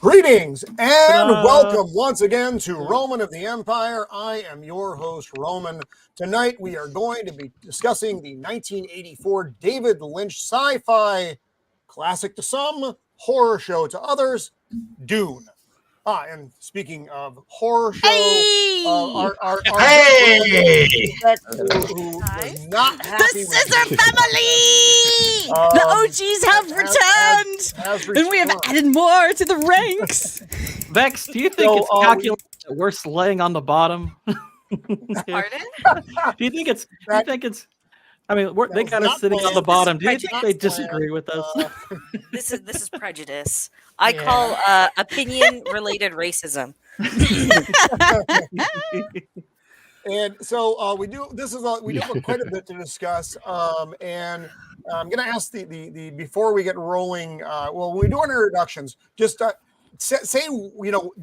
Greetings and Ta-da! welcome once again to Roman of the Empire. I am your host, Roman. Tonight we are going to be discussing the 1984 David Lynch sci-fi classic to some, horror show to others, Dune. And speaking of horror show, our Vex, who was not happy The with Scissor Family! The OGs have returned! And we have added more to the ranks! Vex, do you think it's calculated that we're laying on the bottom? Pardon? Do you think it's? I mean, they got us sitting on the bottom. Do you think they disagree with us? This is prejudice. I call opinion-related racism. And so we do have quite a bit to discuss. And I'm going to ask the before we get rolling. When we do our introductions, just say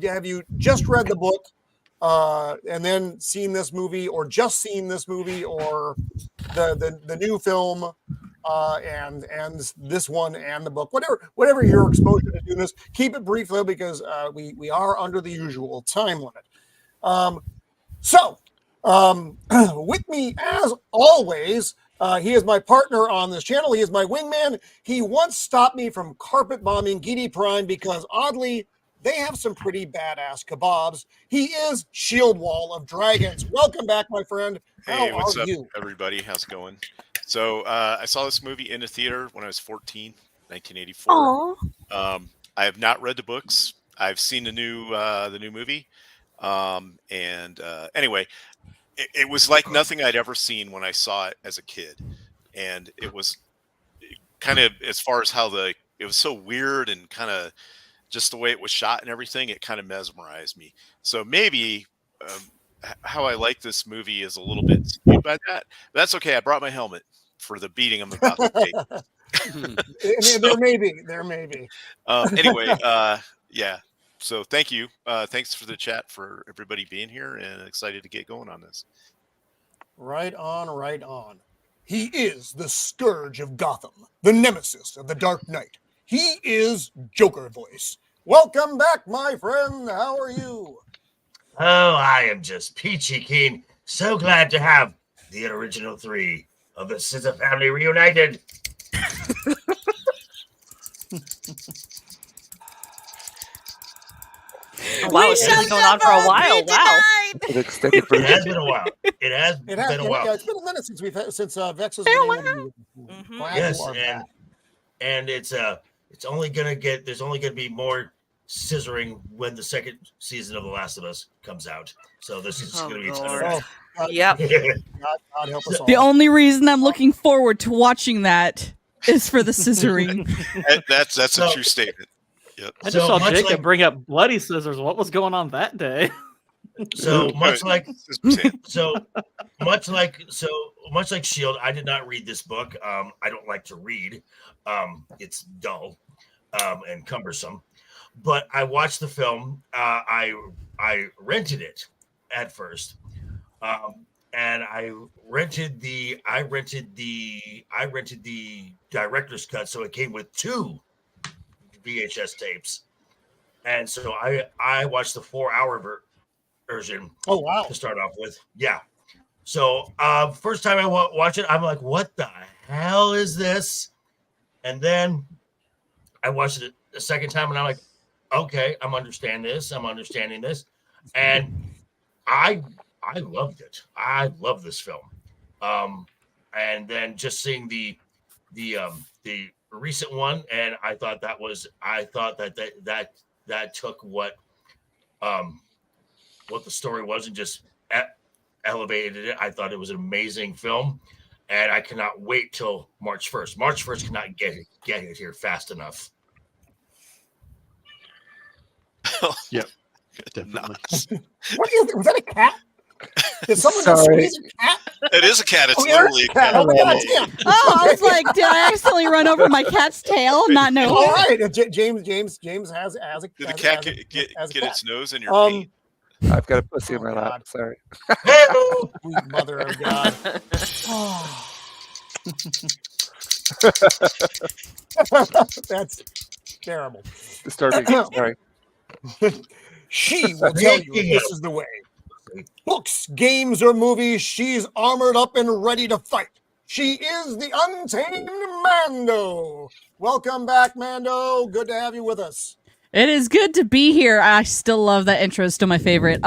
have you just read the book and then seen this movie, or just seen this movie, or the new film and this one and the book, whatever your exposure to doing this. Keep it brief though, because we are under the usual time limit. With me as always, he is my partner on this channel. He is my wingman. He once stopped me from carpet bombing Gidi Prime because oddly they have some pretty badass kebabs. He is Shieldwall of Dragons. Welcome back, my friend. Hey, what's up, you? everybody? How's it going? So I saw this movie in a theater when I was 14, 1984. I have not read the books. I've seen the new movie. Anyway, it was like nothing I'd ever seen when I saw it as a kid. And it was kind of, as far as how it was so weird and kind of just the way it was shot and everything, it kind of mesmerized me. So maybe how I like this movie is a little bit skewed by that. But that's okay. I brought my helmet for the beating I'm about to take. There may be. Anyway, yeah. So thank you. Thanks for the chat, for everybody being here, and excited to get going on this. Right on. He is the scourge of Gotham, the nemesis of the Dark Knight. He is Joker voice. Welcome back, my friend. How are you? Oh, I am just peachy keen. So glad to have the original three of the Scissor family reunited. Wow, it's been going on for a while. Wow. It has been a while. It has been a while. Yeah, it's been a minute since Vex has been able to Yes, and it's only gonna get. There's only gonna be more scissoring when the second season of The Last of Us comes out. So this is gonna be. Yep. God help us all. The only reason I'm looking forward to watching that is for the scissoring. That's a true statement. Yep. I just saw Jacob bring up bloody scissors. What was going on that day? So much like Shield, I did not read this book. I don't like to read. It's dull and cumbersome. But I watched the film. I rented it at first, and I rented the director's cut, so it came with 2 VHS tapes, and so I watched the 4-hour version. Oh wow! To start off with, yeah. So first time I watch it, I'm like, "What the hell is this?" And then I watched it the second time, and I'm like, "Okay, I'm understanding this. And I loved it. I love this film. And then just seeing the recent one, and I thought that took what the story was and just elevated it. I thought it was an amazing film, and I cannot wait till March 1st. March 1st cannot get it here fast enough. Yep, definitely. What is it? Was that a cat? Did someone squeeze a cat? It is a cat. It's literally a cat. Oh my God, damn. Oh, I was like, did I accidentally run over my cat's tail? Not knowing. All right, James has a. Did the cat get its nose in your paint? I've got a pussy in my lap. Sorry. Sweet mother of God. That's terrible. Disturbing. Sorry. She will tell you if this is the way. Books, games, or movies, she's armored up and ready to fight. She is the Untamed Mando. Welcome back, Mando. Good to have you with us. It is good to be here. I still love that intro. It's still my favorite.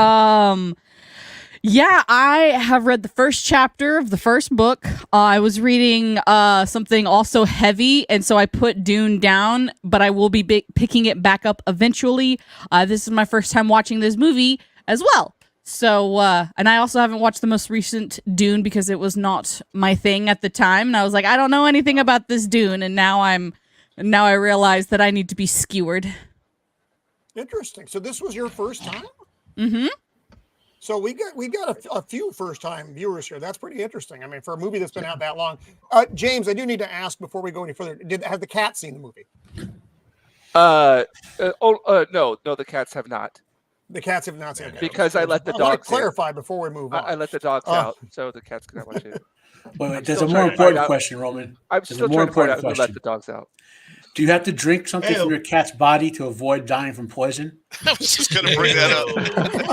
Yeah, I have read the first chapter of the first book. I was reading something also heavy, and so I put Dune down, but I will be picking it back up eventually. This is my first time watching this movie as well. So, and I also haven't watched the most recent Dune because it was not my thing at the time. And I was like, I don't know anything about this Dune. And now I realize that I need to be skewered. Interesting. So this was your first time? Mm-hmm. So we got a few first time viewers here. That's pretty interesting. I mean, for a movie that's been out that long. James, I do need to ask before we go any further. Have the cats seen the movie? No, the cats have not. The cats have not seen it. Because I let the dogs. I want to clarify before we move on. I let the dogs out, so the cats cannot watch it. Wait, there's a more important question, Roman. I'm There's still a more trying to find out important who let question. the dogs out. Do you have to drink something from your cat's body to avoid dying from poison? I was just going to bring that up.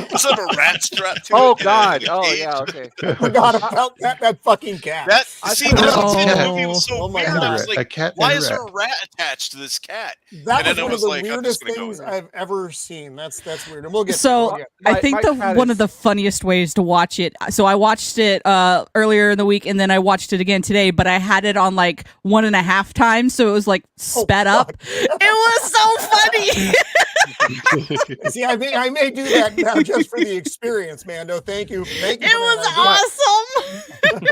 Does it have a rat strap to it? Oh, God. Oh, yeah, okay. I forgot about that fucking cat. That the movie was so Oh my weird. God. I was like, A cat why and is a there a rat attached to this cat? That And was then one I of the was like, I'm weirdest just gonna go things with it. I've ever seen. That's weird. And we'll get So to it. I think one of the funniest ways to watch it. So I watched it earlier in the week, and then I watched it again today. But I had it on like 1.5 times, so it was like sped up. It was so funny. See, I may do that now just for the experience, Mando. Thank you. It was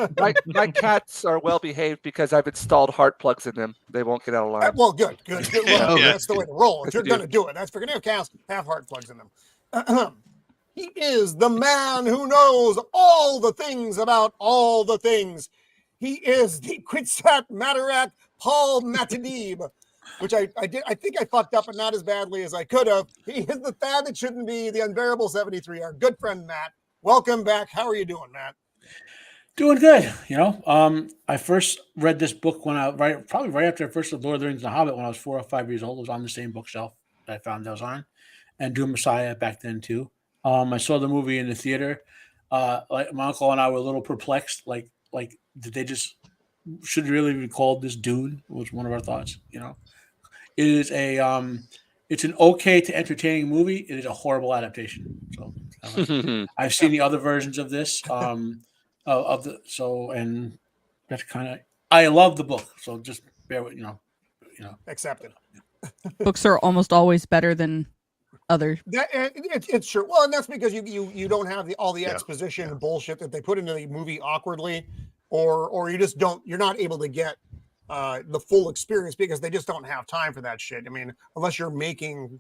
awesome. My cats are well behaved because I've installed heart plugs in them. They won't get out of line. Well, good. Well, Yeah. That's the way to roll. If Yes, you're you going to do it, that's if you're going to have cats, have heart plugs in them. He is the man who knows all the things about all the things. He is the Quitsat Matarak Paul Matadib, which I think I fucked up, but not as badly as I could have. He is the Thad that shouldn't be, the unbearable 73, our good friend Matt. Welcome back. How are you doing, Matt? Doing good. I first read this book when probably right after I first read Lord of the Rings and The Hobbit when I was 4 or 5 years old. It was on the same bookshelf that I found those on, and Doom Messiah back then too. I saw the movie in the theater. Like my uncle and I were a little perplexed. Like did they just should really be called this Dune? Was one of our thoughts. It is it's an okay to entertaining movie. It is a horrible adaptation. So I've seen the other versions of this. And that's kind of I love the book. So just bear with Accepted. Books are almost always better than other. It's true. Well, and that's because you don't have all the exposition and bullshit that they put into the movie awkwardly, or you just don't. You're not able to get the full experience because they just don't have time for that shit. I mean, unless you're making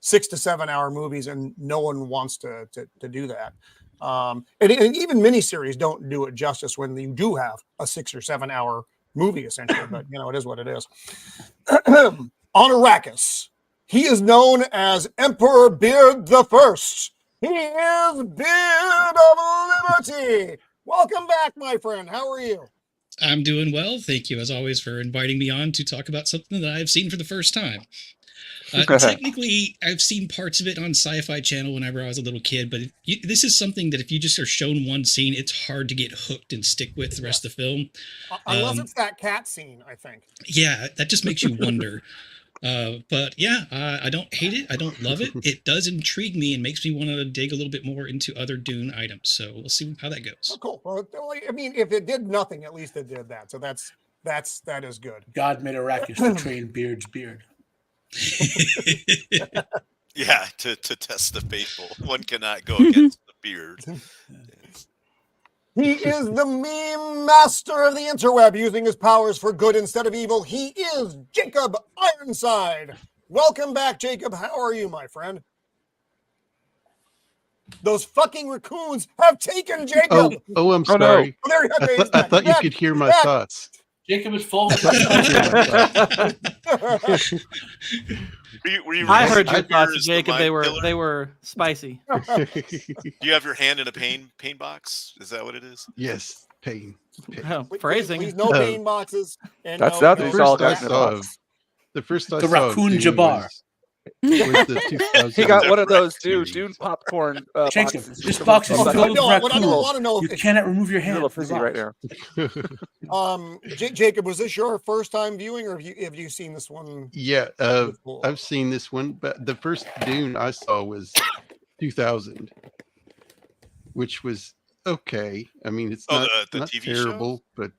6 to 7 hour movies, and no one wants to do that. And even miniseries don't do it justice when you do have a 6 or 7 hour movie, essentially. But it is what it is. On Arrakis, he is known as Emperor Beard the First. He is Beard of Liberty. Welcome back, my friend. How are you? I'm doing well. Thank you, as always, for inviting me on to talk about something that I've seen for the first time. Technically, I've seen parts of it on Sci-Fi Channel whenever I was a little kid, but this is something that if you just are shown one scene, it's hard to get hooked and stick with the rest of the film. Unless it's that cat scene, I think. Yeah, that just makes you wonder. But yeah, I don't hate it. I don't love it. It does intrigue me and makes me want to dig a little bit more into other Dune items. So we'll see how that goes. Oh, cool. Well, I mean, if it did nothing, at least it did that. So that is good. God made Arrakis to train Beard's beard. Yeah, to test the faithful. One cannot go against the beard. He is the meme master of the interweb, using his powers for good instead of evil. He is Jacob Ironside. Welcome back, Jacob. How are you, my friend? Those fucking raccoons have taken Jacob. Oh, I'm sorry. Oh, there he is. I thought you could hear my thoughts. Jacob is full. I heard your thoughts, Jacob. They were spicy. Do you have your hand in a pain box? Is that what it is? Yes, pain. Oh, phrasing. Please, no pain boxes. And That's no, that. no, He's all The got in a box. first I The saw raccoon Dune Jabbar. was Was the 2000 He got one of those series. Dune popcorn Jacob, boxes. this box is Oh, filled with no, red what I cool. want to know You if cannot remove your He's a hand. little from the fizzy box. right now. Jacob, was this your first time viewing, or have you seen this one? Yeah, before? I've seen this one, but the first Dune I saw was 2000, which was okay. I mean, it's not, the not TV show? terrible, but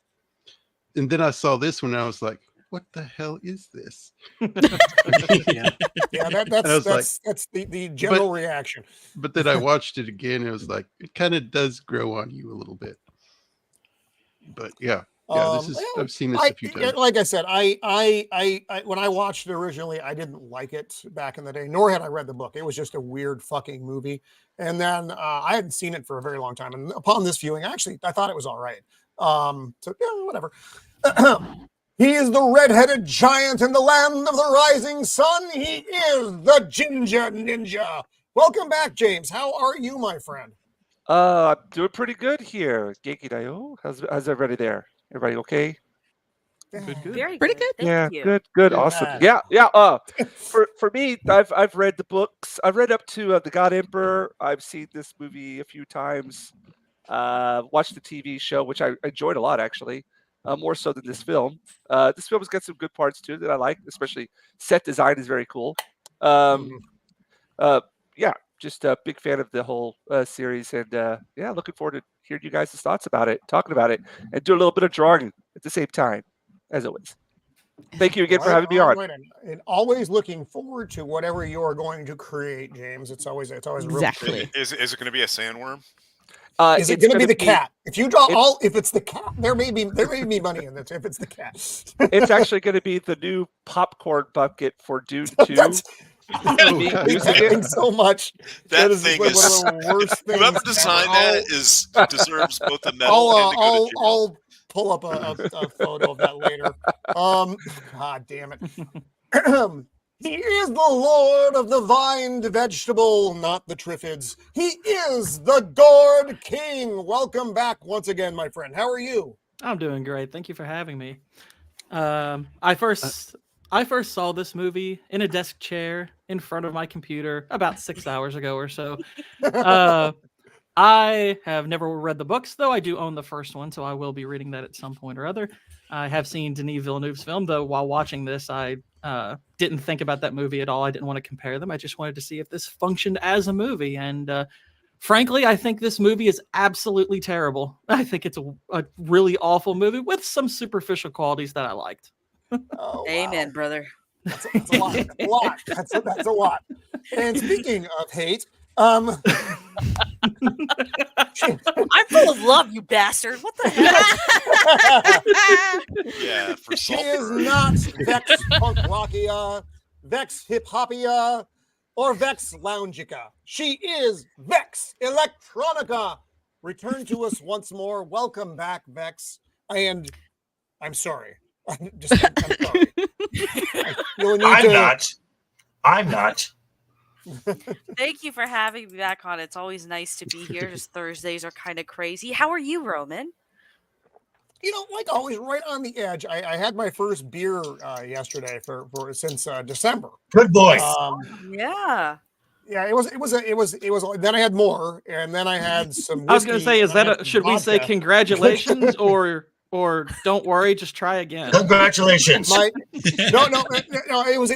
and then I saw this one and I was like, what the hell is this? Yeah. Yeah, that's the general reaction. But then I watched it again and it was like, it kind of does grow on you a little bit. But yeah, this is I've seen this a few times. Like I said, I when I watched it originally, I didn't like it back in the day, nor had I read the book. It was just a weird fucking movie. And then I hadn't seen it for a very long time. And upon this viewing, actually, I thought it was all right. So yeah, whatever. He is the red-headed giant in the land of the rising sun. He is the Jinja Ninja. Welcome back, James. How are you, my friend? I'm doing pretty good here. Genki Dayo. How's everybody there? Everybody okay? Good. Very Pretty good. good. Thank you. Good. Yeah. Awesome. Yeah. For me, I've read the books. I've read up to The God Emperor. I've seen this movie a few times. Watched the TV show, which I enjoyed a lot, actually. More so than this film. This film has got some good parts too that I like, especially set design is very cool. Yeah, just a big fan of the whole series, and yeah, looking forward to hearing you guys' thoughts about it, talking about it, and do a little bit of drawing at the same time, as always. Thank you again for having me on. And always looking forward to whatever you are going to create, James. It's always Exactly. Really Is it going to be a sandworm? Is it going to be the cat? If you draw if it's the cat, there may be money in it. If it's the cat, it's actually going to be the new popcorn bucket for Dune 2. Thanks so much. That thing one is of the worst things. Whoever designed that deserves both a medal and to go to jail. I'll pull up a photo of that later. God damn it. He is the Lord of the vined vegetable, not the Triffids. He is the Gourd King. Welcome back once again, my friend. How are you? I'm doing great. Thank you for having me. I first saw this movie in a desk chair in front of my computer about 6 hours ago or so. I have never read the books, though I do own the first one, so I will be reading that at some point or other. I have seen Denis Villeneuve's film, though while watching this, I didn't think about that movie at all. I didn't want to compare them. I just wanted to see if this functioned as a movie. And frankly, I think this movie is absolutely terrible. I think it's a really awful movie with some superficial qualities that I liked. Oh, Amen, wow. brother. That's a lot. That's a lot. And speaking of hate, I'm full of love, you bastard. What the hell? Yeah, for she is not Vex Punk Rockia, Vex Hip Hoppia, or Vex Loungica. She is Vex Electronica. Return to us once more. Welcome back, Vex. And I'm sorry. I'm sorry. I'm not. Thank you for having me back on. It's always nice to be here. Just Thursdays are kind of crazy. How are you, Roman? Like always, right on the edge. I had my first beer yesterday since December. Good boy. Yeah. Yeah, it was. Then I had more, and then I had some. I was going to say, is that should we say vodka. congratulations or don't worry, just try again? Congratulations. No. It was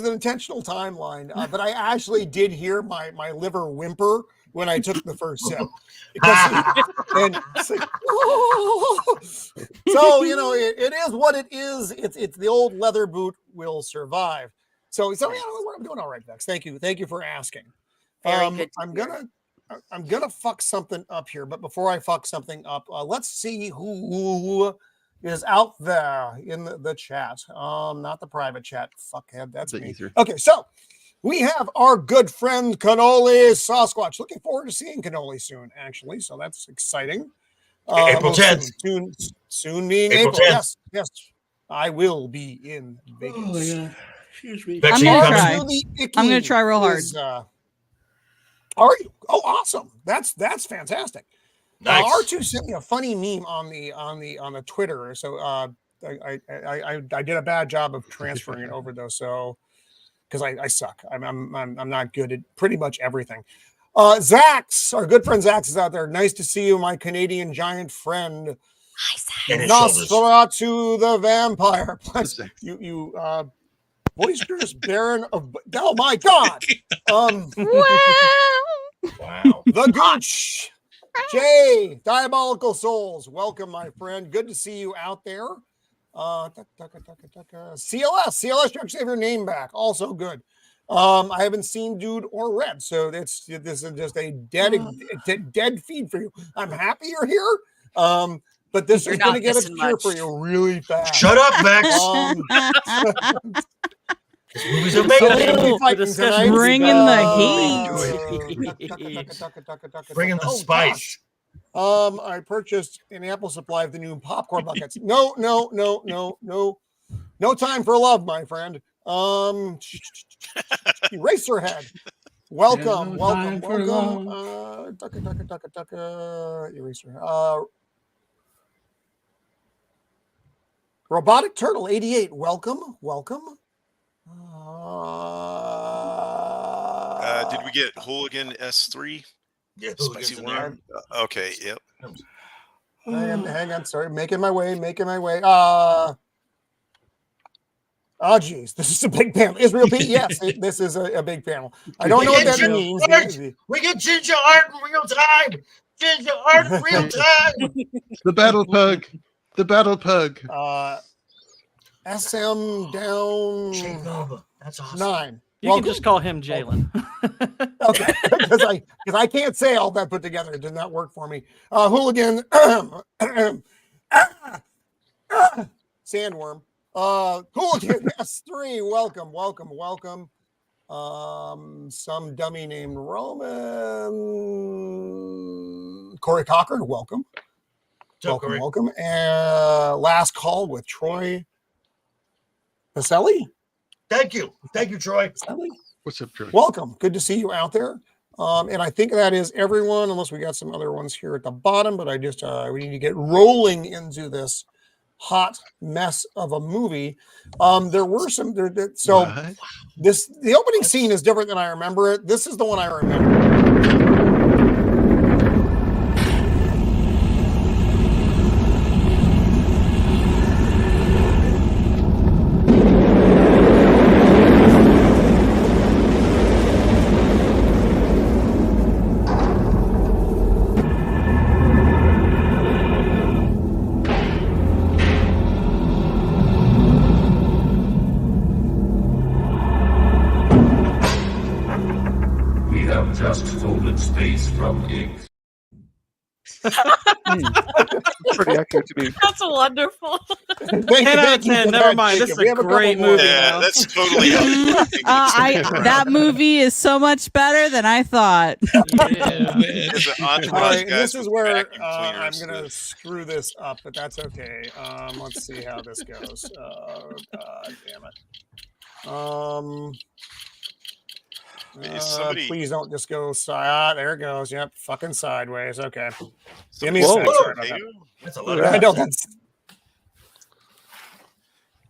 an intentional timeline, but I actually did hear my liver whimper when I took the first sip. So it is what it is. It's the old leather boot will survive. So I'm doing all right, Vex. Thank you for asking. Very good. I'm gonna fuck something up here, but before I fuck something up, let's see who is out there in the chat. Not the private chat. Fuckhead, that's me. Easier. Okay, so we have our good friend Cannoli Sasquatch. Looking forward to seeing Cannoli soon, actually. So that's exciting. April 10th. Soon being April April. 10th. Yes. I will be in Vegas. Oh, yeah. Excuse me. I'm gonna try real hard. Are you? Oh, awesome! That's fantastic. Nice. R2 sent me a funny meme on the Twitter, so I did a bad job of transferring it over though. So because I suck. I'm not good at pretty much everything. Zax, our good friend Zax is out there. Nice to see you, my Canadian giant friend. Hi, Zach. Nosferatu the vampire. Plus, you boisterous baron of. Oh my God! Wow. The Gooch. Jay, Diabolical Souls, welcome, my friend. Good to see you out there. CLS, you actually have your name back. Also good. I haven't seen Dude or read, so this is just a dead feed for you. I'm happy you're here. But this is going to get obscure for you really fast. Shut up, Vex. This movie's amazing. Bring in the heat. Bring in the spice. I purchased an ample supply of the new popcorn buckets. No time for love, my friend. Eraserhead. Welcome. Eraserhead. Robotic Turtle 88. Welcome. Did we get Hooligan S3? Yeah, Spicy worm. Okay, yep. Hang on, sorry. Making my way. Oh, geez. This is a big panel. Israel Pete, yes, this is a big panel. I don't know what that means. We get Jinja art in real time. The battle pug. SM down That's awesome. 9. You can just call him Jalen. Okay, because I can't say all that put together. It did not work for me. Hooligan, Sandworm, Hooligan S3. Welcome. Some dummy named Roman. Corey Cochran, welcome. Welcome. And last call with Troy Pacelli. Thank you, Troy. What's up, Troy? Welcome. Good to see you out there. And I think that is everyone, unless we got some other ones here at the bottom. But I just we need to get rolling into this hot mess of a movie. There were some. The opening scene is different than I remember it. This is the one I remember. Space from ink. Pretty accurate to me. That's wonderful. 10 out of 10. Never mind. This is a great movie. Yeah, that's totally. That movie is so much better than I thought. This is where I'm going to screw this up, but that's okay. Let's see how this goes. God damn it. Please don't just go there it goes. Yep, fucking sideways. Okay. Give me a second. Sorry about that. That's a lot. I know that's.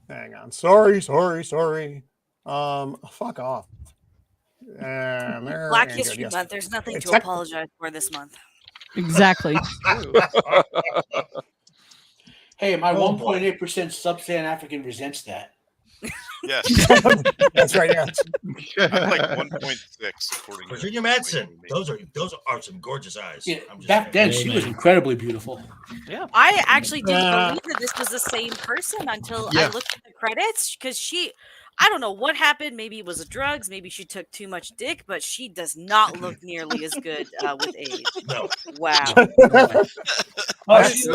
Hang on. Sorry. Fuck off. And there. Black History Month. There's nothing to apologize for this month. Exactly. Hey, my 1.8% sub-Saharan African resents that. Yes. That's right. Yes. I'm like 1.6 according to Virginia Madsen. Those are some gorgeous eyes. Yeah, back then, she was incredibly beautiful. Yeah. I actually didn't believe that this was the same person until I looked at the credits because I don't know what happened. Maybe it was drugs. Maybe she took too much dick, but she does not look nearly as good with age. No. Wow. That's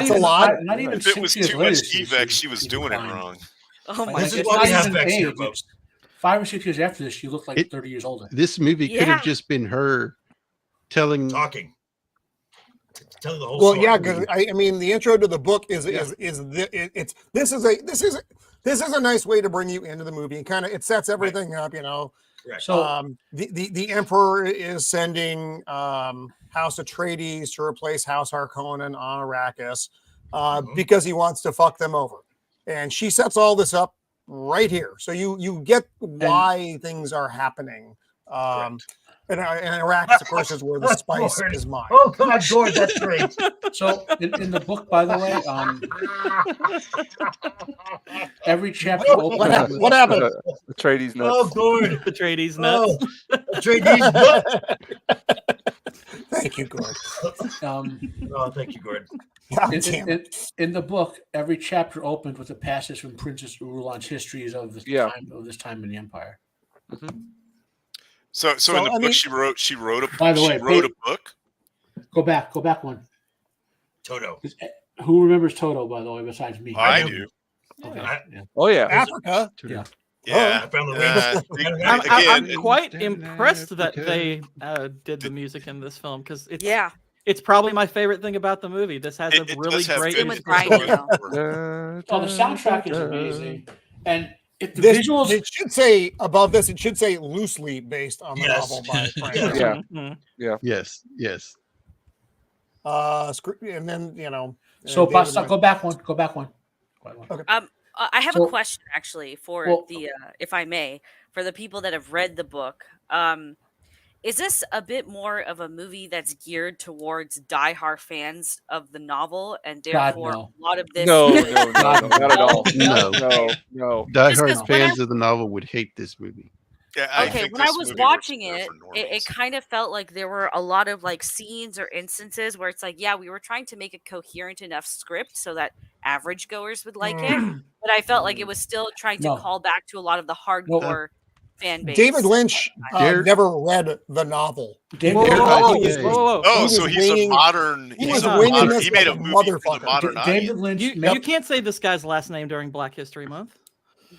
a lot. Not even if it was too much Evex, she was doing it wrong. Oh my! This is why we have Vex here, folks. 5 or 6 years after this, she looked like 30 years older. This movie could have just been her telling the whole well, story. yeah, because I mean, the intro to the book is a nice way to bring you into the movie and kind of it sets everything up, you know. Right. So the Emperor is sending House Atreides to replace House Harkonnen on Arrakis because he wants to fuck them over. And she sets all this up right here. So you get why things are happening. And Iraq, of course, is where the spice is mined. Oh God, Gourd, that's great. So in the book, by the way, every chapter opens. What happened? Atreides nuts. Oh, Gourd. Atreides nuts. Oh, Atreides nuts. Thank you, Gourd. Oh, thank you, Gourd. In the book, every chapter opens with a passage from Princess Urulan's histories of this time in the Empire. Mm-hmm. So in the book, she wrote a. By the way, wrote a book. Go back one. Toto. Who remembers Toto? By the way, besides me, I do. Okay. Oh yeah, Africa. Yeah. Yeah, I found the I'm quite impressed that they did the music in this film because it's probably my favorite thing about the movie. This has a really great. Same with Brian Eno. The soundtrack is amazing, and if the visuals. It should say above this. It should say loosely based on the novel by Frank Herbert. Yeah. Yes. And then So, go back one. Okay. I have a question actually for if I may, for the people that have read the book. Is this a bit more of a movie that's geared towards diehard fans of the novel, and therefore a lot of this? No, not at all. No. Diehard fans of the novel would hate this movie. Yeah, okay, when I was watching it kind of felt like there were a lot of like scenes or instances where it's like, yeah, we were trying to make a coherent enough script so that average goers would like it, but I felt like it was still trying to call back to a lot of the hardcore fan base. David Lynch never read the novel. Oh, so he's a modern. He made a movie for the modern David audience. Lynch. You can't say this guy's last name during Black History Month.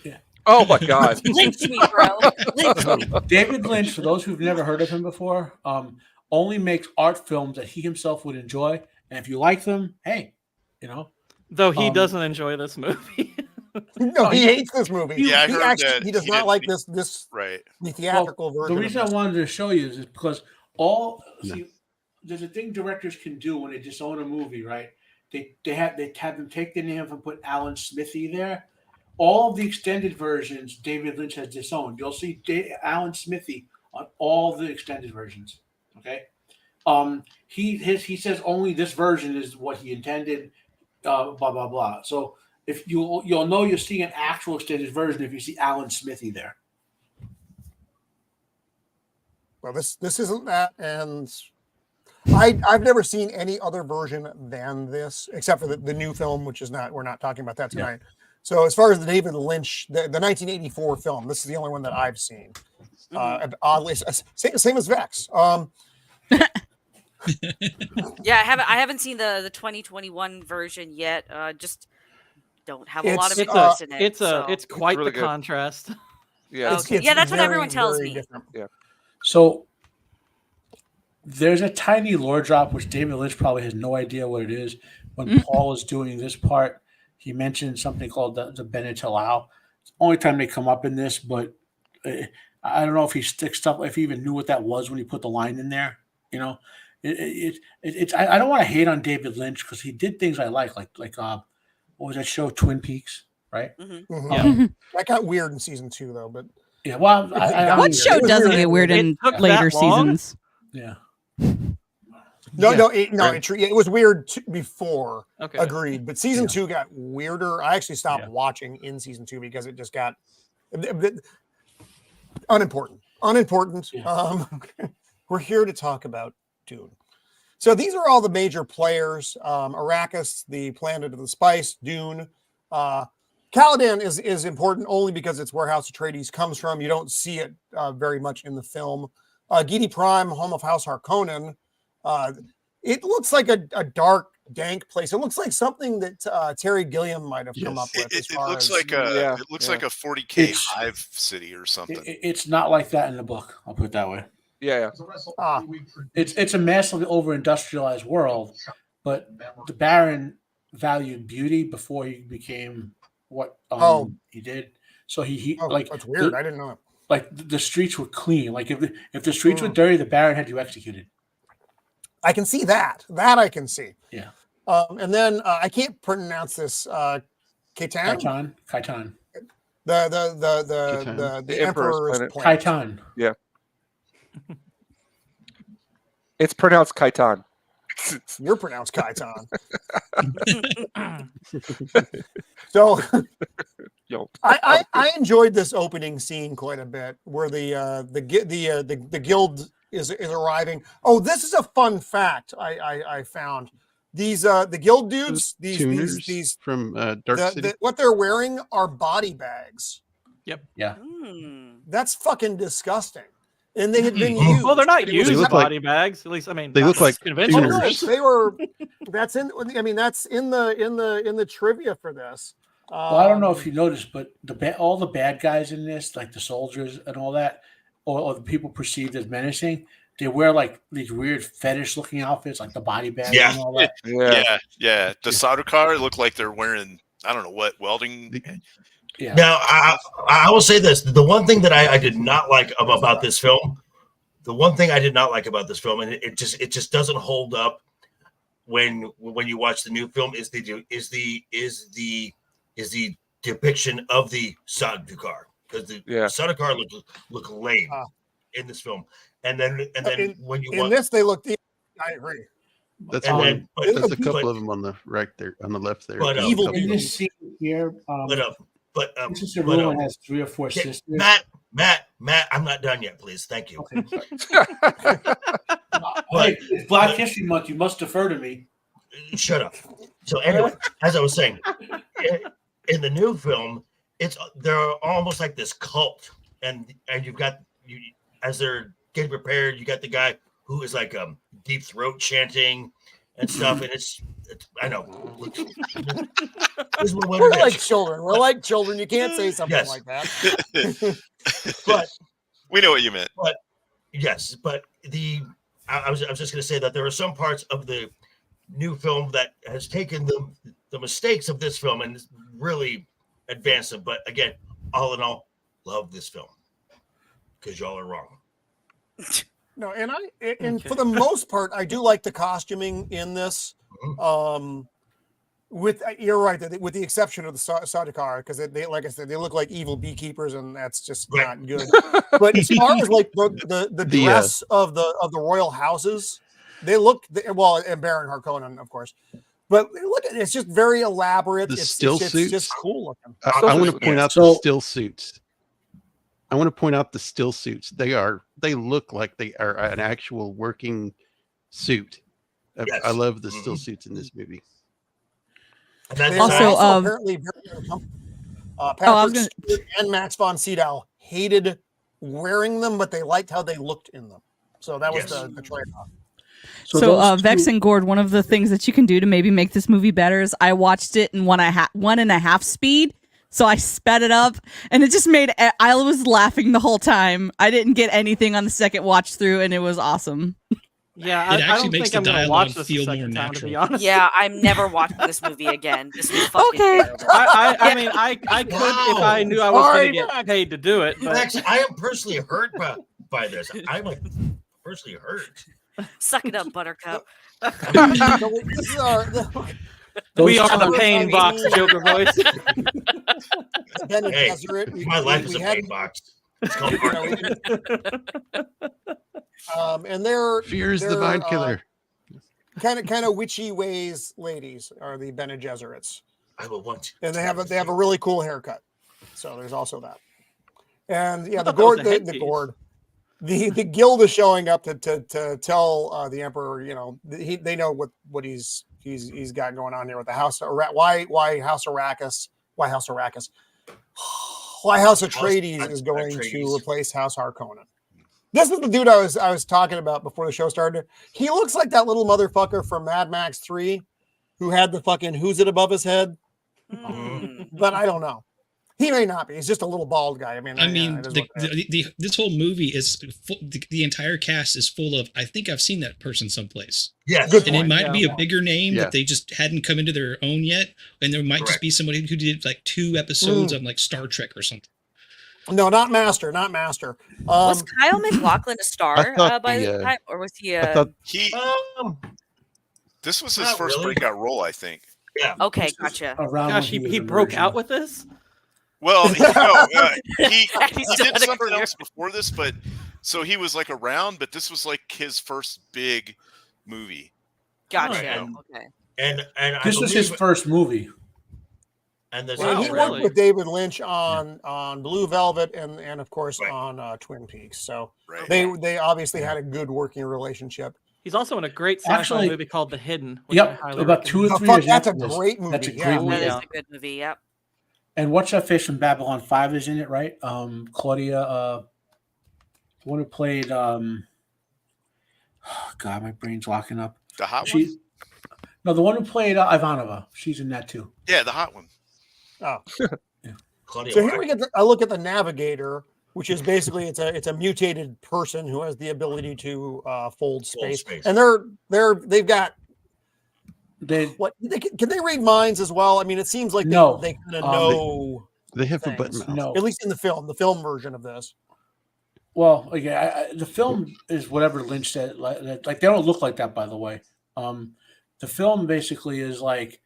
Yeah. Oh my God. Lynch me, bro. Lynch me. David Lynch, for those who've never heard of him before, only makes art films that he himself would enjoy, and if you like them, hey, Though he doesn't enjoy this movie. No, he hates this movie. Yeah, I heard that he does not like this the theatrical version. The reason I wanted to show you is because there's a thing directors can do when they disown a movie, right? They have them take the name and put Alan Smithy there. All of the extended versions David Lynch has disowned. You'll see Alan Smithy on all the extended versions. Okay, he says only this version is what he intended. Blah blah blah. So if you'll know you're seeing an actual extended version if you see Alan Smithy there. Well, this isn't that, and I've never seen any other version than this, except for the new film, which is not. We're not talking about that tonight. Yeah. So as far as the David Lynch, the 1984 film, this is the only one that I've seen. Oddly, same as Vex. Yeah, I haven't seen the 2021 version yet. Just don't have a lot of interest in it. It's quite really the good. contrast. Yeah, okay. Yeah, that's what everyone tells me. Different. Yeah. So there's a tiny lore drop which David Lynch probably has no idea what it is. When Paul is doing this part, he mentioned something called the Benetelau. It's the only time they come up in this, but I don't know if he sticks up, if he even knew what that was when he put the line in there. It's I don't want to hate on David Lynch because he did things I like what was that show, Twin Peaks, right? Mm-hmm. Yeah, that got weird in season 2 though, but yeah. Well, what show doesn't get weird in later seasons? Yeah. It was weird before. Okay. Agreed, but season 2 got weirder. I actually stopped watching in season 2 because it just got unimportant. Yeah. We're here to talk about Dune. So these are all the major players. Arrakis, the planet of the spice, Dune. Caladan is important only because it's where House Atreides comes from. You don't see it very much in the film. Gidi Prime, home of House Harkonnen. It looks like a dark, dank place. It looks like something that Terry Gilliam might have come up with. It looks like a 40K hive city or something. It's not like that in the book. I'll put it that way. Yeah. It's a massively over-industrialized world, but the Baron valued beauty before he became what he did. So he that's weird. I didn't know that. Like the streets were clean. Like if the streets were dirty, the Baron had you executed. I can see that. That I can see. Yeah. And then I can't pronounce this. Khaitan. The Emperor's planet. planet. Khitan. Yeah. It's pronounced Khitan. You're pronounced Khitan. So I enjoyed this opening scene quite a bit, where the guild is arriving. Oh, this is a fun fact I found. These the guild dudes, these from Dark City. What they're wearing are body bags. Yep. Yeah. That's fucking disgusting. And they had been used. Well, they're not used look body bags. At least, I mean, they look like conventional. tuners. They were. That's in. I mean, that's in the trivia for this. Well, I don't know if you noticed, but all the bad guys in this, like the soldiers and all that, or the people perceived as menacing, they wear like these weird fetish-looking outfits, like the body bag and all that. Yeah. The Sardaukar look like they're wearing, I don't know what, welding. Yeah. Now, I will say this: the one thing that I did not like about this film, and it just doesn't hold up when you watch the new film, is the depiction of the Sardaukar, because the Sardaukar look lame in this film, and then when you watch this, they look. I agree. That's one. That's a couple of them on the right there, on the left there. But evil In this scene here, Princess Irulan has 3 or 4 sisters. Matt, I'm not done yet, please. Thank you. Okay. It's Black History Month. You must defer to me. Shut up. So anyway, as I was saying, in the new film, they're almost like this cult, and you've got as they're getting prepared, you got the guy who is like deep throat chanting and stuff, and it's I know. We're like children. We're like children. You can't say something like that. But we know what you meant. But yes, but I was just going to say that there are some parts of the new film that has taken the mistakes of this film and really advanced them. But again, all in all, love this film because y'all are wrong. No, and for the most part, I do like the costuming in this. You're right, with the exception of the Sardaukar, because they, like I said, they look like evil beekeepers, and that's just not good. But as far as like the dress of the royal houses, they look and Baron Harkonnen, of course. But look, it's just very elaborate. It's just cool looking. I want to point out the still suits. I want to point out the still suits. They look like they are an actual working suit. I love the still suits in this movie. Also, apparently, Patrick Stewart and Max von Sydow hated wearing them, but they liked how they looked in them. So that was the trade-off. So Vex and Gourd, one of the things that you can do to maybe make this movie better is I watched it in 1.5 speed. So I sped it up, and it just made I was laughing the whole time. I didn't get anything on the second watch through, and it was awesome. Yeah, I don't think I'm going to watch this a second time, to be honest. Yeah, I'm never watching this movie again. This was fucking terrible. I mean, I could if I knew I was going to get paid to do it. But... Actually, I am personally hurt by this. I'm like personally hurt. Suck it up, Buttercup. We are the pain box, Joker voice. Hey, my life is a pain box. It's called and they're Fear's the Vine Killer. Kind of witchy ways ladies are the Bene Gesserits. I will want. And they have a really cool haircut. So there's also that. And yeah, the guild is showing up to tell the Emperor, they know what he's got going on here with the House. Why House Arrakis? Why House Arrakis? Why House Atreides is going to replace House Harkonnen. This is the dude I was talking about before the show started. He looks like that little motherfucker from Mad Max 3 who had the fucking who's it above his head. But I don't know. He may not be. He's just a little bald guy. This whole movie is the entire cast is full of. I think I've seen that person someplace. Yes, and it might be a bigger name that they just hadn't come into their own yet, and there might just be somebody who did like 2 episodes on like Star Trek or something. No, not Master. Was Kyle MacLachlan a star by the time, or was he? This was his first breakout role, I think. Yeah. Okay, gotcha. Gosh, he broke out with this. Well, he He's still did had a something career. else before this, but so he was like around, but this was like his first big movie. Gotcha. Right. Okay. And I This was his believe- first movie. And there's And he actually- worked with David Lynch on Blue Velvet and of course Right. on Twin Peaks. So Right. they obviously had a good working relationship. He's also in a great sci-fi Actually- movie called The Hidden. Which I Yep, highly about 2 or Oh, 3 fuck, years that's a after this. great movie. That's a great Yeah. movie. That is Yeah. a good movie. Yep. And what's that face from Babylon 5 is in it, right? Claudia, the one who played God, my brain's locking up. The hot one? She No, the one who played Ivanova. She's in that too. Yeah, the hot one. Oh. Claudia So here Black. we get a look at the Navigator, which is basically it's a mutated person who has the ability to fold space. space. And they've got They what can they read minds as well? I mean, it seems like No. they kind of Um, know They have a things. button mouth. no. At least in the film version of this. Well, okay, the film is whatever Lynch said. Like they don't look like that, by the way. The film basically is like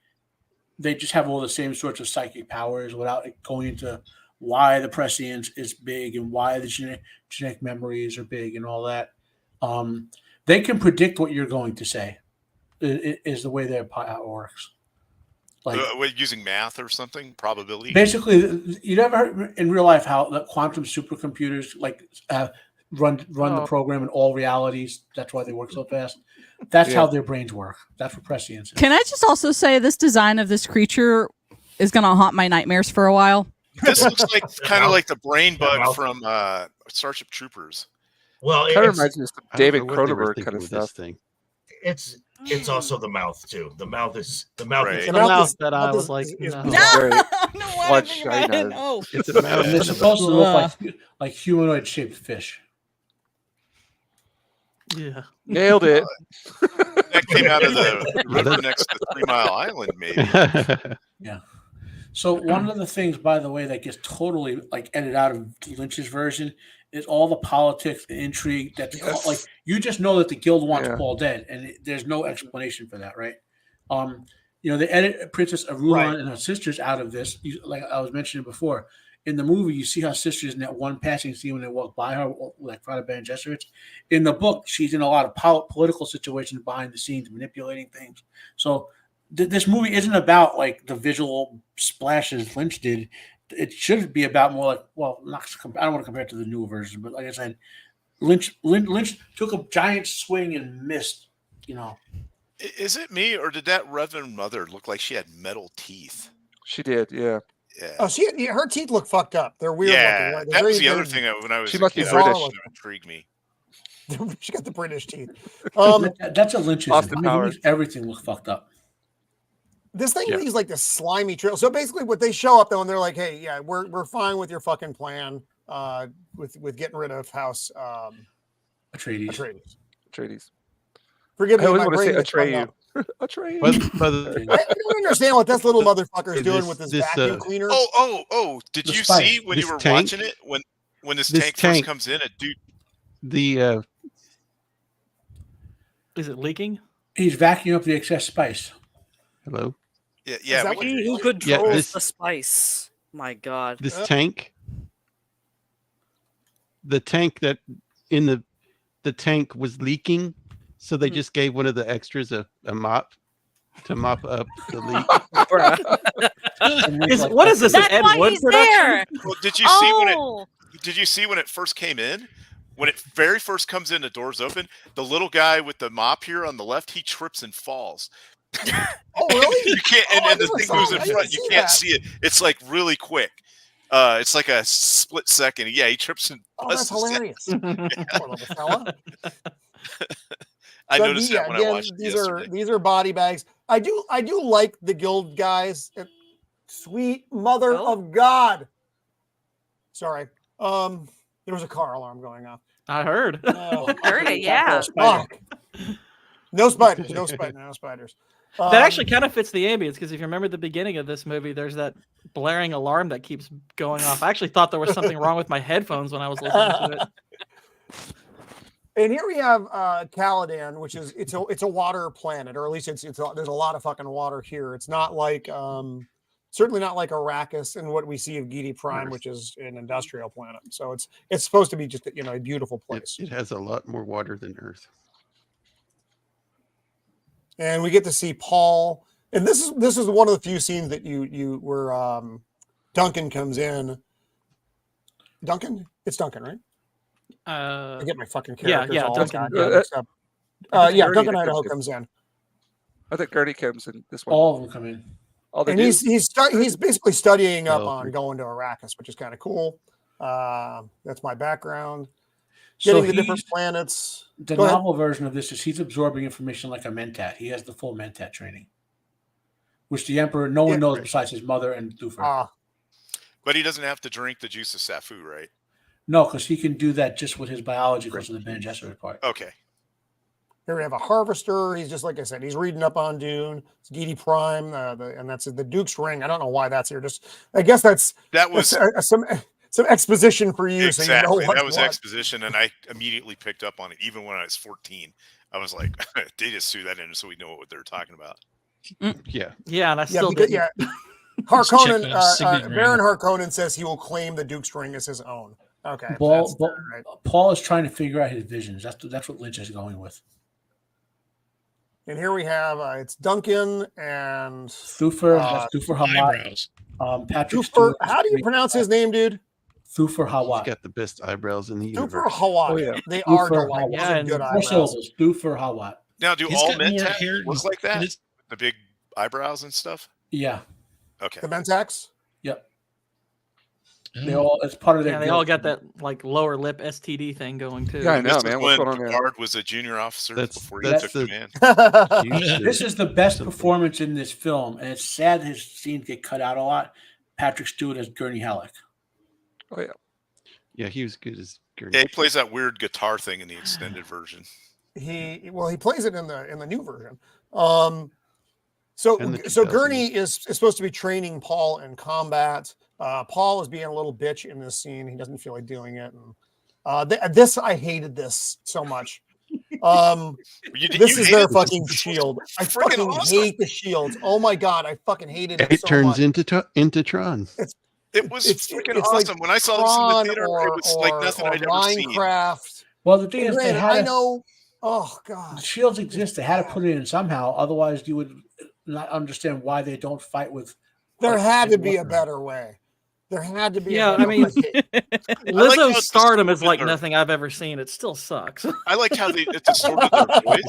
they just have all the same sorts of psychic powers without going into why the prescience is big and why the genetic memories are big and all that. They can predict what you're going to say. Is the way their power works. Like Using math or something, probability. basically, you never heard in real life how the quantum supercomputers run the program in all realities. That's why they work so fast. That's how their brains work. That's what prescience is. Can I just also say this design of this creature is going to haunt my nightmares for a while? This looks like kind of like the brain bug mouth. from Starship Troopers. Well, Kind of it's, reminds me of some I don't David know what they were Cronenberg thinking kind of with this stuff. thing. it's also the mouth too. The mouth is the mouth. Right. Is, The The mouth mouth is- that mouth I was is- like, is no. bizarre. Very No, blood shiner. Oh. It's a mouth. And they're supposed to look like humanoid shaped fish. Yeah. Nailed it. That came out of the river next to 3 Mile Island, maybe. So one of the things, by the way, that gets totally like edited out of Lynch's version is all the politics and intrigue. That's like you just know that the guild wants Paul dead, and there's no explanation for that, right? They edit Princess Arulan and her sisters out of this. Like I was mentioning before, in the movie, you see her sisters in that one passing scene when they walk by her, like Prada Bene Gesserits. In the book, she's in a lot of political situations behind the scenes, manipulating things. So this movie isn't about like the visual splashes Lynch did. It should be about more like, well, I don't want to compare it to the newer version, but like I said, Lynch took a giant swing and missed. Is it me, or did that Reverend Mother look like she had metal teeth? She did, yeah. Yeah. Oh, her teeth look fucked up. They're weird Yeah, looking. Right? that was the other thing when I was She a must be kid, British. that intrigued me. She got the British teeth. That's a Lynch. Austin He Powers. makes everything look fucked up. This thing leaves like this slimy trail. So basically, what they show up though, and they're like, "Hey, yeah, we're fine with your fucking plan, with getting rid of House Atreides. Forgive I me, always my want to brain say gets hung Atreyu. up. Atreyu. I don't understand what this little motherfucker's doing with this this, vacuum cleaner. Oh! Did The you spice. see when you This were tank- watching it when this this tank first tank- comes in? A dude. The Is it leaking? He's vacuuming up the excess spice. hello. Yeah. that we what can- Who controls this- the spice? My God. This tank. The tank that in the tank was leaking, so they just gave one of the extras a mop to mop up the leak. What is this? An That's Ed why Wood he's production? there. Well, did you see when it? Oh, Did you see when it first came in? When it very first comes in, the doors open. The little guy with the mop here on the left, he trips and falls. Oh, really? You can't, Oh, I and the never thing saw moves it. in I didn't front. You see can't that. see it. It's like really quick. It's like a split second. Yeah, he trips and. Oh, that's busts his head. hilarious. Poor little fella. I So noticed that when I again, watched it these yesterday. are body bags. I do like the guild guys. Sweet mother of God. Sorry. There was a car alarm going off. I heard. Oh, heard it, yeah. fuck. No spiders. No spiders. That actually kind of fits the ambience because if you remember the beginning of this movie, there's that blaring alarm that keeps going off. I actually thought there was something wrong with my headphones when I was listening to it. And here we have Caladan, which is it's a water planet, or at least it's there's a lot of fucking water here. It's not like certainly not like Arrakis and what we see of Giedi Prime, which is an industrial planet. So it's supposed to be just a beautiful place. It has a lot more water than Earth. And we get to see Paul, and this is one of the few scenes that you where Duncan comes in. Duncan, it's Duncan, right? I get my fucking characters all Duncan. mixed up. Duncan Idaho comes in. I think Gurney comes in this one. All of them come in. And he's basically studying up on going to Arrakis, which is kind of cool. That's my background. Getting the different planets. The novel version of this is he's absorbing information like a Mentat. He has the full Mentat training, which the Emperor, no one knows besides his mother and Thufir. But he doesn't have to drink the juice of Safu, right? No, because he can do that just with his biology because of the Bene Gesserit part. Okay. Here we have a harvester. He's just like I said. He's reading up on Dune. It's Giedi Prime, and that's the Duke's ring. I don't know why that's here. I guess that was some exposition for you. Exactly. So you know that was what. exposition, and I immediately picked up on it. Even when I was 14, I was like, they just threw that in so we know what they're talking about. Yeah, and I still did. Yeah. Harkonnen, Baron Harkonnen says he will claim the Duke's ring as his own. Okay. Paul is trying to figure out his visions. That's what Lynch is going with. And here we have it's Duncan and Thufir. Thufir Hawat. Patrick Stewart. How do you pronounce his name, dude? Thufir Hawat. He's got the best eyebrows in the universe. Thufir Hawat. Oh, yeah. They are delightful. Yeah, good eyebrows. Thufir Hawat. Now, do He's all got more Mentats hair look like that? The big eyebrows and stuff? Yeah. Okay. The Mentats? Yep. They all, it's part of their. Yeah, they all got that like lower lip STD thing going too. Yeah, I know, man. What's When going on there? Picard was a junior officer before he took command. This is the best performance in this film, and it's sad his scenes get cut out a lot. Patrick Stewart as Gurney Halleck. Oh yeah. Yeah, he was good as Gurney. Yeah, he plays that weird guitar thing in the extended version. He plays it in the new version. So Gurney is supposed to be training Paul in combat. Paul is being a little bitch in this scene. He doesn't feel like doing it. And I hated this so much. This is their fucking shield. I fucking hate the shields. Oh my god, I fucking hated it. It so turns much. into Tron. It was freaking awesome. When I saw this in the theater, it was like nothing I'd ever seen. Minecraft. Well, the thing is, they had I know. Oh god, the shields exist. They had to put it in somehow. Otherwise, you would not understand why they don't fight with. There had to be a better way. There had to be. Yeah, I mean, Lizzo's stardom is like nothing I've ever seen. It still sucks. I like how they distorted their voice.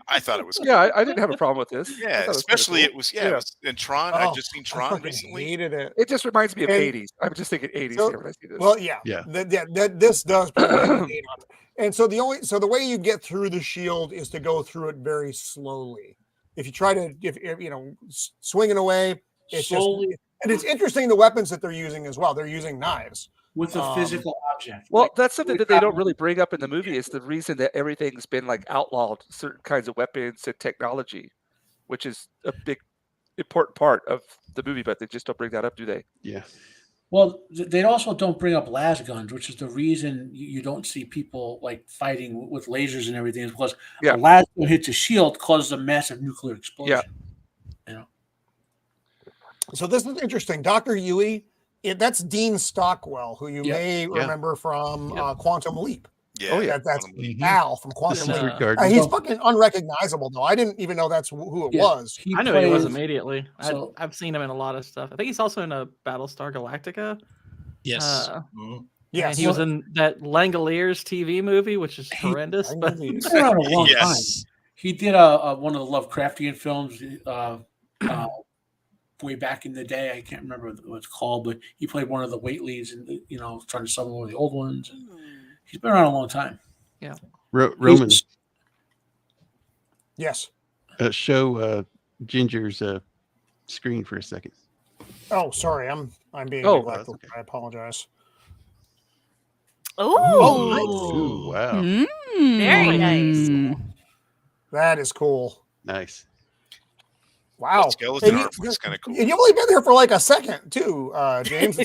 I thought it was cool. Yeah, I didn't have a problem with this. Yeah, especially it was in Tron. I've just seen Tron recently. Hated it. It just reminds me of 80s. I'm just thinking 80s here when I see this. Well, yeah. This does. And so the way you get through the shield is to go through it very slowly. If you try to, swinging away, it's slowly. And it's interesting the weapons that they're using as well. They're using knives with a physical object. Well, that's something that they don't really bring up in the movie. Is the reason that everything's been like outlawed, certain kinds of weapons and technology, which is a big important part of the movie. But they just don't bring that up, do they? Yeah. Well, they also don't bring up las guns, which is the reason you don't see people like fighting with lasers and everything. Is because a las gun hits a shield, causes a massive nuclear explosion. Yeah. So this is interesting. Dr. Yui, that's Dean Stockwell, who you may remember from Quantum Leap. Yeah. That's Al from Quantum Leap. He's fucking unrecognizable, though. I didn't even know that's who it was. I knew he was immediately. I've seen him in a lot of stuff. I think he's also in a Battlestar Galactica. Yes. Yes. And he was in that Langoliers TV movie, which is horrendous. But he's been around a long time. He did one of the Lovecraftian films way back in the day. I can't remember what it's called, but he played one of the Waitley's and trying to summon one of the old ones. He's been around a long time. Yeah. Roman. Yes. Show Ginger's screen for a second. Oh, sorry. I'm being neglectful. Okay. I apologize. Oh, wow. Very nice. That is cool. Nice. Wow. That skeleton art was kind of cool. And you've only been there for like a second, too, James.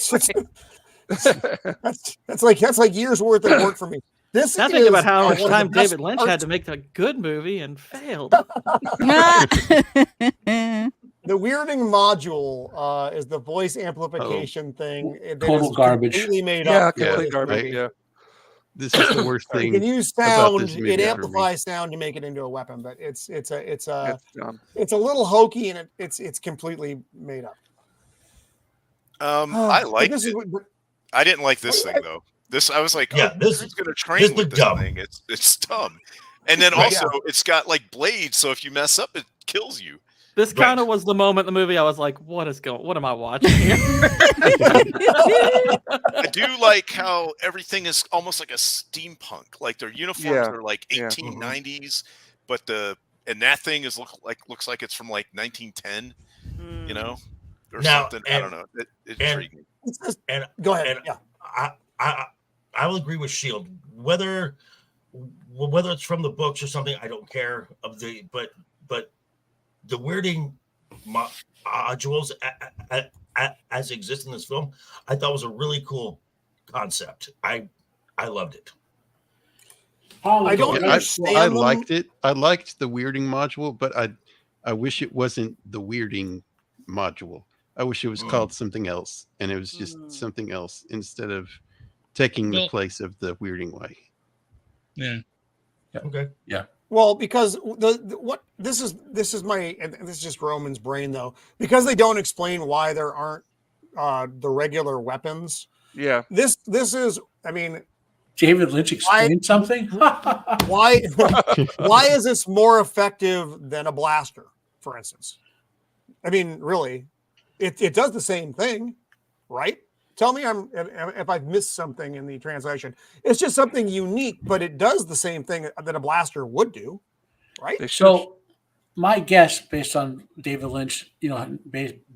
That's like years worth of work for me. Now think about how much time David Lynch had to make a good movie and failed. The weirding module is the voice amplification thing. That Total is garbage. Completely made Yeah, up. completely Yeah, garbage. Yeah. This is the worst You thing can use about sound. this movie It for me. amplifies sound to make it into a weapon, but it's a dumb. little hokey and it's completely made up. I But liked this is it. what- I didn't like this Oh, thing though. This I was like, Yeah, this who's gonna this train is with this dumb. thing? It's dumb. And then Right. also it's got like blades, so if you mess up, it kills you. This Right. kind of was the moment in the movie I was like, what am I watching here? I do like how everything is almost like a steampunk. Like their uniforms Yeah, are like yeah. 1890s, but and that thing is looks like it's from like 1910, you know, or Now, something. I don't know. It intrigued me. And Go ahead. And Yeah. I will agree with Shield. Whether it's from the books or something, I don't care. But the weirding modules as exist in this film, I thought was a really cool concept. I loved it. I don't Yeah, understand I them. liked it. I liked the weirding module, but I wish it wasn't the weirding module. I wish it was called something else, and it was just something else instead of taking the place of the weirding way. Yeah. Okay. Yeah. Well, because this is my, and this is just Roman's brain though, because they don't explain why there aren't the regular weapons. Yeah. This is, I mean, David Lynch explained something. why is this more effective than a blaster, for instance? I mean, really, it does the same thing, right? Tell me if I've missed something in the translation. It's just something unique, but it does the same thing that a blaster would do, right? So, my guess, based on David Lynch,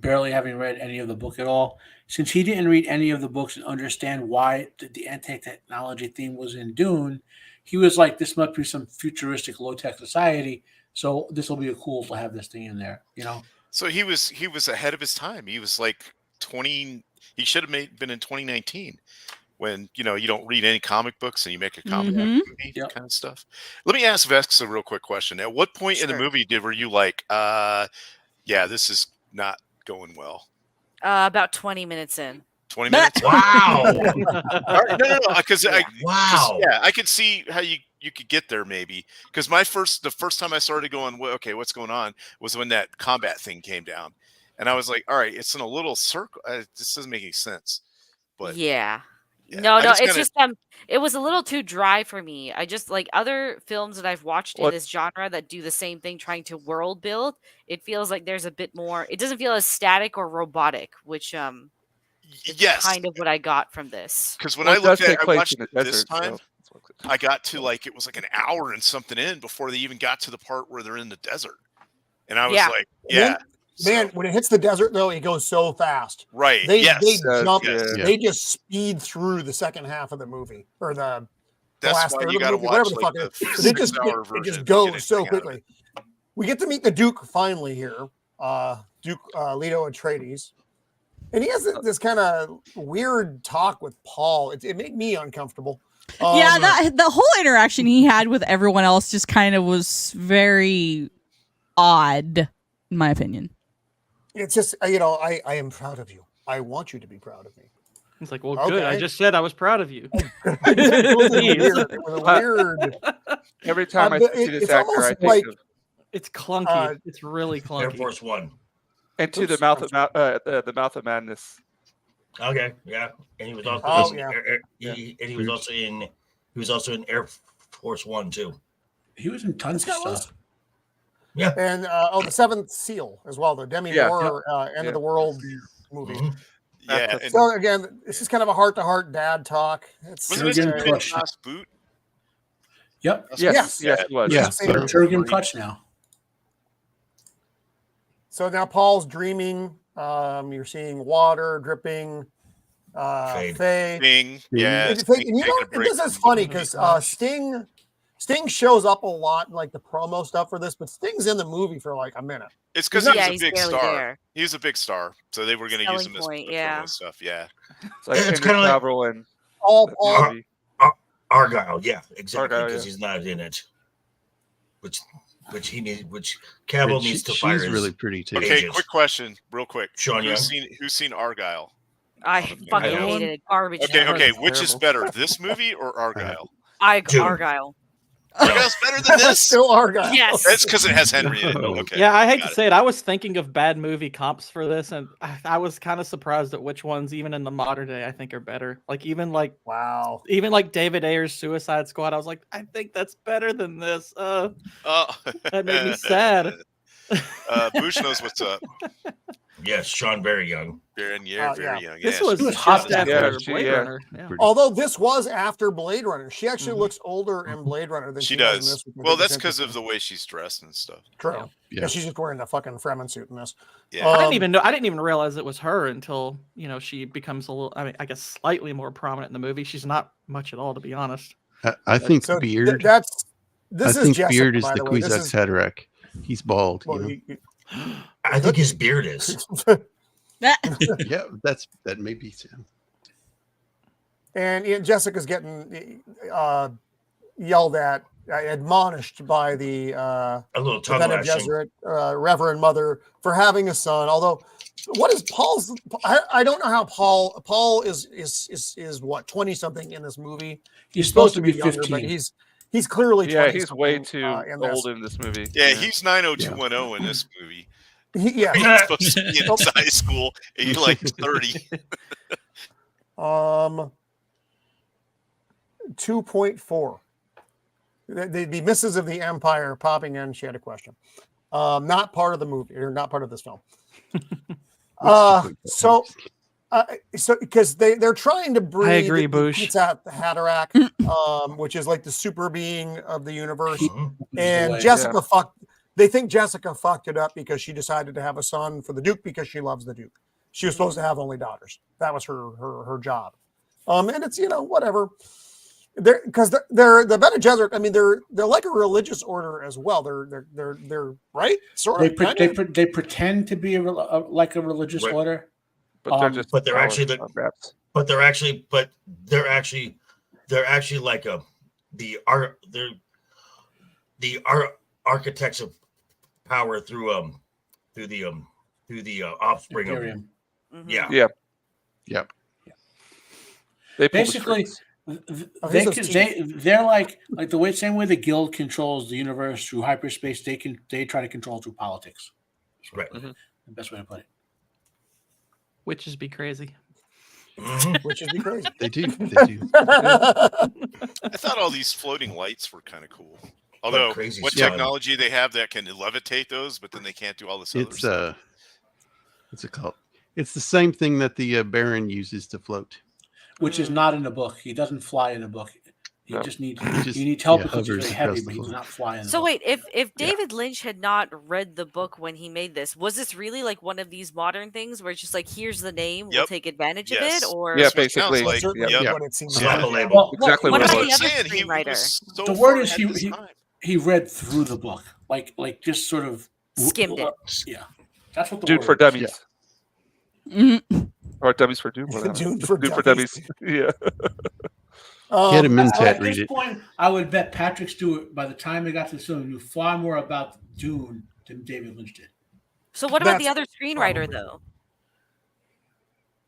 barely having read any of the book at all, since he didn't read any of the books and understand why the anti-technology theme was in Dune, he was like, "This must be some futuristic, low-tech society. So this will be cool to have this thing in there." So he was ahead of his time. He was like 20. He should have been in 2019 when, you don't read any comic books and you make a comic book movie kind of stuff. Let me ask Vex a real quick question. At what point in the movie were you like, yeah, this is not going well? About 20 minutes in. 20 minutes? Wow. No, because wow. Yeah, I could see how you could get there maybe. Because the first time I started going, well, okay, what's going on, was when that combat thing came down. And I was like, all right, it's in a little circle. This doesn't make any sense. But yeah. Yeah, No, it's kinda, just it was a little too dry for me. I just like other films that I've watched in this genre that do the same thing, trying to world build. It feels like there's a bit more. It doesn't feel as static or robotic, which is kind of what I got from this. Because when I watched it this time, so I got to like it was like an hour and something in before they even got to the part where they're in the desert, and I was like, yeah. Man, when it hits the desert, though, it goes so fast. Right. They jump. Yes. They just speed through the second half of the movie, or the last third why you of the got to movie, watch whatever the like fuck the it is. It just goes so quickly. We get to meet the Duke finally here, Duke Leto Atreides, and he has this kind of weird talk with Paul. It made me uncomfortable. Yeah, the whole interaction he had with everyone else just kind of was very odd, in my opinion. It's just, I am proud of you. I want you to be proud of me. It's like, well, good. I just said I was proud of you. It was weird. Every time I see this actor, I think of it's clunky. It's really clunky. Air Force One. And to the Mouth of Madness. Okay, yeah, and he was also he was also in Air Force One too. He was in tons of stuff. Yeah, and the Seventh Seal as well, the Demi Moore End of the World movie. Mm-hmm. Yeah. So again, this is kind of a heart-to-heart dad talk. Wasn't this last boot? Yep. Yes, it was. Yeah, Turgan Clutch now. So now Paul's dreaming. You're seeing water dripping. Faye. Yeah. And this is funny because Sting shows up a lot in like the promo stuff for this, but Sting's in the movie for like a minute. It's because he was a big star. There. He was a big star, so they were going to use him as promo stuff. Yeah. It's kind of like Paul Argyle. Yeah, exactly. Because he's not in it. Which which Cavill And needs to fire. She's really pretty too. Okay, quick question, real quick. Sean Young. Who's seen Argyle? I fucking Argyle? hated it. Garbage. Okay. It's Which is terrible. better, this movie or Argyle? Argyle. Argyle's better than this. Still Argyle. Yes. That's because it has Henry in it. Okay. Yeah, I hate to got it. say it. I was thinking of bad movie comps for this, and I was kind of surprised at which ones, even in the modern day, I think are better. Like even like David Ayer's Suicide Squad. I was like, I think that's better than this. That made me sad. Bush knows what's up. Yes, Sean very young. Very yeah. young. This yeah, was she's- just yeah, after she- Blade yeah. Runner. Yeah. Although this was after Blade Runner, she actually looks older in Blade Runner than She she does in does. this. which I Well, think is that's because of interesting. the way she's dressed and stuff. True. Yeah. Yeah, she's just wearing a fucking Fremen suit in this. Yeah. I didn't even know. I didn't even realize it was her until she becomes a little. I mean, I guess slightly more prominent in the movie. She's not much at all, to be honest. I think So Beard. this I is think Jessica, Beard is by the the way. This Kwisatz is- Haderach. He's bald. Well, you know? I think his beard is. Yeah, that may be so. And Jessica's getting yelled at, admonished by the A little tongue Bene lashing. Gesserit Reverend Mother for having a son. Although, what is Paul's? I don't know how Paul is what 20 something in this movie. He's supposed to be younger, but 15. he's clearly 20 he's way something, too in this. old in this movie. Yeah, he's 90210 in this movie. Yeah. He's supposed to be in high school. And he's like 30. 2.4. The Misses of the Empire popping in. She had a question. Not part of the movie, or not part of this film. So because they're trying to breed. I agree, Bush. It's at the Haderach, which is like the super being of the universe. And Boy, Jessica They think Jessica fucked it up because she decided to have a son for the Duke because she loves the Duke. She was supposed to have only daughters. That was her job. And it's whatever. They're the Bene Gesserit. I mean, they're like a religious order as well. They're right, sort of. They pretend to be like a religious Right. order, But they're just but they're actually they're actually like the architects of power through the offspring of Imperium. yeah. Yep. They pull the Basically, strings. they're like the same way the guild controls the universe through hyperspace. They try to control through politics. Right. The best way to put it. Witches be crazy. Which is crazy. They do. I thought all these floating lights were kind of cool. Although, crazy what stuff. technology they have that can levitate those, but then they can't do all this other stuff. What's it called? It's the same thing that the Baron uses to float. Which is not in the book. He doesn't fly in the book. You just need you need yeah, help because he's hovers very heavy, across but the he does floor. not fly in the So book. wait, if David Lynch had not read the book when he made this, was this really like one of these modern things where it's just like, here's the name, we'll Yep. take advantage Yes. of it, or Yeah, That's what it sounds basically. like. Certainly Yep. what it seems Slap like. a label. Well, Exactly what what about it the was. other Saying, he screenwriter? was so The far word is ahead of his time. he read through the book, like just sort of Skimmed it. Yeah, that's what the Dune word for is. dummies. Mhm. Or dummies for Doom. Whatever. Dune for Doom for dummies. dummies. Yeah. Get a Um, So Mentat at read this it. point, I would bet Patrick Stewart, by the time they got to the film, knew far more about Dune than David Lynch did. So what about the That's other screenwriter probably- though?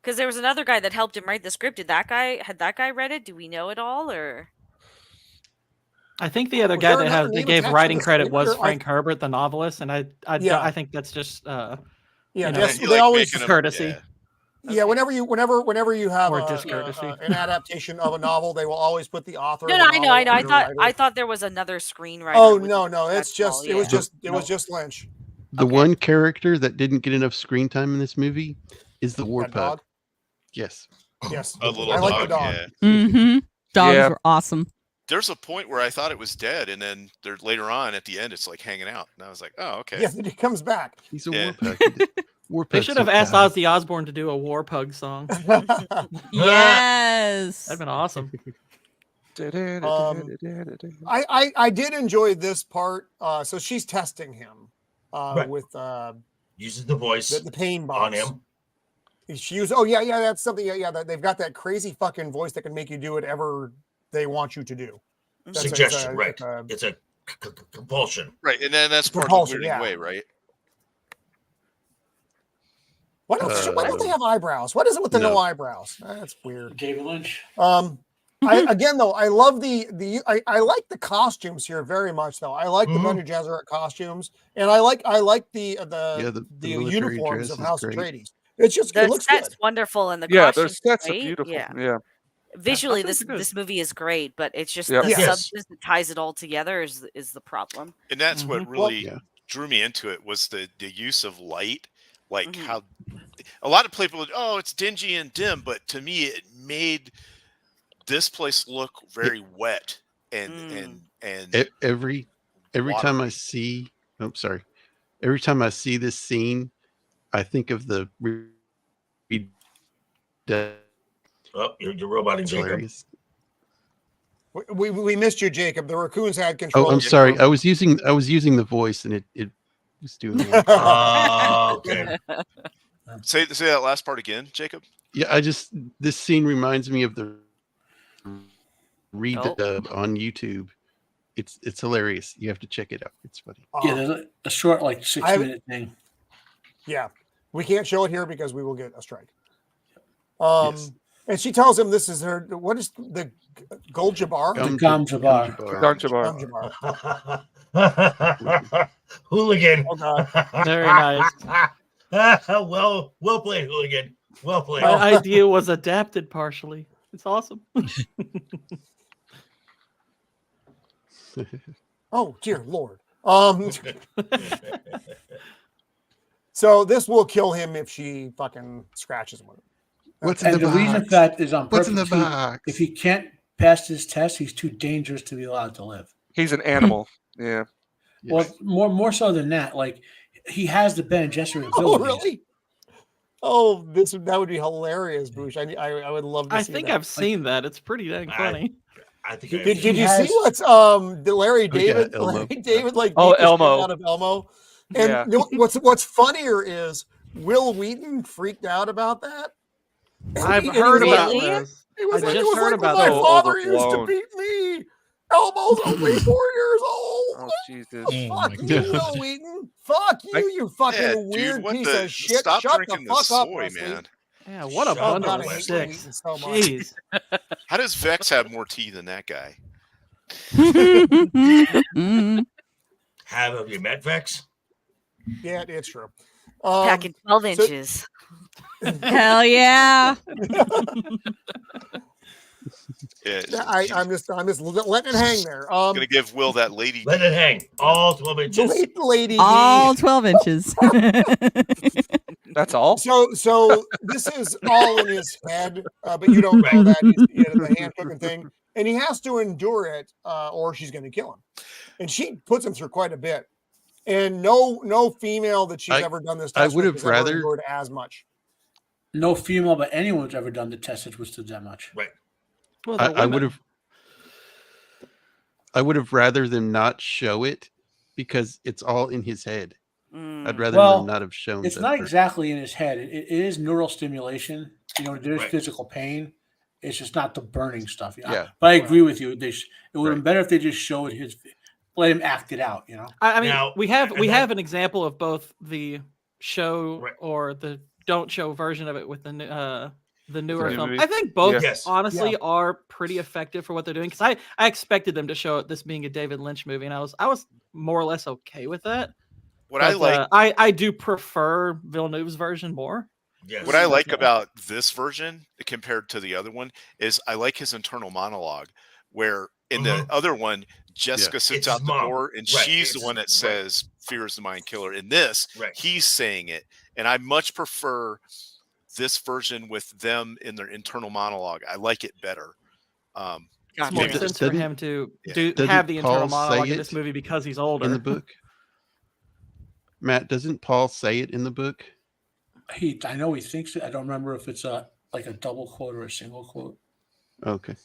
Because there was another guy that helped him write the script. Had that guy read it? Do we know it all, or? I think the other Was guy there that another has they name gave attached to writing the credit was screenwriter? Frank Herbert, the novelist, and Yeah. I think that's just Yeah, you know, that's, You they like always making 'em- courtesy. yeah. yeah. Whenever you have Or a, discourtesy. an adaptation of a novel, they will always put the author. No, of no, the I know. novel I under thought writer. there was another screenwriter. Oh with no, it. no, it's That's just all, it was yeah. just it was No. just Lynch. The Okay. one character that didn't get enough screen time in this movie is the war That pug. dog. Yes. Yes, A little I like the dog, dog. yeah. Mm-hmm. Dogs Yeah. were awesome. There's a point where I thought it was dead, and then there later on at the end, it's like hanging out, and I was like, "Oh, okay." Yes, he comes back. He's a Yeah. war pug. War They pug's should have so asked kind. Ozzy Osbourne to do a War Pug song. Yes. That'd been awesome. I did enjoy this part. So she's testing him Right. with Uses the voice the pain on box. him. She used. Oh yeah, that's something. Yeah, they've got that crazy fucking voice that can make you do whatever they want you to do. That's Suggestion, it's right? a- It's a compulsion. Right, and then that's part Compulsion, of the weirding yeah. way, right? Why don't they have eyebrows? What is it with the no eyebrows? That's weird. David Lynch. Again though, I love I like the costumes here very much though. I like the Bene Gesserit costumes, and I like the uniforms of House Atreides. It's just it looks good. Wonderful, and the Yeah, costumes, their sets right? are beautiful. Yeah. Yeah. Visually, this movie is great, but it's just the substance that ties it all together is the problem. And that's what really drew me into it was the use of light, like how a lot of people, it's dingy and dim, but to me it made this place look very wet and every time I see every time I see this scene, I think of the you're roboting, Jacob. We missed you, Jacob. The raccoons had control. Oh, I'm sorry. I was using the voice, and it was doing it. Okay. Say that last part again, Jacob. Yeah, this scene reminds me of the redub on YouTube. It's hilarious. You have to check it out. It's funny. Yeah, there's a short 6-minute thing. Yeah, we can't show it here because we will get a strike. And she tells him this is her. What is the Gold Jabbar? Gum Jabbar. Hooligan. Oh, God. Very nice. Well played, Hooligan. Well played. My idea was adapted partially. It's awesome. Oh dear Lord. So this will kill him if she fucking scratches him with it. What's in the reason for that is on purpose. What's in the box? If he can't pass this test, he's too dangerous to be allowed to live. He's an animal. Yeah. Well, more so than that, like he has the Bene Gesserit abilities. Oh really? Oh, that would be hilarious, Boosh. I would love to see that. I think I've seen that. It's pretty dang funny. I think did you see what's Larry David? Yeah, Larry David Elmo out of Elmo. And what's funnier is Will Wheaton freaked out about that. I've heard about this. It was I like, just heard about my that. father used to beat me. Elmo's only 4 years old. Oh Jesus! Fuck you, Will Wheaton. Fuck you, you fucking weird piece of shit. Stop Shut drinking the fuck soy, up, Wesley. man. Yeah, what a Shut bundle up, of Wesley. sticks. So much. Jeez. How does Vex have more tea than that guy? Have you met Vex? Yeah, it's true. Packing 12 inches. Hell yeah. Yeah, I'm just letting it hang there. gonna give Will that lady. Let it hang. All 12 inches. Lady All 12 inches. That's all. So this is all in his head, but you don't know that he's the hand cooking thing, and he has to endure it, or she's going to kill him. And she puts him through quite a bit. And no female that she's ever done this. I would have rather endured as much. No female, but anyone who's ever done the test has withstood that much. Right. Well, I would have rather them not show it because it's all in his head. I'd rather them not have shown. It's not exactly in his head. It is neural stimulation. There's physical pain. It's just not the burning stuff. Yeah. But I agree with you. It would have been better if they just showed let him act it out. I mean, Now, we have an example of both the show or the don't show version of it with the newer film. Movie. I think both Yes. honestly are pretty effective for what they're doing because I expected them to show this being a David Lynch movie, and I was more or less okay with that. What I like, I do prefer Villeneuve's version more. Yes. what I like about this version compared to the other one is I like his internal monologue, where in the other one, Jessica sits It's out his the mom. door and Right. she's It's the one that right. says fear is the mind killer. In this, he's saying it, and I much prefer this version with them in their internal monologue. I like it better. It's more maybe- sense for him to Doesn't have the internal Paul monologue say in this it movie because he's older. in the book. Matt, doesn't Paul say it in the book? I know he thinks it. I don't remember if it's like a double quote or a single quote. Okay.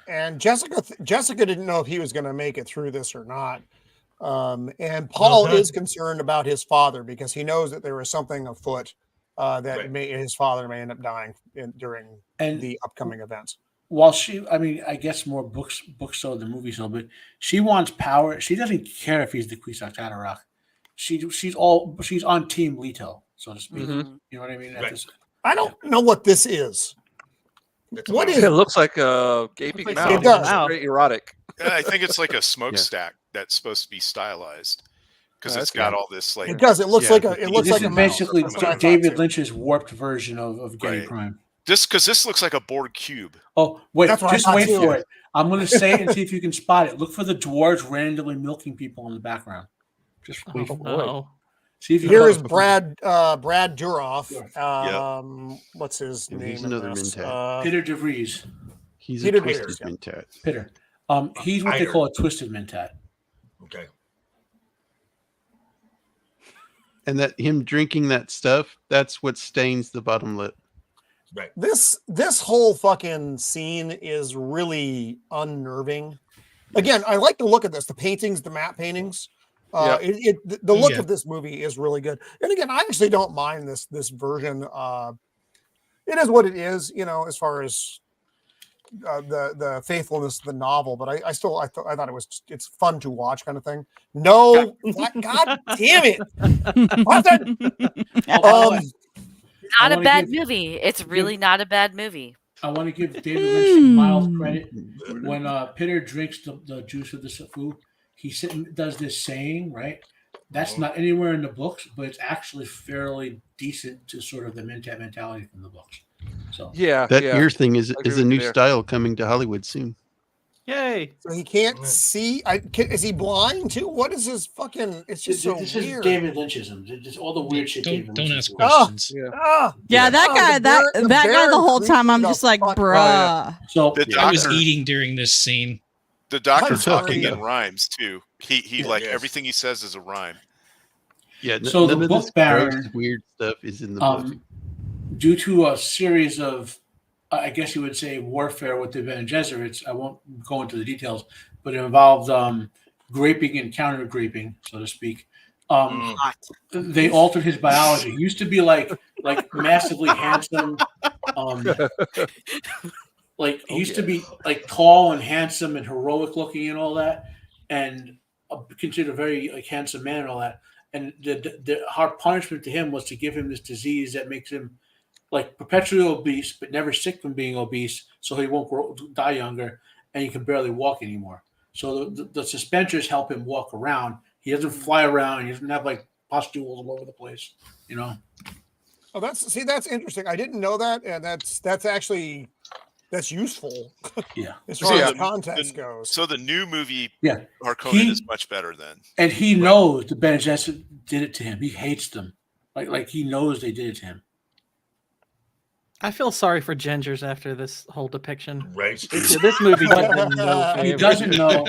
And Jessica didn't know if he was going to make it through this or not. And Paul is concerned about his father because he knows that there was something afoot that his father may end up dying during the upcoming events. while she, I mean, I guess more books sold than movies sold, but she wants power. She doesn't care if he's the Kwisatz Haderach. She's on Team Leto, so to speak. Mhm. You know what I mean? Right. I don't know what this is. What is it? Looks like a gaping like mouth. it does. It's very erotic. I think it's like a smokestack that's supposed to be stylized because it's got all this like. It does. It looks like a. It looks This like is a basically mouse. That's what I thought, David too. Lynch's warped version of Getty Right. Prime. This looks like a board cube. Oh, wait, That's what I just thought wait too. for it. I'm going to say it and see if you can spot it. Look for the dwarves randomly milking people in the background. Just wait for it. No. See if you Here can- is Brad Duroff. What's his And name? he's in another this? Mentat. Peter DeVries. He's Peter a twisted Beers, yeah. Mentat. Peter. He's what they call a twisted mentat. Okay. And that him drinking that stuff, that's what stains the bottom lip. Right. This whole fucking scene is really unnerving. Again, I like the look of this. The paintings, the matte paintings. The look of this movie is really good. And again, I actually don't mind this version. It is what it is, you know, as far as the faithfulness of the novel. But I thought it's fun to watch, kind of thing. No, God damn it! Not a bad movie. It's really not a bad movie. I want to give David Lynch mild credit. When Peter drinks the juice of the Safu, he does this saying, right? That's not anywhere in the books, but it's actually fairly decent to sort of the mentat mentality from the books. So that ear thing is a new there. style coming to Hollywood soon. Yay! So he can't see. Is he blind too? What is his fucking? It's just so this weird. is David Lynchism. Just all the weird shit. David Don't Lynch ask is doing. questions. Yeah, that guy, that guy the whole time I'm just like, bruh. So I was eating during this scene. The doctor I'm sorry. talking in rhymes too. He like everything he says is a rhyme. Yeah. So the none of book this baron, gross, weird stuff is in the book. Due to a series of, I guess you would say, warfare with the Bene Gesserits. I won't go into the details, but it involved graping and counter graping, so to speak. They altered his biology. He used to be like massively handsome. Like he used to be like tall and handsome and heroic looking and all that, and considered a very handsome man and all that. And the hard punishment to him was to give him this disease that makes him like perpetually obese, but never sick from being obese, so he won't die younger, and he can barely walk anymore. So the suspenders help him walk around. He doesn't fly around. He doesn't have like pustules all over the place, you know. Oh, that's interesting. I didn't know that, and that's actually useful. Yeah, as far as context goes. So the new movie, yeah, Harkonnen is much better then. And he knows the Bene Gesserit did it to him. He hates them. Like he knows they did it to him. I feel sorry for Gingers after this whole depiction. Right. This movie did him no He favor. doesn't know.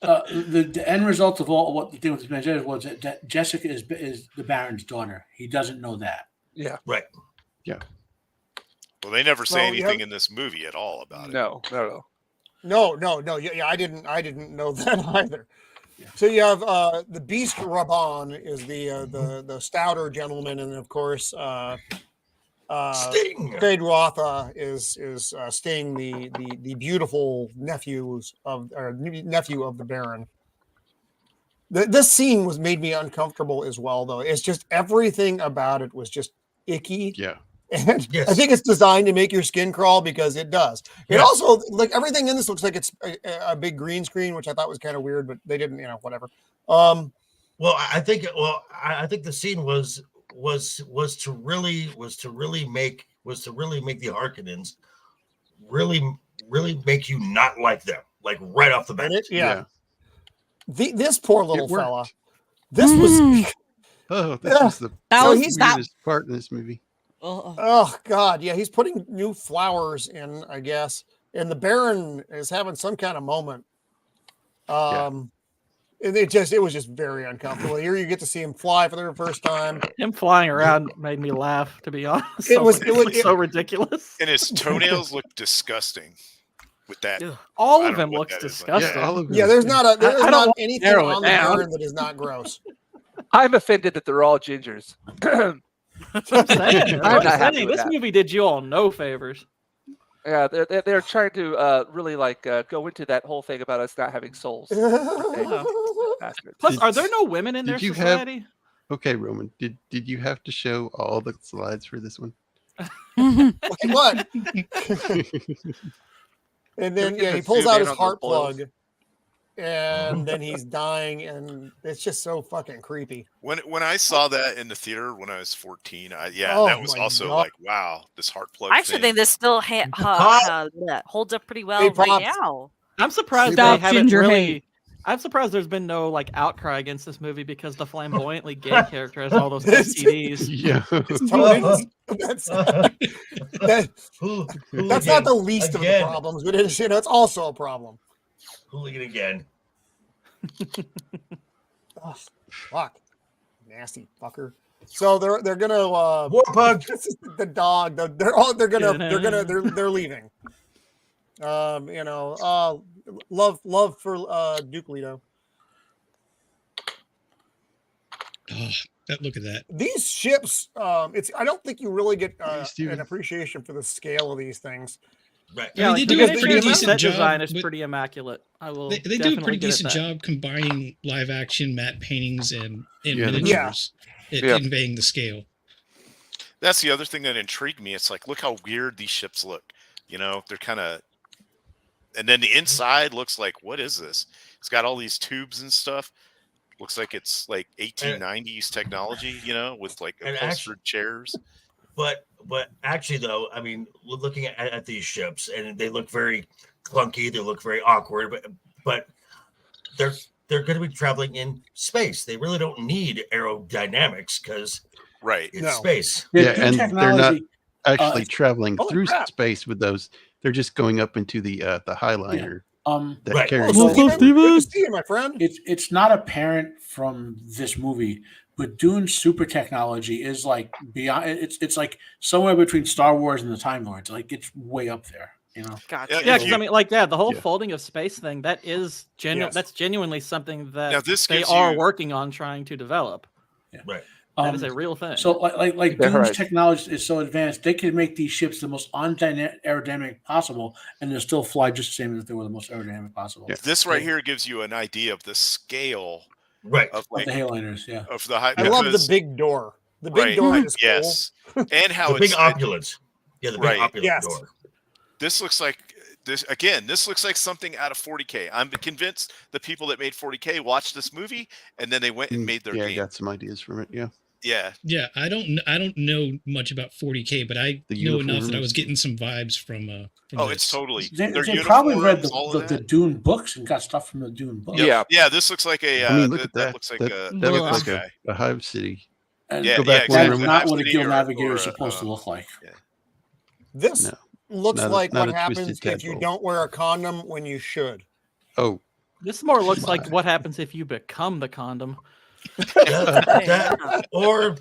The end result of all what the thing with the Bene Gesserit was that Jessica is the Baron's daughter. He doesn't know that. Yeah. Right. Yeah. Well, they never say Well, anything in this movie at all about it. No. No. Yeah, I didn't know that either. Yeah. So you have the Beast Rabban is the stouter gentleman, and of course Sting. Feyd-Rautha is Sting, the beautiful nephew of the Baron. This scene made me uncomfortable as well, though. It's just everything about it was just icky. Yeah. And I think it's designed to make your skin crawl because it does. It also, like, everything in this looks like it's a big green screen, which I thought was kind of weird, but they didn't, whatever. Well, I think the scene was to really make the Harkonnens really make you not like them, like right off the bat. This poor little fella. This was. Oh, this was the weirdest part in this movie. Oh God, yeah, he's putting new flowers in, I guess, and the Baron is having some kind of moment. And it was just very uncomfortable. Here you get to see him fly for the first time. Him flying around made me laugh, to be honest. It was so ridiculous. And his toenails look disgusing with that. All of him looks disgusting. Yeah, all of them. Yeah, there's not anything narrow on it the down. Baron that is not gross. I'm offended that they're all Gingers. I'm saying, I'm not happy with this that. movie did you all no favors. Yeah, they're trying to really like go into that whole thing about us not having souls. Bastards. Plus, are there no women in their Did you have? society? Okay, Roman. Did you have to show all the slides for this one? Look at what? And then he pulls out his heart plug, and then he's dying, and it's just so fucking creepy. When I saw that in the theater when I was 14, that was also God. like, wow, this heart plug. I actually thing. think this still holds up pretty well Hey, right Pops. now. I'm surprised Stop they haven't ginger really. hate. I'm surprised there's been no like outcry against this movie because the flamboyantly gay character has all those STDs. Yeah. That's not the least of the problems, but it's it's also a problem. Hooligan again. Oh, fuck, nasty fucker. So they're gonna Warpug. The dog. They're leaving. Love for Duke Leto. Oh, look at that. These ships, I don't think you really get an appreciation for the scale of these things. Right. Yeah, they like, do because a pretty the decent set job. design is with- pretty immaculate. I will. They do a definitely pretty give it decent that. job combining live action matte paintings and Yeah, they do. miniatures, conveying the scale. That's the other thing that intrigued me. It's like, look how weird these ships look. They're kind of, and then the inside looks like, what is this? It's got all these tubes and stuff. Looks like it's like 1890s technology, with like upholstered chairs. But actually, though, I mean, looking at these ships, and they look very clunky. They look very awkward. But they're going to be traveling in space. They really don't need aerodynamics because it's space. Yeah, and they're not technology, actually traveling holy through crap. space with those. They're just going up into the Highliner that Right. carries. Oh, them. Steven, good to see you, my friend. It's not apparent from this movie, but Dune's super technology is like beyond. It's like somewhere between Star Wars and the Time Lords. Like it's way up there. Gotcha. Yeah, because I mean, the whole folding of space thing, that is genuine. Yes. That's genuinely something that Now, this they gives are you- working on trying to develop. Right. That is a real thing. So like Yeah, Dune's right. technology is so advanced, they can make these ships the most aerodynamic possible, and they'll still fly just the same as if they were the most aerodynamic possible. Yeah. This right here gives you an idea of the scale Right. of Of the Hayliners, yeah. of the high. I love the because- big door. The big Right. door is cool. Yes, and how The big it's opulence. Yeah, the big Right. opulent Yes. door. this looks like this again. This looks like something out of 40K. I'm convinced the people that made 40K watched this movie and then they went and made their I game. got some ideas from it. Yeah. Yeah, Yeah, I don't know much about 40K, but I The know enough that I uniforms. was getting some vibes from oh, this. it's totally. They their probably read uniforms, all the of that. Dune books and got stuff from the Dune books. Yeah. Yeah, this looks like a. I mean, look at that that. looks like that a. that look looks at like this a hive city. And Yeah, Go back yeah, one that's room. not what a Hive guild City navigator or is supposed a- to look like. This No, looks not a- like not what a happens twisted if you tadpole. don't wear a condom when you should. Oh, This more looks like what happens if you become the condom. Or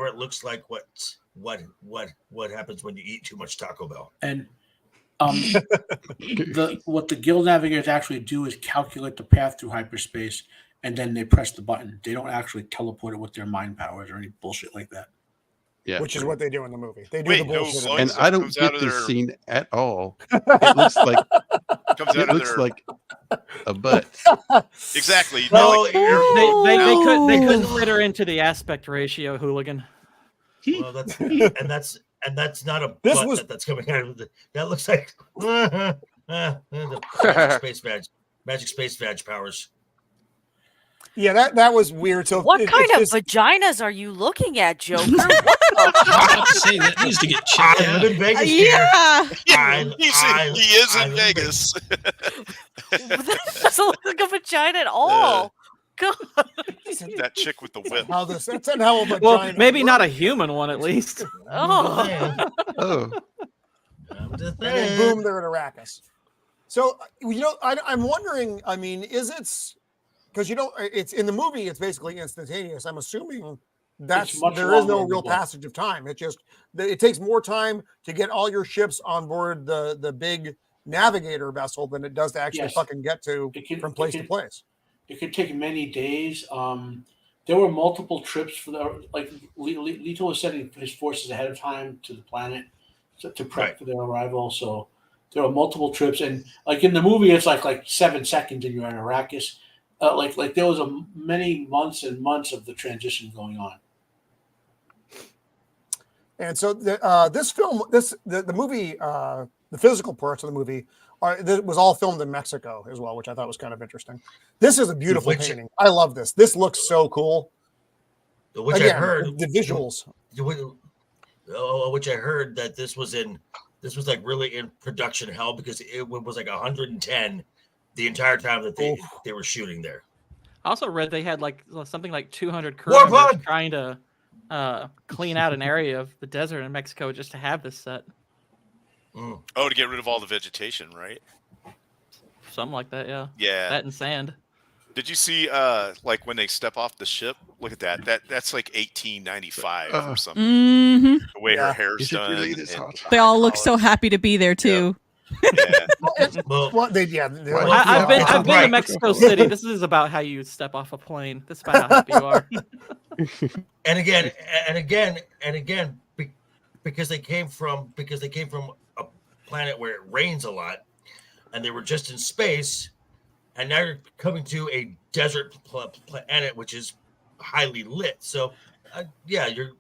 it looks like what happens when you eat too much Taco Bell. And what the guild navigators actually do is calculate the path through hyperspace, and then they press the button. They don't actually teleport it with their mind powers or any bullshit like that. yeah. Which is what they do in the movie. They do Wait, the no, bullshit. Lloyd- And It I don't comes out get of this their- scene at all. It looks like Comes out it of looks their like a butt. exactly. No, like, They couldn't fit her into the aspect ratio, hooligan. well, that's not a This butt was- that's coming out of the. That looks like the magic space badge powers. Yeah, that was weird. So What kind of just, vaginas are you looking at, Joker? What I was about to say that needs to get checked I out. live in Vegas. Yeah. he is in Vegas. that doesn't look like a vagina at all. God. That chick with the whip. how this that's not how a vagina Well, maybe not a works. human one at least. Oh. Oh, And then boom, they're at Arrakis. So I'm wondering. I mean, is it because it's in the movie? It's basically instantaneous. I'm assuming It's much there is longer no in the real book. passage of time. It takes more time to get all your ships on board the big navigator vessel than it does to actually Yes. fucking get to It can- from it place to can- place. It could take many days. there were multiple trips for the Leto was sending his forces ahead of time to the planet to prep for their arrival. So there were multiple trips, and like in the movie, it's like 7 seconds and you're in Arrakis. Like there was many months and months of the transition going on. And so this film, the movie, the physical parts of the movie was all filmed in Mexico as well, which I thought was kind of interesting. This is a beautiful painting. I love this. This looks so cool. Which I heard the visuals. Which I heard that this was like really in production hell because it was like 110 the entire time that they were shooting there. I also read they had like something like 200 crew members trying to clean out an area of the desert in Mexico just to have this set. Oh, to get rid of all the vegetation, right? Something like that, yeah. Yeah. That and sand. Did you see like when they step off the ship? Look at that. That's like 1895 or something. Mm-hmm. The way her hair's done. Really they all look so happy to be there too. Yeah. I've been to Mexico City. This is about how you step off a plane. This is about how happy you are. And again, because they came from a planet where it rains a lot, and they were just in space, and now you're coming to a desert planet which is highly lit. So, yeah, you're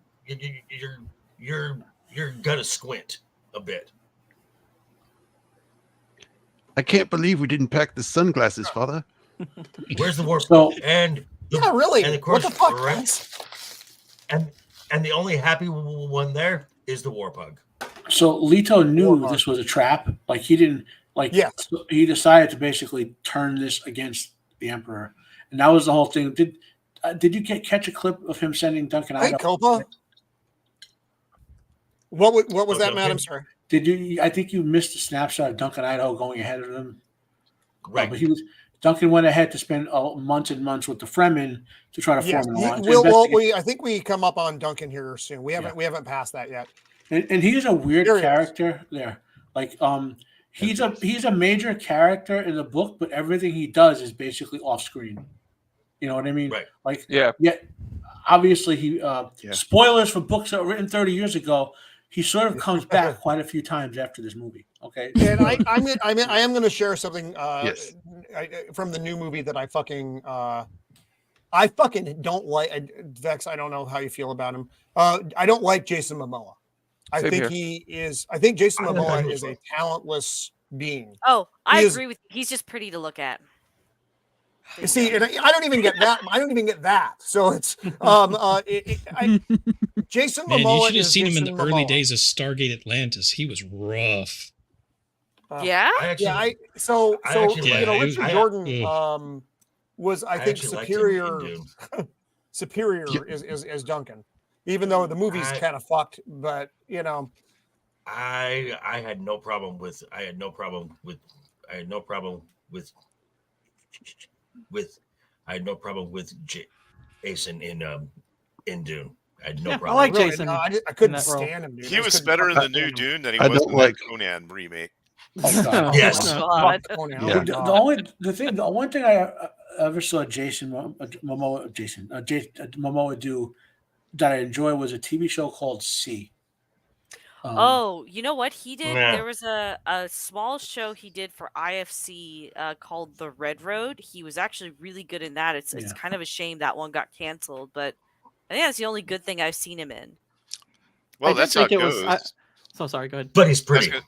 gonna squint a bit. I can't believe we didn't pack the sunglasses, Father. Where's the warp? Yeah, really. And of course, what the fuck? Right? And the only happy one there is the warpug. So Leto knew this was a trap. Like he didn't so he decided to basically turn this against the Emperor, and that was the whole thing. Did you catch a clip of him sending Duncan Idaho? Hey, Copa. What was that, madam? Sorry. Did you? I think you missed the snapshot of Duncan Idaho going ahead of them. Right, but Duncan went ahead to spend months and months with the Fremen to try to form an alliance. I think we come up on Duncan here soon. We haven't passed that yet. And he's a weird character there. Like he's a major character in the book, but everything he does is basically off screen. You know what I mean? Right. Like obviously he spoilers for books that were written 30 years ago. He sort of comes back quite a few times after this movie. Okay, and I am going to share something from the new movie that I fucking don't like. Vex, I don't know how you feel about him. I don't like Jason Momoa. I think Jason Momoa is a talentless being. Oh, I agree with you. He's just pretty to look at. You see, and I don't even get that. I don't even get that. So it's Jason Man, Momoa. you should have seen him in Jason the early Momoa. days of Stargate Atlantis. He was rough. Richard Jordan was I think superior is Duncan, even though the movie's kind of fucked. But you know, I had no problem with Jason in Dune. I had no problem. I like really, Jason. No, I couldn't stand him. Dude. He was better in the new Dune than he was in the Conan remake. Yes. The one thing I ever saw Jason Momoa do that I enjoy was a TV show called C. You know what he did? Yeah. There was a small show he did for IFC called The Red Road. He was actually really good in that. It's kind of a shame that one got canceled, but I think that's the only good thing I've seen him in. Well, that's how it goes. So sorry, go ahead. But he's pretty. I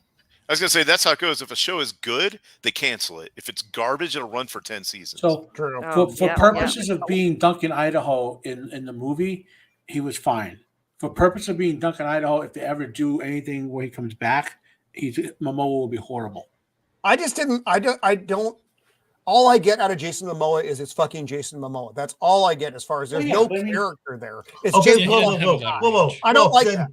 was gonna say that's how it goes. If a show is good, they cancel it. If it's garbage, it'll run for 10 seasons. So for purposes of being Duncan Idaho in the movie, he was fine. For purpose of being Duncan Idaho, if they ever do anything where he comes back, Momoa will be horrible. I don't. All I get out of Jason Momoa is it's fucking Jason Momoa. That's all I get as far as there's no character there. It's Jason Momoa. Whoa. I don't like that.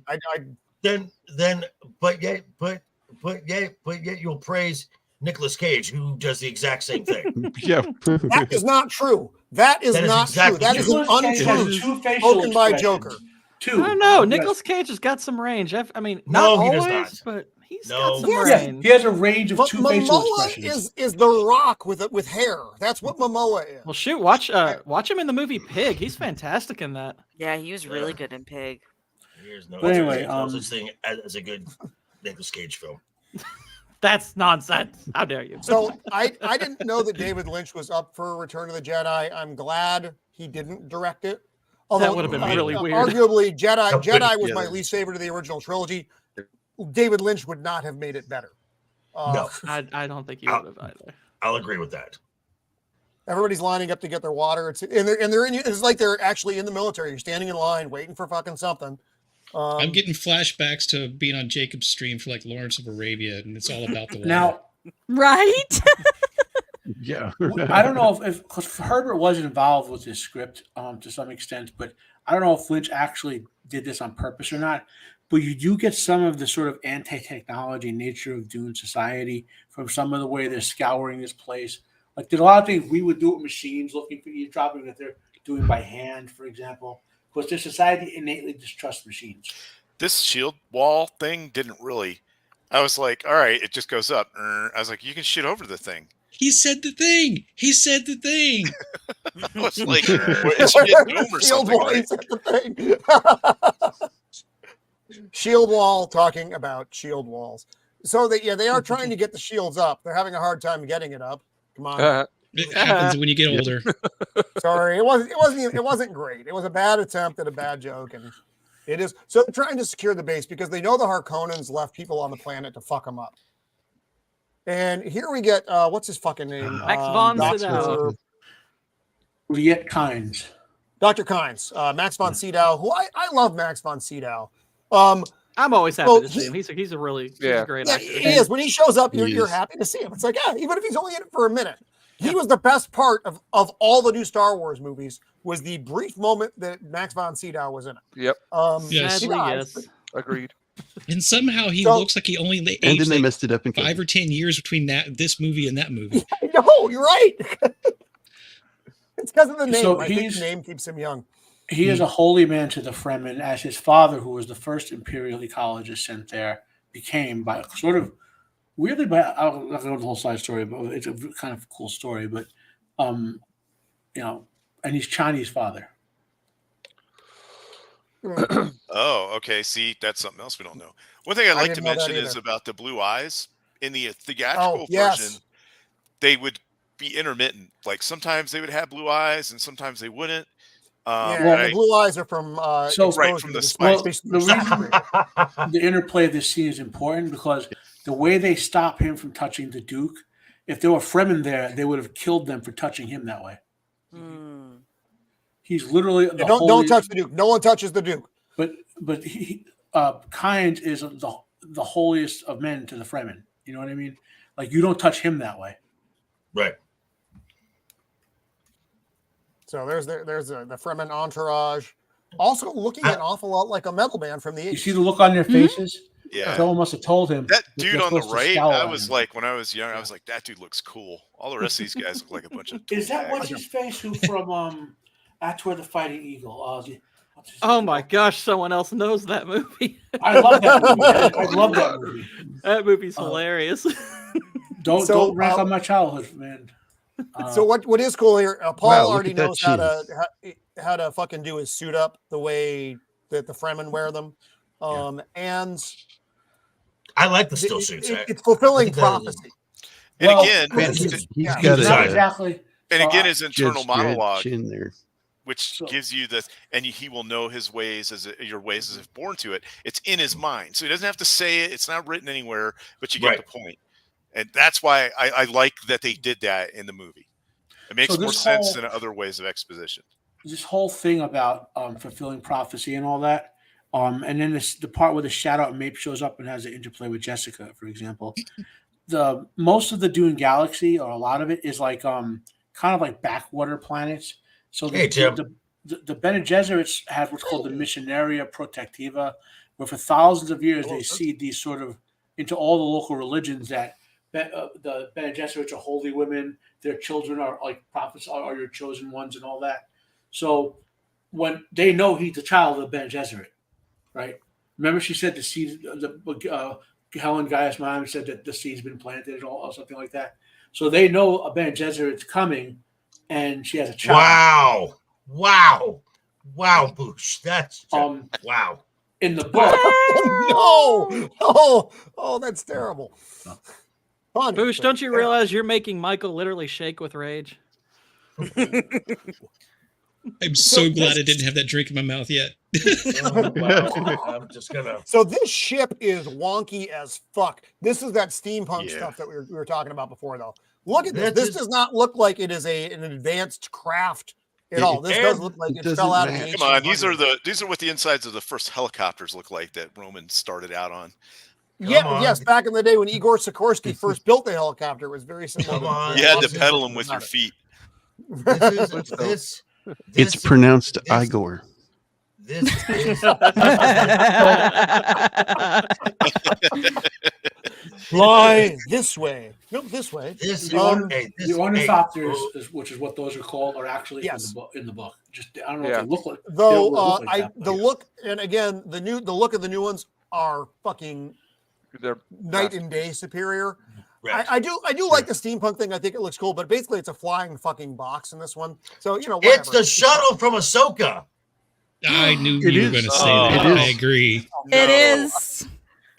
But yet you'll praise Nicolas Cage, who does the exact same thing. That is not true. That is not true. That is an untruth spoken by Joker. I don't know. Nicolas Cage has got some range. I mean, not always, but He's No. got some Yeah, brain. He has a range of But two facial Momoa expressions. is the Rock with hair. That's what Momoa is. Well, shoot, watch him in the movie Pig. He's fantastic in that. Yeah, he was really good in Pig. There's no, But anyway, there's no such thing as a good Nicolas Cage film. That's nonsense. How dare you? So I didn't know that David Lynch was up for Return of the Jedi. I'm glad he didn't direct it. Although That would have been really weird. Arguably, Jedi Put it was my together. least favorite of the original trilogy. David Lynch would not have made it better. No. I don't think he would have either. I'll agree with that. Everybody's lining up to get their water. They're in. It's like they're actually in the military. You're standing in line waiting for fucking something. I'm getting flashbacks to being on Jacob's stream for like Lawrence of Arabia, and it's all about the water. Now, Right? Yeah. I don't know if because Herbert was involved with this script to some extent, but I don't know if Lynch actually did this on purpose or not. But you do get some of the sort of anti-technology nature of Dune society from some of the way they're scouring this place. Like there's a lot of things we would do with machines, looking for eavesdropping that they're doing by hand, for example. Because their society innately distrusts machines. This shield wall thing didn't really. I was like, all right, it just goes up. I was like, you can shoot over the thing. He said the thing. He said the thing. I was like, is she a doom or Shield something? wall, Right? he said the thing. Shield wall talking about shield walls. So they are trying to get the shields up. They're having a hard time getting it up. Come on. It happens when you get older. Sorry, it wasn't great. It was a bad attempt at a bad joke, and it is. So they're trying to secure the base because they know the Harkonnens left people on the planet to fuck them up. And here we get what's his fucking name? Max von Sydow. Liet Kynes. Dr. Kynes, Max von Sydow, who I love Max von Sydow. I'm always happy to see him. He's a great actor. He is. When he shows up, He you're is. happy to see him. It's like, yeah, even if he's only in it for a minute. He was the best part of all the new Star Wars movies, was the brief moment that Max von Sydow was in it. Yep. Yes. Sadly, yes. Agreed. And somehow he So- looks like he only And aged then they like messed it up and 5 or 10 years between this movie and that movie. No, you're right. It's because of the name. So I think he's- the name keeps him young. He is a holy man to the Fremen, as his father, who was the first Imperial ecologist sent there, became by sort of weirdly by I'll not go into the whole side story, but it's a kind of cool story. But and he's Chinese father. Oh, okay. See, that's something else we don't know. One thing I'd like to didn't know that mention is either. about the blue eyes. In the theatrical yes. version, they would be intermittent. Like sometimes they would have blue eyes and sometimes they wouldn't. The blue eyes are from So- exposure Right, from to the Space spice. The reason Station. the interplay of this scene is important because the way they stop him from touching the Duke, if there were Fremen there, they would have killed them for touching him that way. Hmm. He's literally the don't holy- touch the Duke. No one touches the Duke. But he Kynes is the holiest of men to the Fremen. You know what I mean? Like you don't touch him that way. Right. So there's the Fremen entourage. Also looking an awful lot like a metal band from the You 80s. see the look on their faces? Yeah. Someone must have told him. That that dude they're on the supposed to right, scowl I at was him. like, when I was young, I was like, that dude looks cool. All the rest of these guys look like a bunch of. Is that douchebags. what's his face? Who from That's Where the Fighting Eagle? What's his Oh name? my gosh, someone else knows that movie. I love that movie. I love that movie. That movie's hilarious. Don't rank on my childhood, man. So what is cool here? Paul Wow, look already at that knows how to fucking do his suit up the way that the Fremen wear them, and I like the still suits. it's fulfilling I think that- prophecy. And Well, again, Man, it's- he's and got Not a exactly. again, his internal Judge Dredd monologue, chin there. which So- gives you this, and he will know his ways your ways as if born to it. It's in his mind, so he doesn't have to say it. It's not written anywhere, but you get Right. the point. And that's why I like that they did that in the movie. It makes So more this sense whole- than other ways of exposition. This whole thing about fulfilling prophecy and all that, and then the part where the Shadow Mape shows up and has an interplay with Jessica, for example. The most of the Dune galaxy, or a lot of it, is like kind of like backwater planets. So Hey, Tim. the Bene Gesserits have what's called the Missionaria Protectiva, where for thousands of years they seed these sort of into all the local religions that the Bene Gesserits are holy women, their children are like prophets, are your chosen ones, and all that. So when they know he's the child of the Bene Gesserit, right? Remember, she said the seed, Helen Guy's mom said that the seed's been planted or something like that. So they know a Bene Gesserit is coming, and she has a child. Wow, Boosh. That's wow. In the book. Oh, that's terrible. Fun. Boosh, don't you realize you're making Michael literally shake with rage? I'm so glad I didn't have that drink in my mouth yet. I'm just gonna. So this ship is wonky as fuck. This is that steampunk stuff that we were talking about before, though. Look at this. This does not look like it is an advanced craft at all. This does look like it fell out of the. Come on, these are what the insides of the first helicopters look like that Roman started out on. Yes, back in the day when Igor Sikorsky first built the helicopter, it was very similar. You had to pedal them with your feet. It's pronounced Igor. This is fly this way. No, this way. This the ornithopters, which is what those are called, are actually in the book. Just I don't know what they look like. Though the look, and again, the look of the new ones are fucking night and day superior. Right. I do like the steampunk thing. I think it looks cool, but basically it's a flying fucking box in this one. So whatever. It's the shuttle from Ahsoka. I knew you were going to say that. I agree. It is.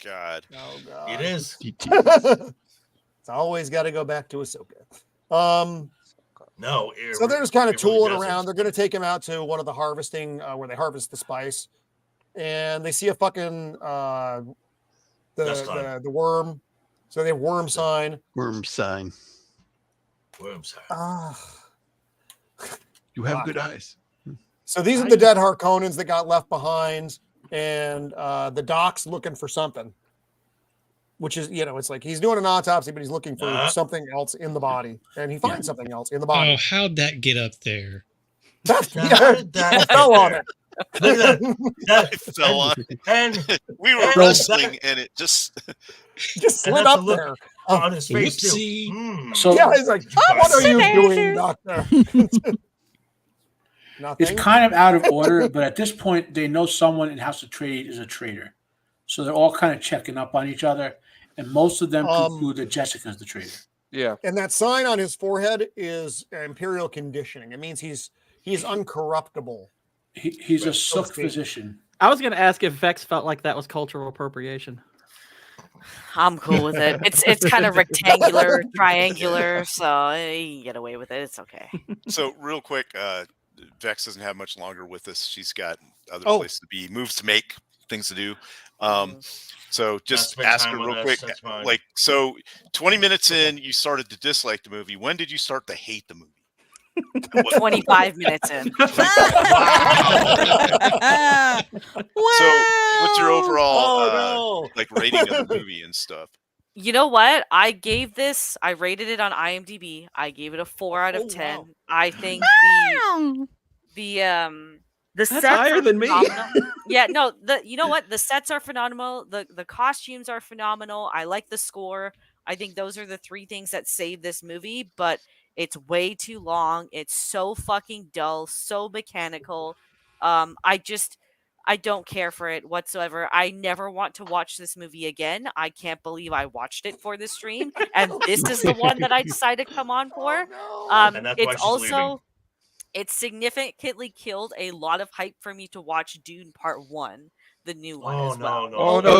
God. Oh God. It is. It's always got to go back to Ahsoka. No. So they're just kind of tooling around. They're going to take him out to one of the harvesting where they harvest the spice, and they see a fucking the worm. So they have worm sign. Worm sign. You have good eyes. So these are the dead Harkonnens that got left behind, and the doc's looking for something. Which is, it's like he's doing an autopsy, but he's looking for something else in the body, and he finds something else in the body. Oh, how'd that get up there? That fell on it. It fell on it. And we were wrestling, and it just slid up there on his face Whoopsie. too. So he's like, "What are you doing, Doctor?" It's kind of out of order, but at this point, they know someone in House of Trade is a traitor, so they're all kind of checking up on each other, and most of them conclude that Jessica's the traitor. Yeah, and that sign on his forehead is Imperial conditioning. It means he's uncorruptible. He's a Sook physician. I was going to ask if Vex felt like that was cultural appropriation. I'm cool with it. It's kind of rectangular, triangular, so you can get away with it. It's okay. So real quick, Vex doesn't have much longer with us. She's got other places to be, moves to make, things to do. So just ask her real quick. Like, so 20 minutes in, you started to dislike the movie. When did you start to hate the movie? 25 minutes in. So what's your overall like rating of the movie and stuff? You know what? I rated it on IMDb. I gave it a 4 out of 10. Wow. I think the That's sets higher than me. Yeah, no, you know what? The sets are phenomenal. The costumes are phenomenal. I like the score. I think those are the 3 things that save this movie, but it's way too long. It's so fucking dull, so mechanical. I don't care for it whatsoever. I never want to watch this movie again. I can't believe I watched it for the stream, and this is the one that I decided to come on for. It's also it significantly killed a lot of hype for me to watch Dune Part 1. The new one as well.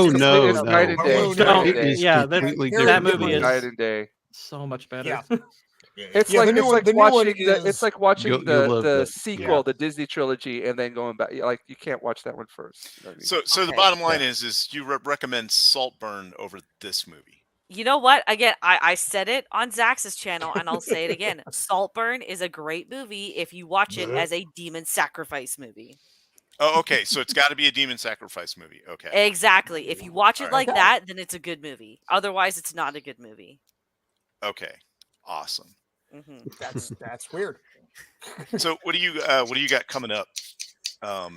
It's night and day. Yeah, that movie is night and day. So much better. Yeah. It's like watching the sequel, the Disney trilogy, and then going back. Like you can't watch that one first. You know what I mean? So the bottom line is you recommend Saltburn over this movie. You know what? Again, I said it on Zax's channel, and I'll say it again. Saltburn is a great movie if you watch it as a demon sacrifice movie. Oh, okay. So it's got to be a demon sacrifice movie. Okay. Exactly. If you watch it like that, then it's a good movie. Otherwise, it's not a good movie. Okay. Awesome. Mm-hmm. That's weird. So what do you got coming up? I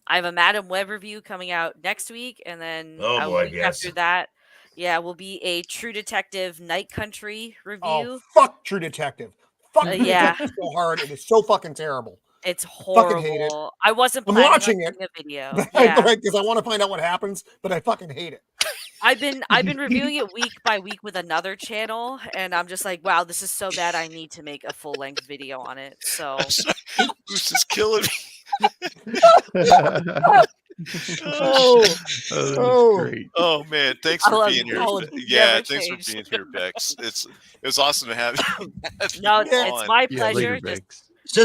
have a Madam Web review coming out next week, and then after that, will be a True Detective Night Country review. Oh, fuck True Detective. Fuck True Detective so hard. It is so fucking terrible. It's fucking hate it. horrible. I wasn't I'm planning watching on it. doing a video. But Yeah. because I want to find out what happens, but I fucking hate it. I've been reviewing it week by week with another channel, and I'm just like, wow, this is so bad. I need to make a full length video on it. So This is killing me. Great. Oh man, thanks I for love being you. here. College Yeah, never thanks changed. for being here, Vex. It was awesome to have you. no, it's on. my Yeah, pleasure. later, Just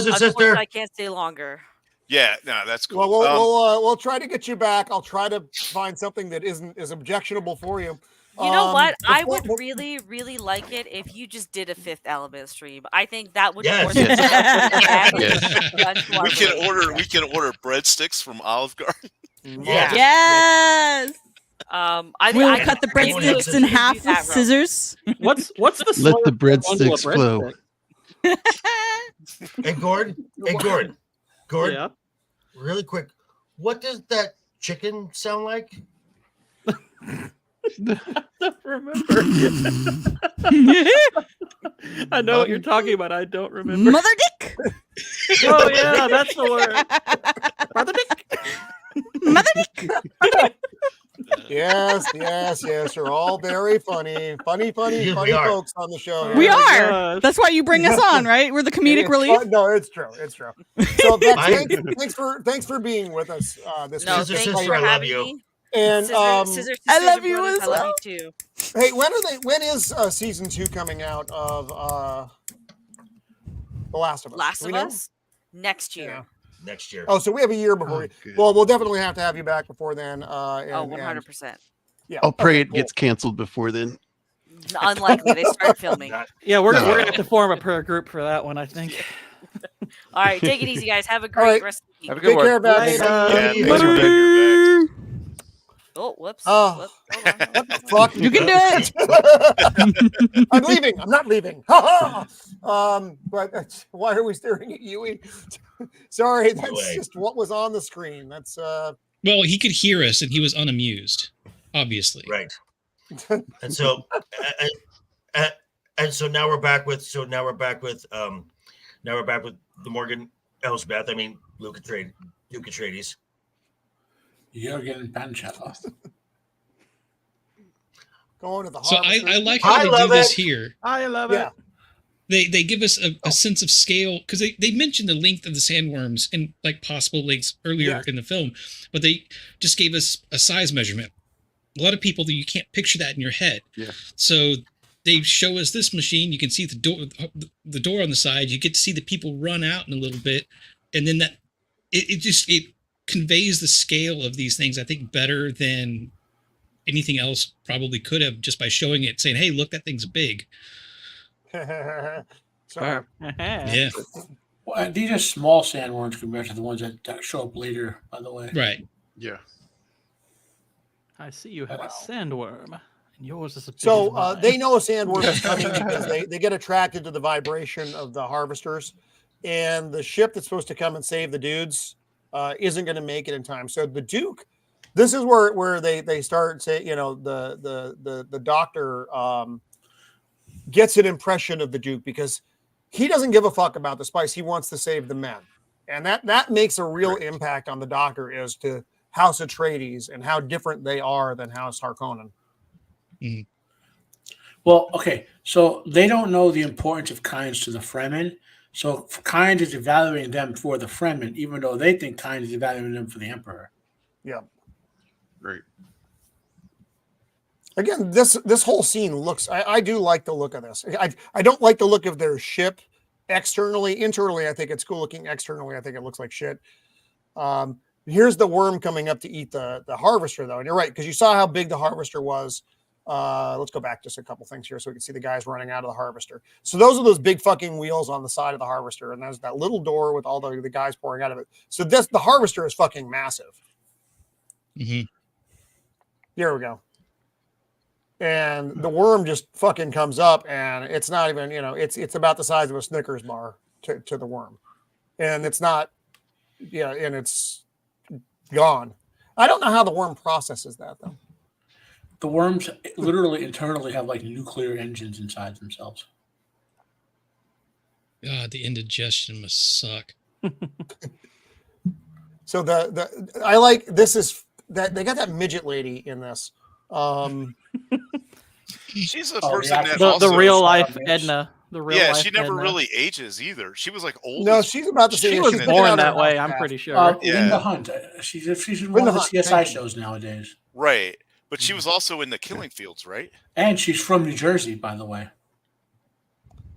Vex. Sister. I can't stay longer. Yeah, no, that's cool. Well, we'll try to get you back. I'll try to find something that isn't as objectionable for you. You know what? I before- would really, really like it if you just did a Fifth Element stream. I think that would Yes. more than Yes. done to our we can relationship. order breadsticks from Olive Garden. Yeah. Yes. I We'll I cut the think we breadsticks should in do half with that, Ro. scissors. What's the Let slowest the bundle of breadsticks flow. Hey, Gord. Hey, Gord. Gord, Yeah. really quick. What does that chicken sound like? Don't remember. I know what you're talking about. I don't remember. Mother dick. Oh yeah, that's the word. Brother Dick. Mother dick. Yes. You're all very funny We are. folks on the show. We Yeah. are. gosh. That's why you bring us on, right? We're the comedic It's relief. fun. No, it's true. So Vex, Mine- thanks for being with us this No, week. Sister, thanks sister, for I love having you. me. And Scissor, I sisters love and you brothers, as I love well. you too. hey, when is season 2 coming out of The Last of Us? Last Do we of know? Us next year. Yeah. Next year. Oh, so we have a year before. Oh, good. Well, we'll definitely have to have you back before then. Oh, 100%. Yeah. I'll pray okay, it cool. gets canceled before then. Unlikely. They start filming. Not- Yeah, we're No. gonna have to form a prayer group for that one, I think. All right, take it easy, guys. Have a All great right. rest of the Have week. a good Take one. care, Vex. Yeah, thanks Bye. for being here, Vex. Oh, whoops. Oh. Whoop. Hold on. What the fuck? You can do it. I'm leaving. I'm not leaving. Ha ha. But why are we staring at Yui? Sorry, that's Anyway. just what was on the screen. That's Well, he could hear us and he was unamused, obviously. Right. And so, and so now we're back with the Morgan Elsbeth. I mean, Luke Atreides. Jürgen Panchetla. going to the So harvester. I like how I they love do this it. here. I love Yeah. They give us a sense of scale because they mentioned the length of the sandworms and like possible lengths earlier Yeah. in the film, but they just gave us a size measurement. A lot of people you can't picture that in your head. Yeah. So they show us this machine. You can see the door on the side. You get to see the people run out in a little bit, and then that it conveys the scale of these things. I think better than anything else probably could have just by showing it, saying, "Hey, look, that thing's big." Sorry. Yeah. Well, these are small sandworms compared to the ones that show up later, by the way. Right. Yeah. I see you have a sandworm, and yours is a big So as mine. they know a sandworm is coming because they get attracted to the vibration of the harvesters, and the ship that's supposed to come and save the dudes isn't going to make it in time. So the Duke, this is where they start say, the doctor gets an impression of the Duke because he doesn't give a fuck about the spice. He wants to save the men, and that makes a real impact on the doctor as to House Atreides and how different they are than House Harkonnen. Mhm. Well, okay, so they don't know the importance of Kynes to the Fremen. So Kynes is evaluating them for the Fremen, even though they think Kynes is evaluating them for the Emperor. Yeah. Right. Again, this whole scene looks. I do like the look of this. I don't like the look of their ship externally. Internally, I think it's cool looking. Externally, I think it looks like shit. Here's the worm coming up to eat the harvester, though, and you're right because you saw how big the harvester was. Let's go back just a couple things here so we can see the guys running out of the harvester. So those are those big fucking wheels on the side of the harvester, and there's that little door with all the guys pouring out of it. So the harvester is fucking massive. Mm-hmm. Here we go. And the worm just fucking comes up, and it's not even, it's about the size of a Snickers bar to the worm. And it's not, and it's gone. I don't know how the worm processes that, though. The worms literally internally have like nuclear engines inside themselves. God, the indigestion must suck. So I like this is that they got that midget lady in this. She's a person that the also real life Edna. The real life she never Edna. really ages either. She was like old. No, she's about to say She that was she's born been that out way. of I'm half. pretty sure. Linda Hunt. She's in one of the CSI shows nowadays. Right, but she was also in the Killing Fields, right? And she's from New Jersey, by the way.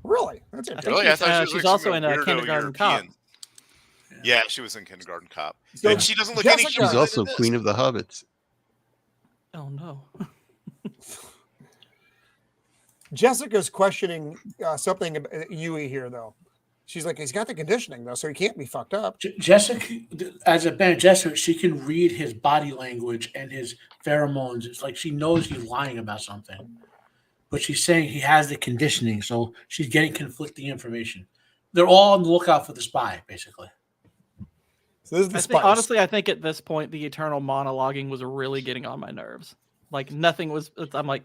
Really? That's I interesting. think I thought she was she's like also some in weirdo Kindergarten Cop. European. Yeah, she was in Kindergarten Cop. So And she doesn't look any Jessica- younger She's also than this. Queen of the Hobbits. Oh no. Jessica's questioning something about Yui here, though. She's like, he's got the conditioning, though, so he can't be fucked up. Jessica, as a Bene Gesserit, she can read his body language and his pheromones. It's like she knows he's lying about something. But she's saying he has the conditioning, so she's getting conflicting information. They're all on the lookout for the spy, basically. So this is the spice. Honestly, I think at this point, the eternal monologuing was really getting on my nerves. Like, nothing was... I'm like,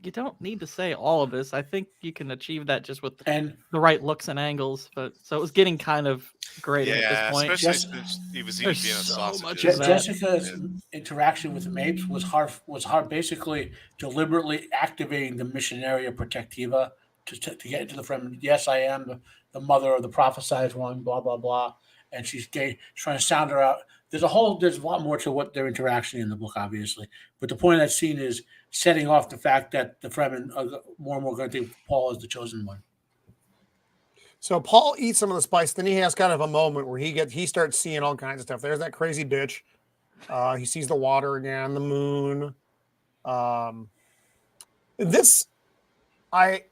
you don't need to say all of this. I think you can achieve that just with the right looks and angles. But so it was getting kind of grating at this point. Especially since he was eating being a sausage. Jessica's interaction with Mapes was hard, basically deliberately activating the Missionaria Protectiva to get into the frame. Yes, I am the mother of the prophesied one, blah, blah, blah. And she's trying to sound her out. There's a lot more to what their interaction in the book, obviously. But the point of that scene is setting off the fact that the Fremen are more and more going to think Paul is the chosen one. So Paul eats some of the spice, then he has kind of a moment where he starts seeing all kinds of stuff. There's that crazy bitch. He sees the water again, the moon. It's I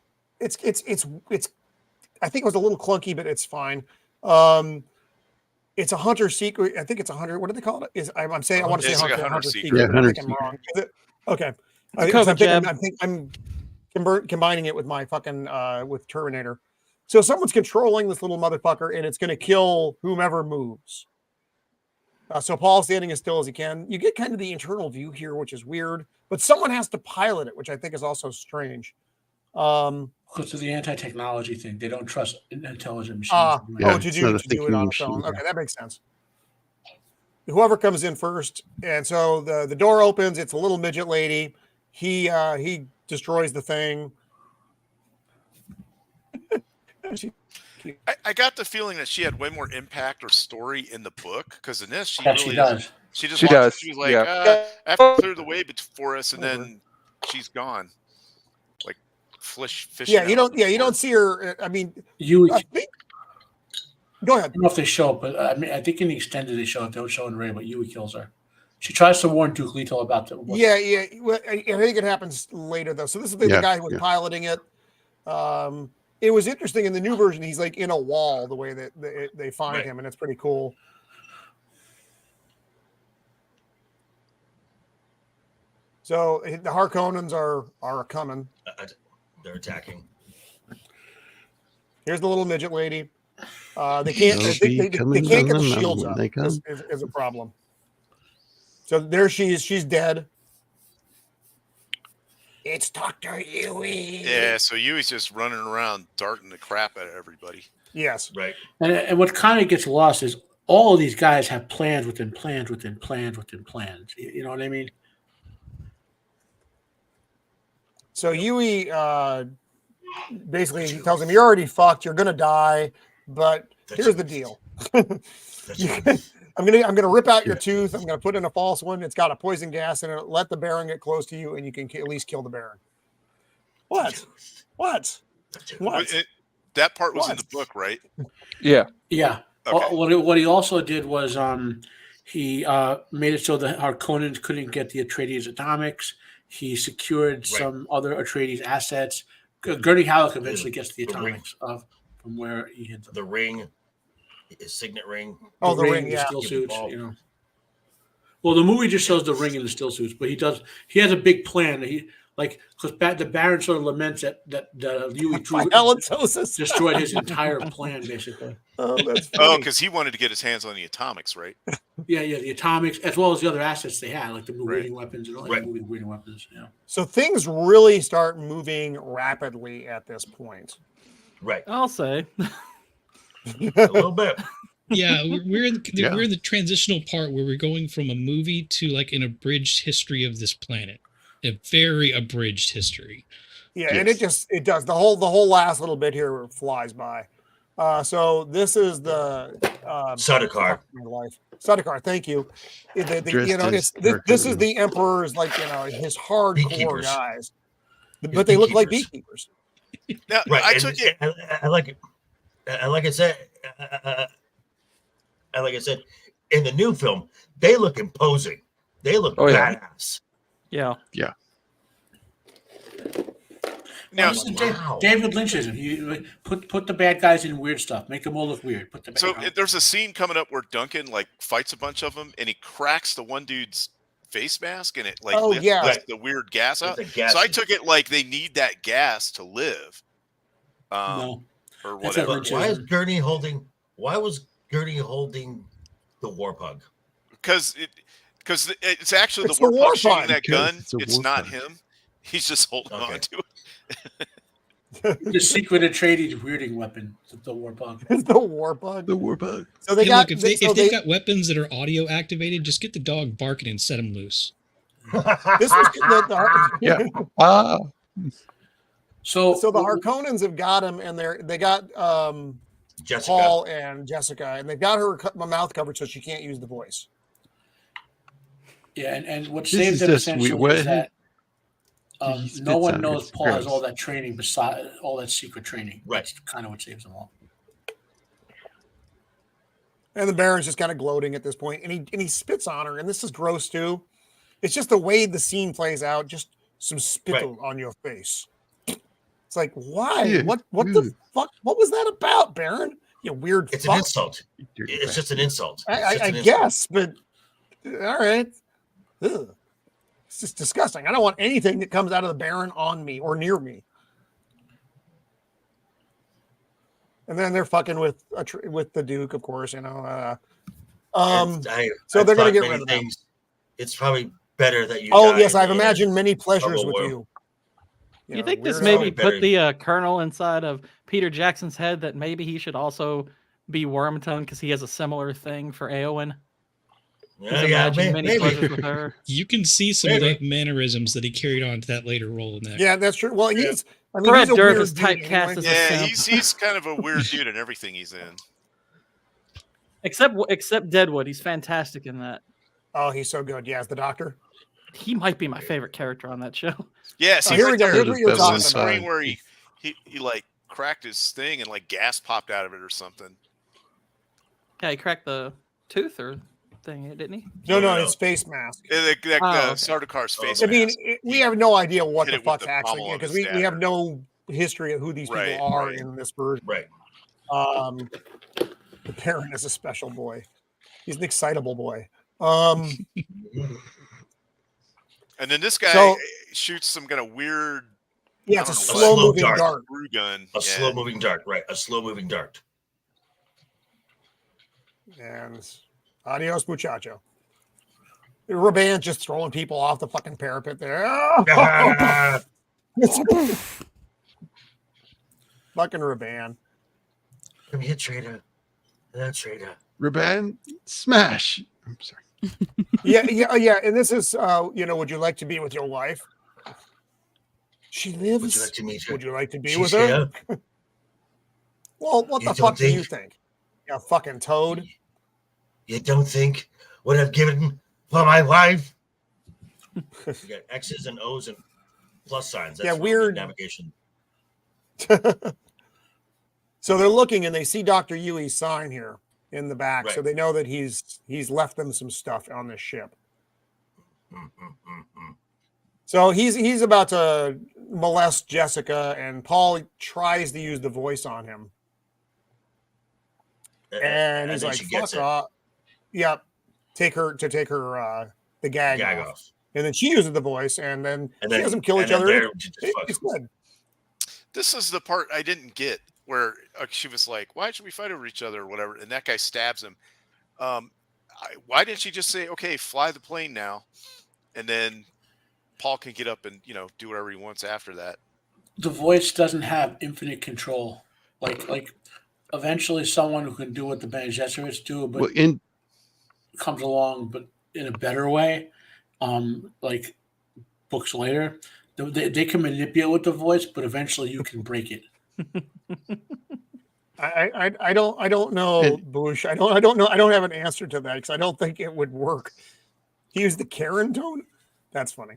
think it was a little clunky, but it's fine. It's a hunter secret. I think it's a hunter. What do they call it? I want to say like a hunter secret. Yeah, I hunter think I'm wrong. Okay. I'm combining it with my fucking with Terminator. So someone's controlling this little motherfucker, and it's going to kill whomever moves. So Paul's standing as still as he can. You get kind of the internal view here, which is weird, but someone has to pilot it, which I think is also strange. Because of the anti-technology thing, they don't trust intelligent machines. To do it on its own. Okay, that makes sense. Whoever comes in first, and so the door opens. It's a little midget lady. He destroys the thing. I got the feeling that she had way more impact or story in the book because in this she does. She does. She was like, I have to clear the way for us, and then she's gone. Like fish. Yeah, you don't see her. I mean, go ahead. I don't know if they show it, but I think in the extended they show it. They don't show it in Ray, but Yui kills her. She tries to warn Duke Leto about the. Yeah. Well, I think it happens later though. So this is the guy who was piloting it. It was interesting in the new version. He's like in a wall the way that they find him, and it's pretty cool. So the Harkonnens are coming. They're attacking. Here's the little midget lady. They can't get the shields up. Is a problem. So there she is. She's dead. It's Dr. Yui. Yeah, so Yui's just running around darting the crap out of everybody. Yes. Right. And what kind of gets lost is all of these guys have plans within plans within plans within plans. You know what I mean? So Yui basically he tells him, "You're already fucked. You're gonna die. But here's the deal. I'm gonna rip out your tooth. I'm gonna put in a false one. It's got a poison gas in it. Let the Baron get close to you, and you can at least kill the Baron." What? That part was in the book, right? Yeah. Okay. What he also did was he made it so that Harkonnens couldn't get the Atreides atomics. He secured some other Atreides assets. Gurney Halleck eventually gets the atomics from where he hid them. The ring, his signet ring. Oh, the ring, the still suits. Well, the movie just shows the ring and the still suits, but he has a big plan. Because the Baron sort of laments that Yui destroyed his entire plan, basically. Because he wanted to get his hands on the atomics, right? Yeah, the atomics, as well as the other assets they had, like the moving weapons and all the moving weapons. Yeah. So things really start moving rapidly at this point. Right. I'll say. A little bit. Yeah, we're in the transitional part where we're going from a movie to like an abridged history of this planet, a very abridged history. Yeah, and it does the whole last little bit here flies by. So this is the Sardaukar. My life. Sardaukar, thank you. This is the Emperor's, like, his hardcore guys, but they look like beekeepers. Now, right. I took it. I like it. Like I said, in the new film, they look imposing. They look badass. Yeah. Yeah. Now, David Lynch's. You put the bad guys in weird stuff. Make them all look weird. There's a scene coming up where Duncan like fights a bunch of them, and he cracks the one dude's face mask, and it like lifts the weird gas out. So I took it like they need that gas to live. No. Or whatever. Why was Gurney holding the Warpug? Because it's actually the Warpug shooting that gun. It's not him. He's just holding on to it. The secret of trading weirding weapon, the Warpug. It's the Warpug. The Warpug. So they got. Look, if they've got weapons that are audio activated, just get the dog barking and set them loose. This was So the Harkonnens have got him, and they got Paul and Jessica, and they've got her mouth covered so she can't use the voice. Yeah, and what saves them essentially is that no one knows Paul has all that training, besides all that secret training. Right. That's kind of what saves them all. And the Baron's just kind of gloating at this point, and he spits on her, and this is gross too. It's just the way the scene plays out, just some spittle on your face. It's like, why? Yeah. What the fuck? What was that about, Baron? You weird It's fuck. an insult. It's just an insult. I guess, but all right. Ugh. It's just disgusting. I don't want anything that comes out of the Baron on me or near me. And then they're fucking with the Duke, of course. So they're going to get rid of them. It's probably better that you. Oh yes, I've imagined many pleasures with you. You think this maybe put the kernel inside of Peter Jackson's head that maybe he should also be Wormtongue because he has a similar thing for Éowyn? Maybe. With her. You can see some of the mannerisms that he carried on to that later role in that. Yeah, that's true. Well, he's Fred he's a Durf weird is typecast as a simp. he's kind of a weird dude in everything he's in. Except Deadwood, he's fantastic in that. Oh, he's so good. Yeah, as the Doctor. He might be my favorite character on that show. Yeah, see, here we go. Here's what you're talking the about. screen where he like cracked his thing and like gas popped out of it or something. Yeah, he cracked the tooth or thing, didn't he? No, his face mask. Sardaukar's face mask. I mean, we have no idea what the fuck's actually because we have no history of who these people are in this version. Right. The Baron is a special boy. He's an excitable boy. And then this guy shoots some kind of weird. Yeah, it's a slow-moving dart. Gun. A slow-moving dart, right? A slow-moving dart. And adios, muchacho. Raban's just throwing people off the fucking parapet there. Fucking Raban. Come here, traitor. Traitor. Raban, smash. I'm sorry. Yeah. And this is, would you like to be with your wife? She lives. Would you like to meet her? Would you like to be with her? Well, what the fuck do you think? You fucking toad. You don't think what I've given for my wife? You got X's and O's and plus signs. That's weird navigation. So they're looking and they see Dr. Yui's sign here in the back, Right. so they know that he's left them some stuff on this ship. So he's about to molest Jessica, and Paul tries to use the voice on him, and he's like, "Fuck off!" Yep, take her the gag off. And then she uses the voice, and then she has them kill each other. It's good. This is the part I didn't get, where she was like, "Why should we fight over each other?" or whatever, and that guy stabs him. Why didn't she just say, "Okay, fly the plane now," and then Paul can get up and do whatever he wants after that? The voice doesn't have infinite control. Like eventually someone who can do what the Bene Gesserits do, but Well, comes along, but in a better way, like books later, they can manipulate with the voice, but eventually you can break it. I don't know, Bush. I don't know. I don't have an answer to that because I don't think it would work. He used the Karen tone. That's funny.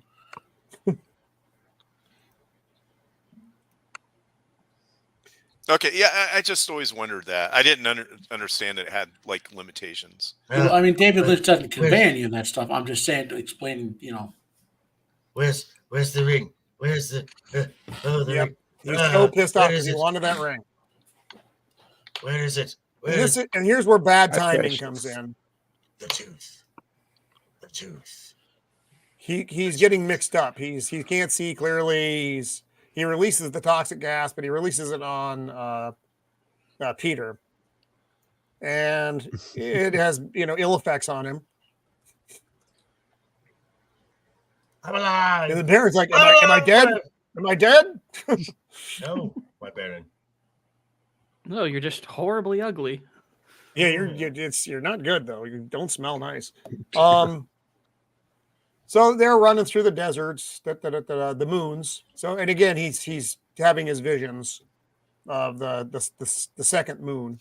Okay, yeah, I just always wondered that. I didn't understand that it had like limitations. Well, I mean, David Lynch doesn't convey any of that stuff. I'm just saying to explain, Where's the ring? Where's the ring? He's so pissed off because he wanted that ring. Where is it? And here's where bad timing comes in. The tooth. The tooth. He's getting mixed up. He can't see clearly. He releases the toxic gas, but he releases it on Peter, and it has ill effects on him. I'm alive. And the parents like, am I dead? Am I dead? No, my Baron. No, you're just horribly ugly. Yeah, you're not good though. You don't smell nice. So they're running through the deserts, the moons. So, and again, he's having his visions of the second moon.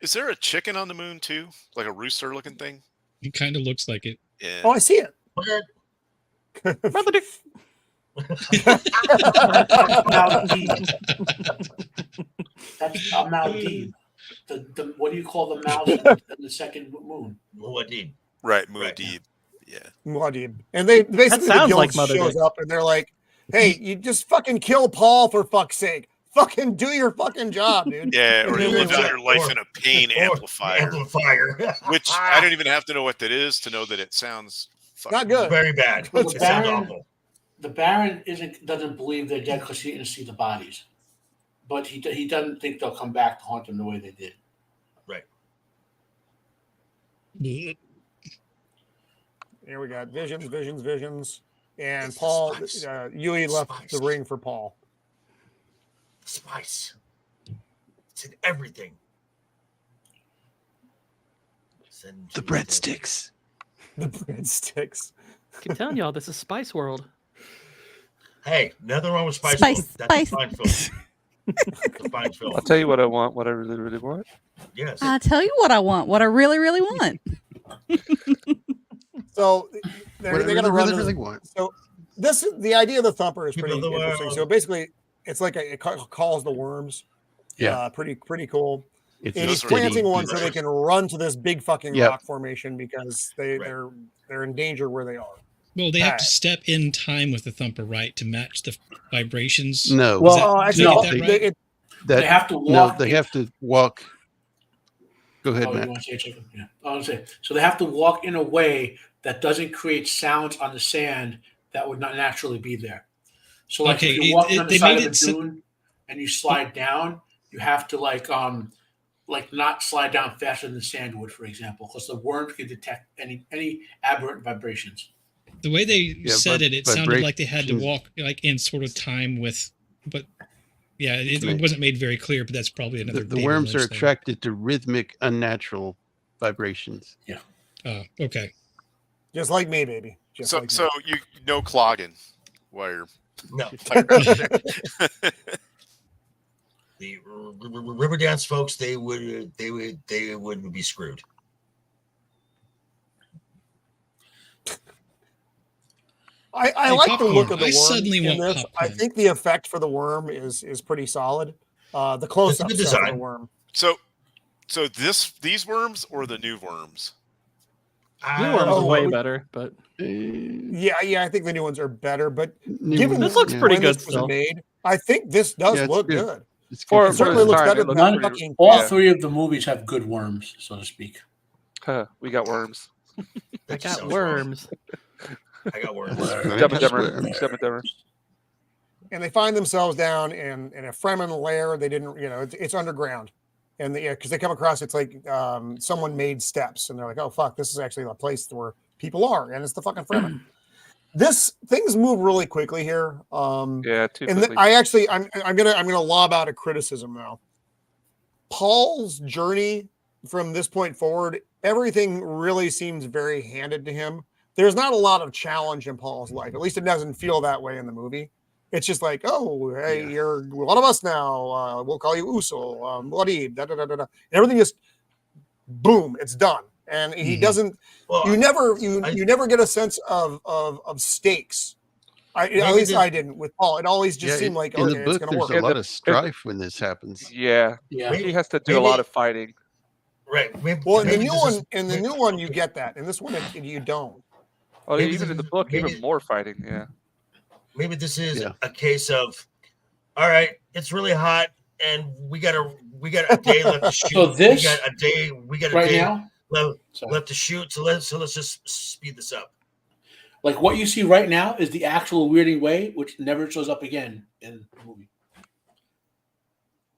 Is there a chicken on the moon too, like a rooster-looking thing? It kind of looks like it. Yeah. Oh, I see it. Brother Dick. That's a Maldive. The what do you call the mouse in the second moon? Muad'Dib. Right, Muad'Dib. Yeah. Muad'Dib. And they basically the sounds guild like Mother shows Dick. up and they're like, hey, you just fucking kill Paul for fuck's sake. Fucking do your fucking job, dude. Yeah, or you live out your life Or- in a pain amplifier, Amplifier. which I don't even have to know what that is to know that it sounds fucking Not good. Very bad. Well, It sounds awful. The Baron doesn't believe they're dead because he didn't see the bodies, but he doesn't think they'll come back to haunt him the way they did. Right. Here we got visions. And Paul, Yui left the ring for Paul. Spice. It's in everything. The breadsticks. The breadsticks. I'm telling y'all, this is Spice World. Hey, nothing wrong with Spice. Spice, World. That's spice. a fine film. That's a fine film. I'll tell you what I want, what I really, really want. Yes. I'll tell you what I want. What I really, really want. So What I they got to run. really want. So the idea of the thumper is pretty People of the interesting. world. So basically, it's like it calls the worms. Yeah. Pretty cool. It's And a he's Those are steady planting one beat. so they can run to this big fucking Yep. rock formation because they're in danger where they are. Well, they have Alright. to step in time with the thumper, right, to match the vibrations. No. Well, Is that- Oh, did I actually, get no, that they- right? it- They have to No, walk. they have to walk. Go ahead, Oh, you Matt. want to say something? Yeah. I was say so. They have to walk in a way that doesn't create sounds on the sand that would not naturally be there. So, like Okay, if you're walking on the they side made of a it so- dune and you slide down, you have to like not slide down faster than the sand would, for example, because the worms can detect any aberrant vibrations. The way they said it sounded like they had to vibrations. walk like in sort of time with, but yeah, it Right. wasn't made very clear. But that's probably another. The David worms are Lynch thing. attracted to rhythmic, unnatural vibrations. Oh, okay. just like me, baby. Just like me. So you no clogging while you're No. The river dance folks, they wouldn't be screwed. I Hey, like the popcorn. look of the I worm suddenly in want this. I popcorn. think the effect for the worm is pretty solid. The close up good of the design. worm. so these worms or the new worms? New Worms oh, is way well, better, but Yeah, I think the new ones are better. But New given This looks yeah. pretty when good this was still. made, I think this does Yeah, it's look good. good. It's For- good. It certainly its looks time, better it than looks that pretty- fucking. All Yeah. three of the movies have good worms, so to speak. We got worms. I That got sounds worms. wrong. I got worms. Dumb and Dumber. Worms. Dumb and Dumber. And they find themselves down in a Fremen lair. They didn't, it's underground. And because they come across, it's like someone made steps, and they're like, "Oh fuck, this is actually a place where people are," and it's the fucking Fremen. Things move really quickly here. Yeah, too And quickly. I'm gonna lob out a criticism now. Paul's journey from this point forward, everything really seems very handed to him. There's not a lot of challenge in Paul's life. At least it doesn't feel that way in the movie. It's just like, oh, hey, you're one of us now. We'll call you Usul, Wadid, da da da da da. Everything just boom, it's done. And he doesn't. Well, you never get a sense of stakes. At least I didn't with Paul. It always just seemed like in okay, the book, it's going to work. There's a lot of strife when this happens. Yeah. He has to do a lot of fighting. Right. Well, in the new one, you get that. In this one, you don't. Oh, even in the book, even more fighting. Yeah. Maybe this is a case of, all right, it's really hot, and we got a day left to shoot. So this we got a right day now left to shoot. So let's just speed this up. Like what you see right now is the actual weirding way, which never shows up again in the movie.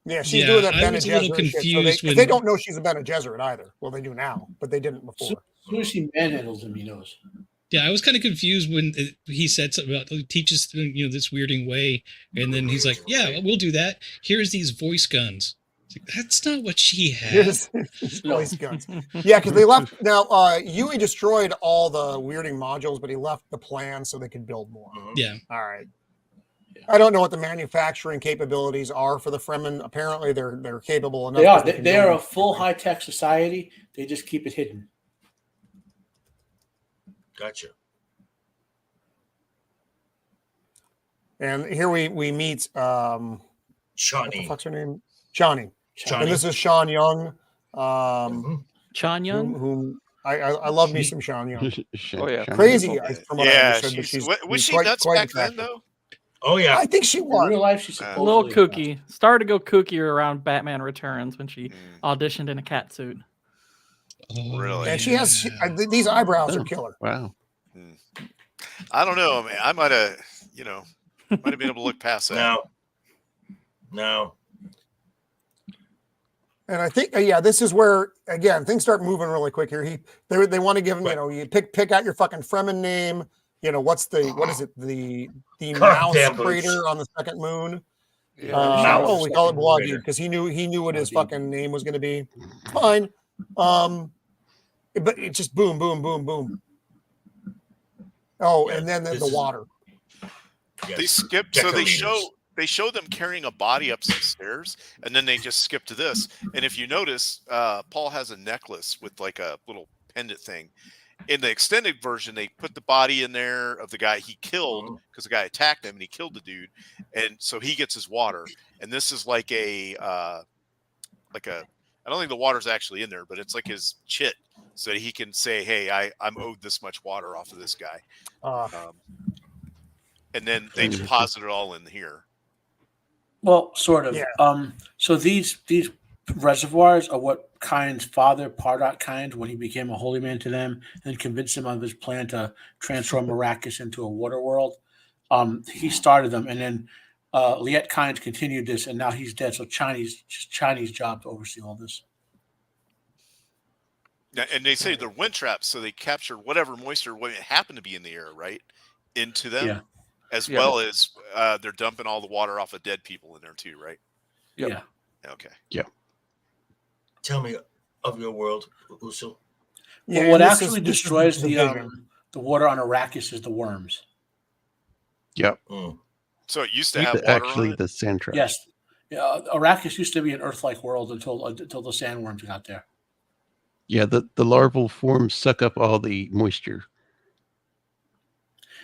Yeah, she's doing that I Bene was a little Gesserit shit. confused So they don't know she's a Bene Gesserit either. Well, they do now, but they didn't before. As soon as she manhandles him, he knows. Yeah, I was kind of confused when he said something about teaches this weirding way, and then he's like, "Yeah, we'll do that. Here's these voice guns." It's like, that's not what she has. Voice guns. Yeah, because they left. Now, Yui destroyed all the weirding modules, but he left the plan so they could build more. Yeah. All right. I don't know what the manufacturing capabilities are for the Fremen. Apparently, they're capable enough. They are a full high tech society. They just keep it hidden. Gotcha. And here we meet Shawnee. What the fuck's her name? Shawnee. And this is Sean Young. Sean Young? Whom I love me some Sean Young. Oh yeah. Crazy. From what I understood, but was she quite, nuts quite back attractive. then though? Oh yeah. I think she was. In real life, she's A little kooky. Started to go kooky around Batman Returns when she auditioned in a cat suit. Oh, Really? And she has these eyebrows are killer. Wow. I don't know. I mean, I might have, might have been able to look past that. No. And I think, this is where again things start moving really quick here. They want to give him, you pick out your fucking Fremen name. What is it? The mouse crater on the second moon. Yeah. We call it Wadid because he knew what his fucking name was going to be. Fine. But it just boom, boom, boom, boom. Oh, and then the water. Yes. They skip, so they show them carrying a body up some stairs, and then they just skip to this. And if you notice, Paul has a necklace with like a little pendant thing. In the extended version, they put the body in there of the guy he killed because the guy attacked him and he killed the dude, and so he gets his water. And this is like I don't think the water's actually in there, but it's like his chit, so that he can say, "Hey, I'm owed this much water off of this guy," and then they deposit it all in here. Well, sort of. Yeah. So these reservoirs are what Kind's father, Pardot Kind, when he became a holy man to them, and convinced him of his plan to transform Arrakis into a water world. He started them, and then Liet Kind continued this, and now he's dead. So Chinese job to oversee all this. And they say they're wind traps, so they capture whatever moisture happened to be in the air, right, into them, well as they're dumping all the water off of dead people in there too, right? Yep. Yeah. Okay. Yeah. Tell me of your world, Usul. Yeah, what actually destroys the water on Arrakis is the worms. Yep. So it used to have water actually on it? the sand trap. Yes. Arrakis used to be an Earth-like world until the sandworms got there. Yeah, the larval forms suck up all the moisture.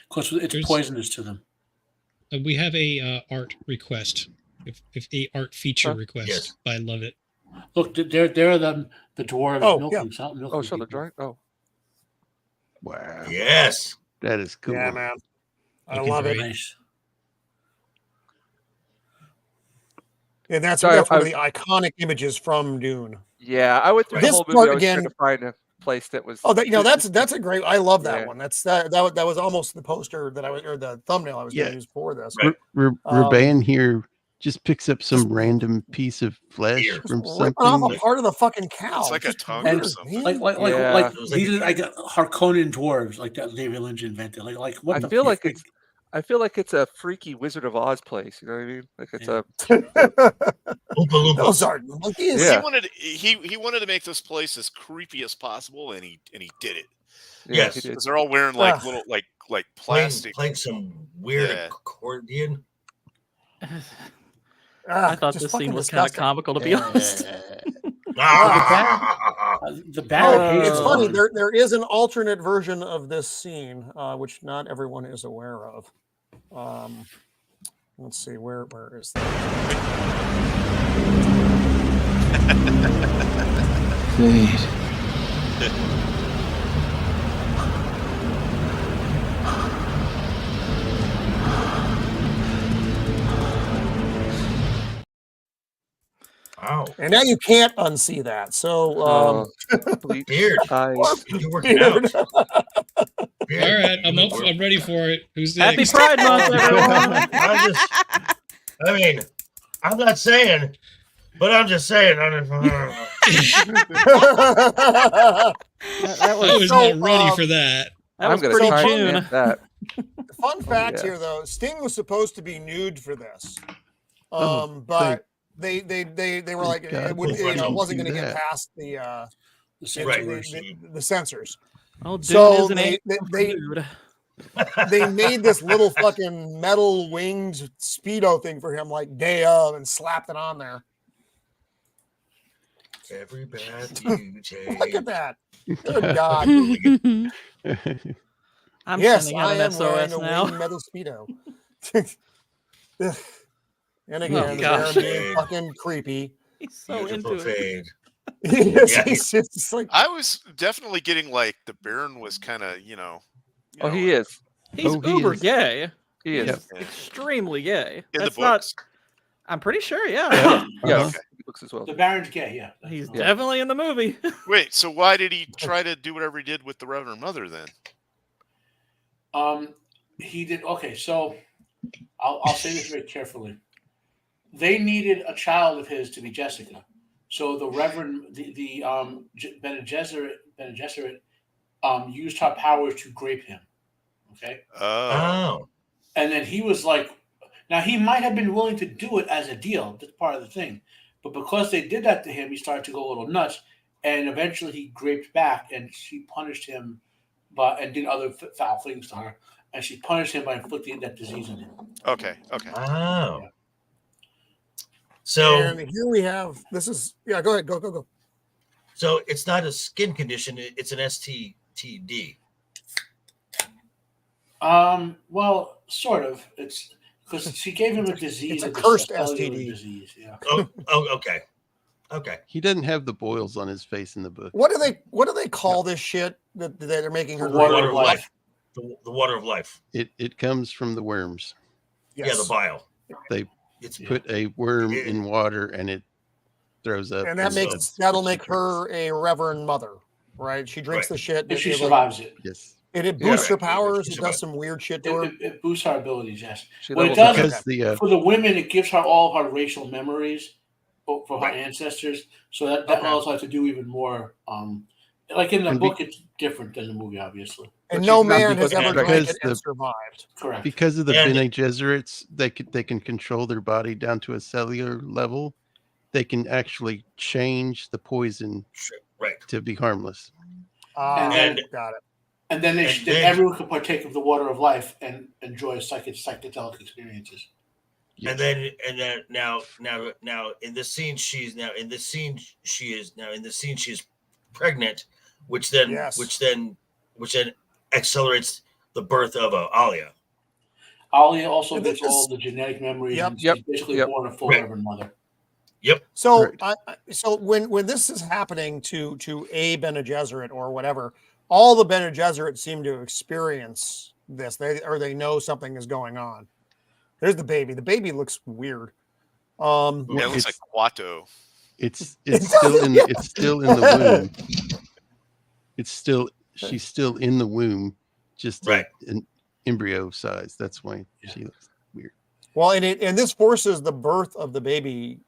Because it's poisonous to them. We have a art request. If a art feature request, yes. I love it. Look, there are the dwarves milking. Oh, so the drawing. Oh, Wow. Yes. That is cool. Yeah, man. I Looking love it. Nice. And that's one of the iconic images from Dune. yeah. I went through the This whole movie. part I was again- trying to find a place that was. Oh, that's a great. I love that Yeah. one. That was almost the poster that the thumbnail I was going to use for this. Rubain here just picks up some random piece of flesh from Ripping off something. a part of the fucking cow. It's like a Just tongue weird, or something. man. Like these are like Harkonnen dwarves, like that David Lynch invented. Like what? I feel like I feel like it's a freaky Wizard of Oz place. You know what I mean? Like it's a. Those are monkeys. Yeah. He wanted to make this place as creepy as possible, and he did it. Yes, because they're all wearing like little like plastic, playing some weird accordion. I thought this scene was kind of comical, to be honest. The bad. It's funny. There is an alternate version of this scene, which not everyone is aware of. Let's see, where is that? Fade. Wow. And now you can't unsee that. So, Beard. You're working out. All right, I'm ready for it. Who's Happy next? Pride Month, everyone! I mean, I'm not saying, but I'm just saying. That I was not ready for that. That was I'm pretty gonna try and June. get that. The fun fact yeah. here, though, Sting was supposed to be nude for this, Oh, but they were like, God, it wasn't going to get that. past the censors. Oh, Dune So is an dude. they made this little fucking metal winged Speedo thing for him, like day of, and slapped it on there. Every bad you take. Look at that! Good God! I'm yes, sending out I an am SOS wearing a now. winged metal Speedo. And again, gosh. they're being fucking creepy. He's so Beautiful into it. fade. He's just like, I was definitely getting like the Baron was kind of Oh, he is. He's Oh, he uber is. gay. He is. He's extremely gay. in That's the books. not. I'm pretty sure. Yeah, Yes. Okay. He looks as well. The Baron's gay. Yeah. he's definitely in the movie. Wait, so why did he try to do whatever he did with the Reverend Mother then? He did. Okay, so I'll say this very carefully. They needed a child of his to be Jessica, so the Reverend, Bene Gesserit, used her powers to grape him. Okay. Oh. And then he was like, now he might have been willing to do it as a deal. That's part of the thing. But because they did that to him, he started to go a little nuts. And eventually he graped back and she punished him and did other foul things to her. And she punished him by inflicting that disease on him. Okay. Oh. Yeah. So, and here we have, this is, yeah, go ahead, go. so it's not a skin condition, it's an STD. Well, sort of. It's because she gave him a disease. It's a cursed cellular STD. disease. Yeah. Oh, okay. Okay. He doesn't have the boils on his face in the book. What do they call this shit that they're making her The water drink? of life. The water of life. It comes from the worms. Yes. Yeah, the bile. It's put a worm in water and it throws up. And that'll make her a Reverend Mother, right? She drinks the shit. If she survives it. Yes. It boosts her powers. It does some weird shit to her. It boosts her abilities, yes. She What it levels does up. for the women, it gives her all her racial memories for her ancestors. So that allows her to do even more. Like in the book, it's different than the movie, obviously. And no man has ever drank because it and survived. Correct. Because of the Bene Gesserits, they can control their body down to a cellular level. They can actually change the poison to be harmless. Got it. And then everyone can partake of the water of life and enjoy psychedelic experiences. Yes. And then now in this scene she is pregnant, which then accelerates the birth of Alia. Alia also gets all the genetic memories. Yep. And she's basically born a full Reverend Mother. Yep. So when this is happening to a Bene Gesserit or whatever, all the Bene Gesserit seem to experience this. They know something is going on. There's the baby. The baby looks weird. It looks like Quato. It's still in the womb. She's still in the womb, just an embryo size. That's why she looks weird. Well, and this forces the birth of the baby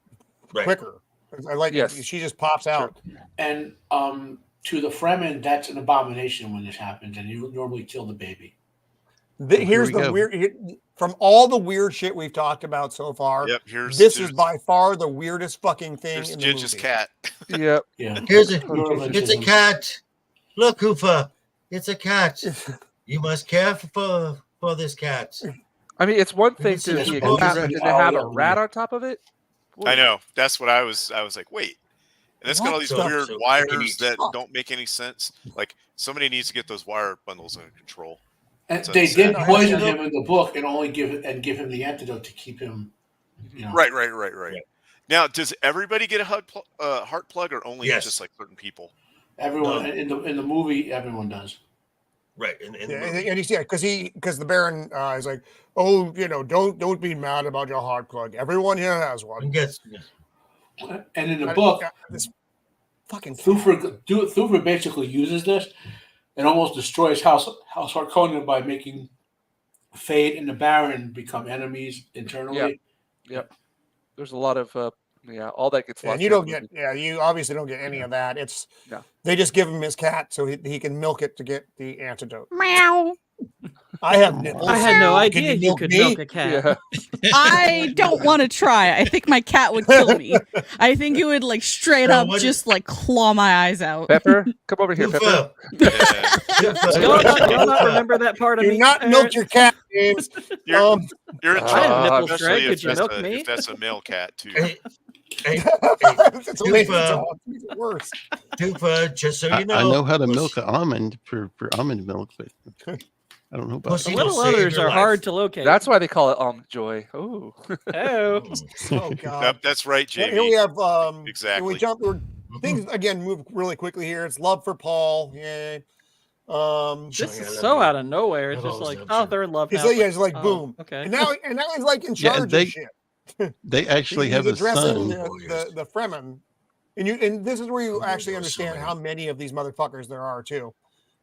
quicker. I like she just pops out. And to the Fremen, that's an abomination when this happens, and you normally kill the baby. Here's the weird. From all the weird shit we've talked about so far, this is by far the weirdest fucking thing in the Jinja's movie. cat. Yep. Yeah. It's a cat. Look, Hoofa. It's a cat. You must care for this cat. I mean, it's one thing This to is be a supposed cat, to but be- then to have a rat on top of it. I know. That's what I was like, wait. And it's got all these What? weird So wires that fuck? don't make any sense. Like somebody needs to get those wire bundles under control. And So they it's did sad. poison him in the book and only give him the antidote to keep him. You know. Right. Now, does everybody get a heart plug, or only Yes. just like certain people? Everyone No. in the movie, everyone does. Right. And he's because the Baron is like, oh, don't be mad about your heart plug. Everyone here has one. Yes. And in the book, this fucking Thufir basically uses this and almost destroys House Harkonnen by making Fade and the Baron become enemies internally. Yep. There's a lot of all that gets lost. And you don't get, you obviously don't get any of that. It's they just give him his cat so he can milk it to get the antidote. Meow. I have nipples. I had no Can idea you could me? milk a cat. Yeah. I don't want to try. I think my cat would kill me. I think it would like straight So up what- just like claw my eyes out. Pepper, come over here, Pepper. Hoofa. You'll not remember that part of Do me. not milk your cat, James. You're in I trouble, have nipples, especially Greg. Could you milk me? if that's a male cat too. Hey, It's amazing. Hoofa. It's worse. Hoofa, just so you I know. know how to milk an almond for almond milk, but I don't know about Pussy The don't little save others your are life. hard to locate. That's why they call it almond joy. Oh, Oh. Oh God. Yep, that's right, Well, here we JV. have Exactly. We jump. Things again move really quickly here. It's love for Paul. Yay. This is so out of nowhere. It's I've just always like, loved oh, you. they're in love It's now. like, it's like Oh, boom. Okay. And now he's like in Yeah, charge they- of shit. they actually He's have a addressing son. the Fremen, and this is where you Oh, actually there's so understand many. how many of these motherfuckers there are too.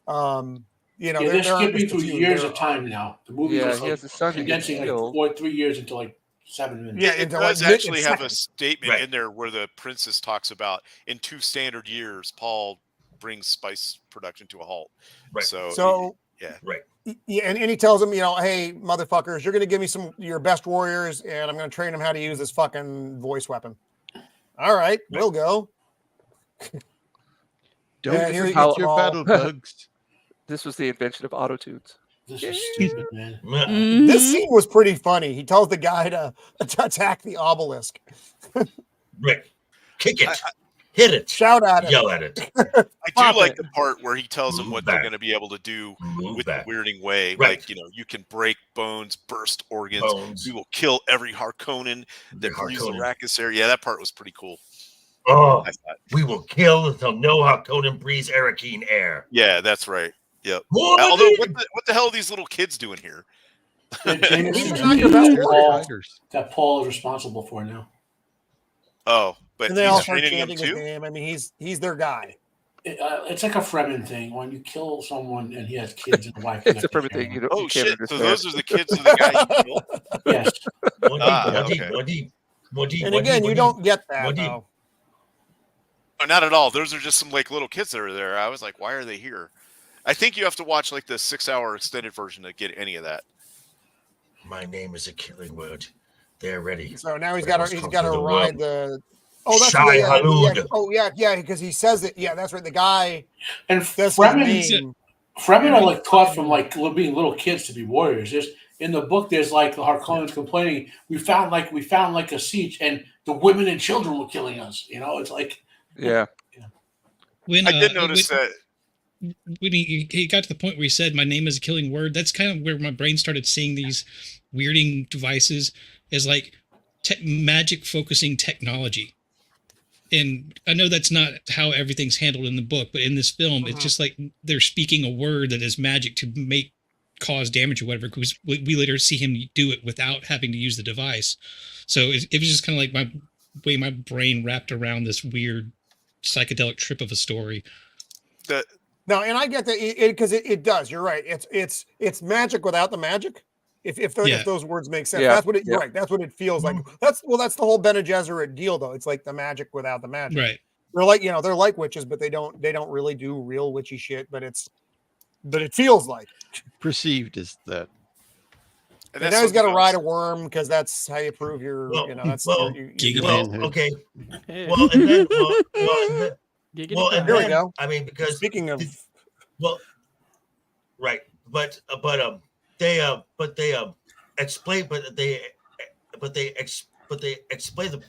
They're there aren't skipping just a through few, years there of time now. The movie yeah, was he like has a son who gets condensing killed. like 3 years into like 7 minutes. Yeah, It into does like actually have a seconds. statement Right. in there where the princess talks about in 2 standard years, Paul brings spice production to a halt. Right. So yeah. Right. yeah, and he tells them, hey, motherfuckers, you're gonna give me your best warriors, and I'm gonna train them how to use this fucking voice weapon. All right, we'll go. Don't Yeah, here you forget get your all- battle bugs. This was the invention of auto tunes. This is stupid, man. Mhm. This scene was pretty funny. He tells the guy to attack the obelisk. Right. Kick it. Hit it. Shout at him. Yell at it. I Pop do like it. the part where he tells them Move what back. they're going to be able to do Move with back. the weirding way. Right. Like, you can break bones, burst organs. Bones. We will kill every Harkonnen that breathes Harkonnen. Arrakis air. Yeah, that part was pretty cool. Oh, I thought. we will kill until no Harkonnen breathes Arakeen air. Yeah, that's right. Yep. More Although, than- what the hell are these little kids doing here? And James These is are not your that best Paul- Fighters. that Paul is responsible for now. Oh, but And they all he's start training them chanting his too? name. I mean, he's their guy. It's like a Fremen thing. When you kill someone and he has kids and a wife, It's a perfect thing. You Oh, can't shit. So understand. those are the kids of the guy you killed? Yes. One deep, Ah, one deep, okay. one deep, one deep, And one again, deep, you one don't deep. get that What do you- though. Oh, not at all. Those are just some like little kids that are there. I was like, why are they here? I think you have to watch like the 6-hour extended version to get any of that. My name is a killing word. They're ready. So now he's Whatever got to comes to the ride the. Oh, that's Shai right, yeah, Halud. Oh yeah, because he says it. Yeah, that's right. The guy. And That's his Fremen, name. Fremen are like taught from like being little kids to be warriors. There's in the book. There's like the Harkonnens complaining. We found like a siege, and the women and children were killing us. It's like Yeah. When I did notice that. when he got to the point where he said, "My name is a killing word," that's kind of where my brain started seeing these weirding devices as like magic focusing technology. And I know that's not how everything's handled in the book, but in this film, it's just like they're speaking a word that is magic to cause damage or whatever, because we later see him do it without having to use the device. So it was just kind of like my brain wrapped around this weird psychedelic trip of a story. No, and I get that because it does. You're right. It's magic without the magic. If those words make sense, Yeah. that's what you're right. That's what it feels like. That's the whole Bene Gesserit deal, though. It's like the magic without the magic. Right. They're like they're like witches, but they don't really do real witchy shit. But it feels like Perceived as that. And now he's got to ride a worm because that's how you prove your, that's okay. Hey. Well, and then, Giggity and crap. There we then, go. I mean, because Speaking of, right, but they explain, but they explain the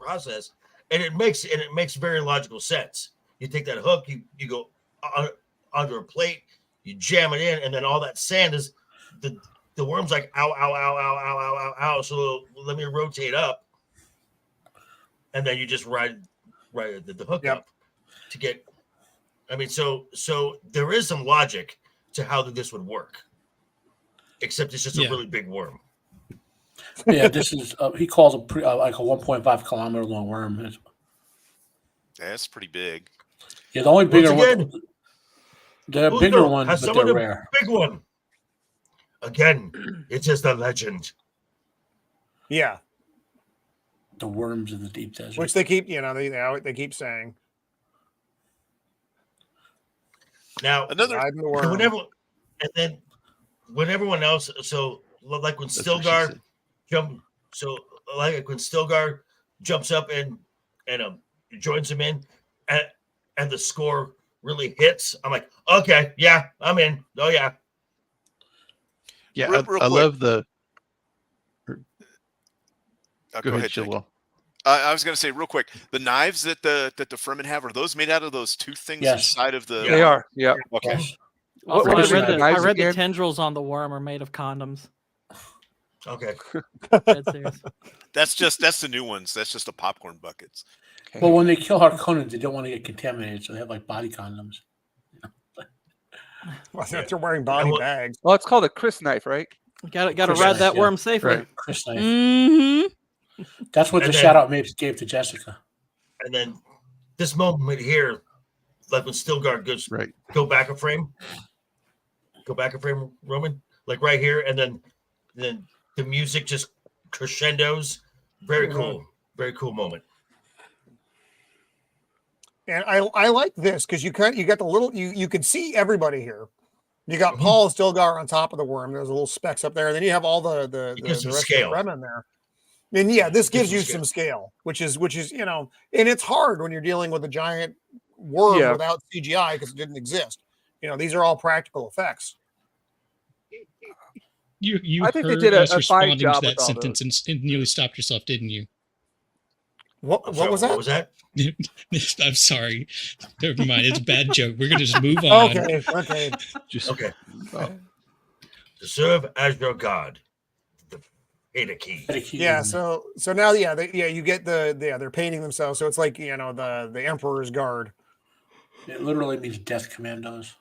process, and it makes very logical sense. You take that hook, you go under a plate, you jam it in, and then all that sand is the worm's like ow ow ow ow ow ow ow ow. So let me rotate up, and then you just ride the hook up to get. I mean, so there is some logic to how this would work, except it's just a really big worm. Yeah, this is he calls a like a 1.5 kilometer long worm. Yeah, that's pretty big. Yeah, the only bigger one. The Who's bigger the- ones, has but someone they're a rare. Big one. Again, it's just a legend. yeah, The worms in the deep desert. which they keep, they keep saying. Now, Riding the worm. and then when everyone else, so like when That's what she Stilgar said. when Stilgar jumps up and joins him in, and the score really hits, I'm like, okay, yeah, I'm in. Oh yeah. Yeah, Real I quick. love the. Go ahead, Jake. Chilwell. I was going to say real quick, the knives that the Fremen have, are those made out of those tooth things Yes. inside of the? They are. Yeah. Okay. Yes. Also, What I is read, it, the, knives I read the again? tendrils on the worm are made of condoms. Okay. Dead serious. That's the new ones. That's just the popcorn buckets. Okay. Well, when they kill Harkonnens, they don't want to get contaminated, so they have like body condoms. Well, they're wearing body well- bags. Well, it's called a Chris knife, right? Got to Chris ride knife, that yeah. worm safely. Right. Chris knife. Mm-hmm. That's what And the then- shout out gave to Jessica. And then this moment here, like when Stilgar goes Right. go back a frame, Roman, like right here, and then the music just crescendos. Very cool. Very cool moment. And I like this because you got the little you can see everybody here. You got Paul Stilgar on top of the worm. There's a little specks up there. And then you have all the gives some rest scale. of the Fremen there. And yeah, this gives you some some scale, which is and it's hard when you're dealing with a giant worm without CGI because it didn't exist. These are all practical effects. You I think they heard did us a fine responding job to that with all sentence and nearly stopped yourself, didn't you? What was that? What was that? I'm sorry. Never mind. It's a bad joke. We're gonna just move on. Okay. Just Okay. oh, To serve as your god, the Ada key. Yeah, so now you get they're painting themselves, so it's like the Emperor's Guard. It literally means death commandos.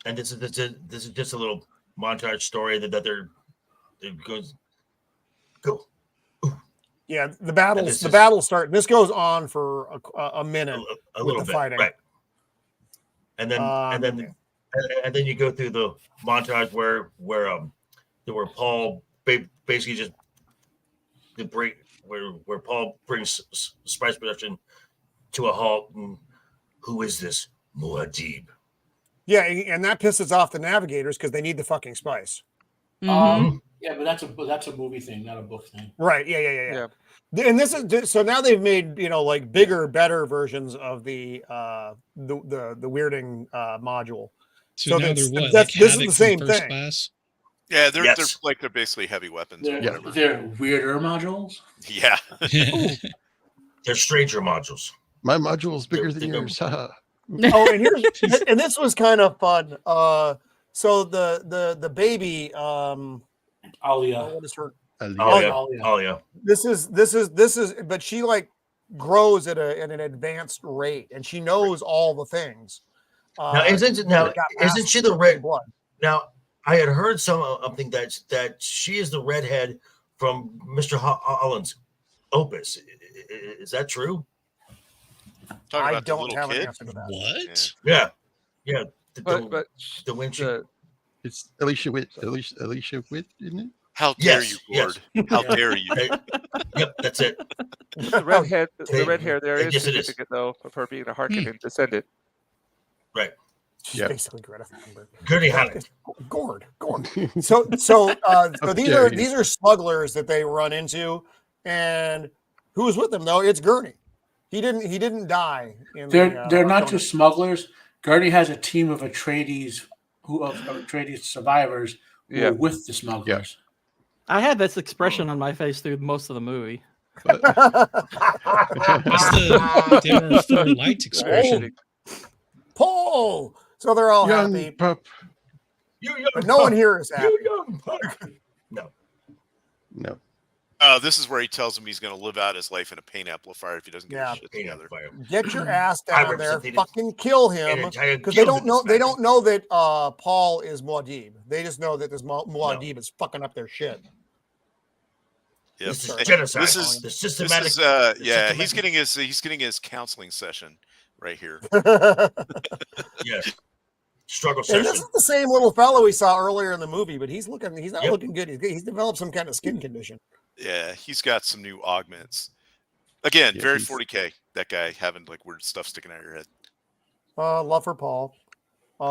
And this is just a little montage story that it goes go. Yeah, the battles start. This goes on for a minute A with little the bit, fighting. right? And then you go through the montage where Paul basically just the break where Paul brings spice production to a halt. And who is this Muad'Dib? Yeah, and that pisses off the navigators because they need the fucking spice. Yeah, but that's a movie thing, not a book thing. Right. Yeah. And this is so now they've made like bigger, better versions of the weirding module. So now this they're what? is Havoc the from same First thing. Class? Yeah, they're basically heavy weapons. Or whatever. They're weirder modules. Yeah. They're stranger modules. my module's bigger than they're- yours. Haha. Oh, and this was kind of fun. So the baby, Alia. what is her? Alia. This is, but she like grows at an advanced rate, and she knows all the things. Now isn't she the red blood? Now I had heard something that she is the redhead from Mr. Holland's opus. Is that true? Talking I about the don't little have an kid? answer to that. What? Yeah. But The when she It's Alicia Witt, isn't it? How dare Yes, you, Gord? How dare you? Yep, that's it. the red hair there is Yes, it is. significant though of her being a Harkonnen descendant. Right. She's Yep. basically Greta Thunberg. Gertie Hammond. Gourd. So these are smugglers that they run into, and who's with them though? It's Gurney. He didn't die. They're not just smugglers. Gurney has a team of Atreides Atreides survivors who are with the smugglers. I had this expression on my face through most of the movie. That's the Daryl Thor light expression. Paul. So they're all Young happy. pup. But no one here is happy. No. No. This is where he tells him he's going to live out his life in a paint amplifier if he doesn't get his shit together. Get your ass I down there, represented fucking kill him, because they don't know that Paul is Muad'Dib. They just know that this Muad'Dib is fucking up their shit. Yep. This is genocide. This is the systematic. He's getting his counseling session right here. Yes. Struggle And session. this is the same little fellow we saw earlier in the movie, but he's not looking good. He's developed some kind of skin condition. Yeah, he's got some new augments. Again, Yeah, very he's- 40K. That guy having like weird stuff sticking out of your head. Love for Paul. He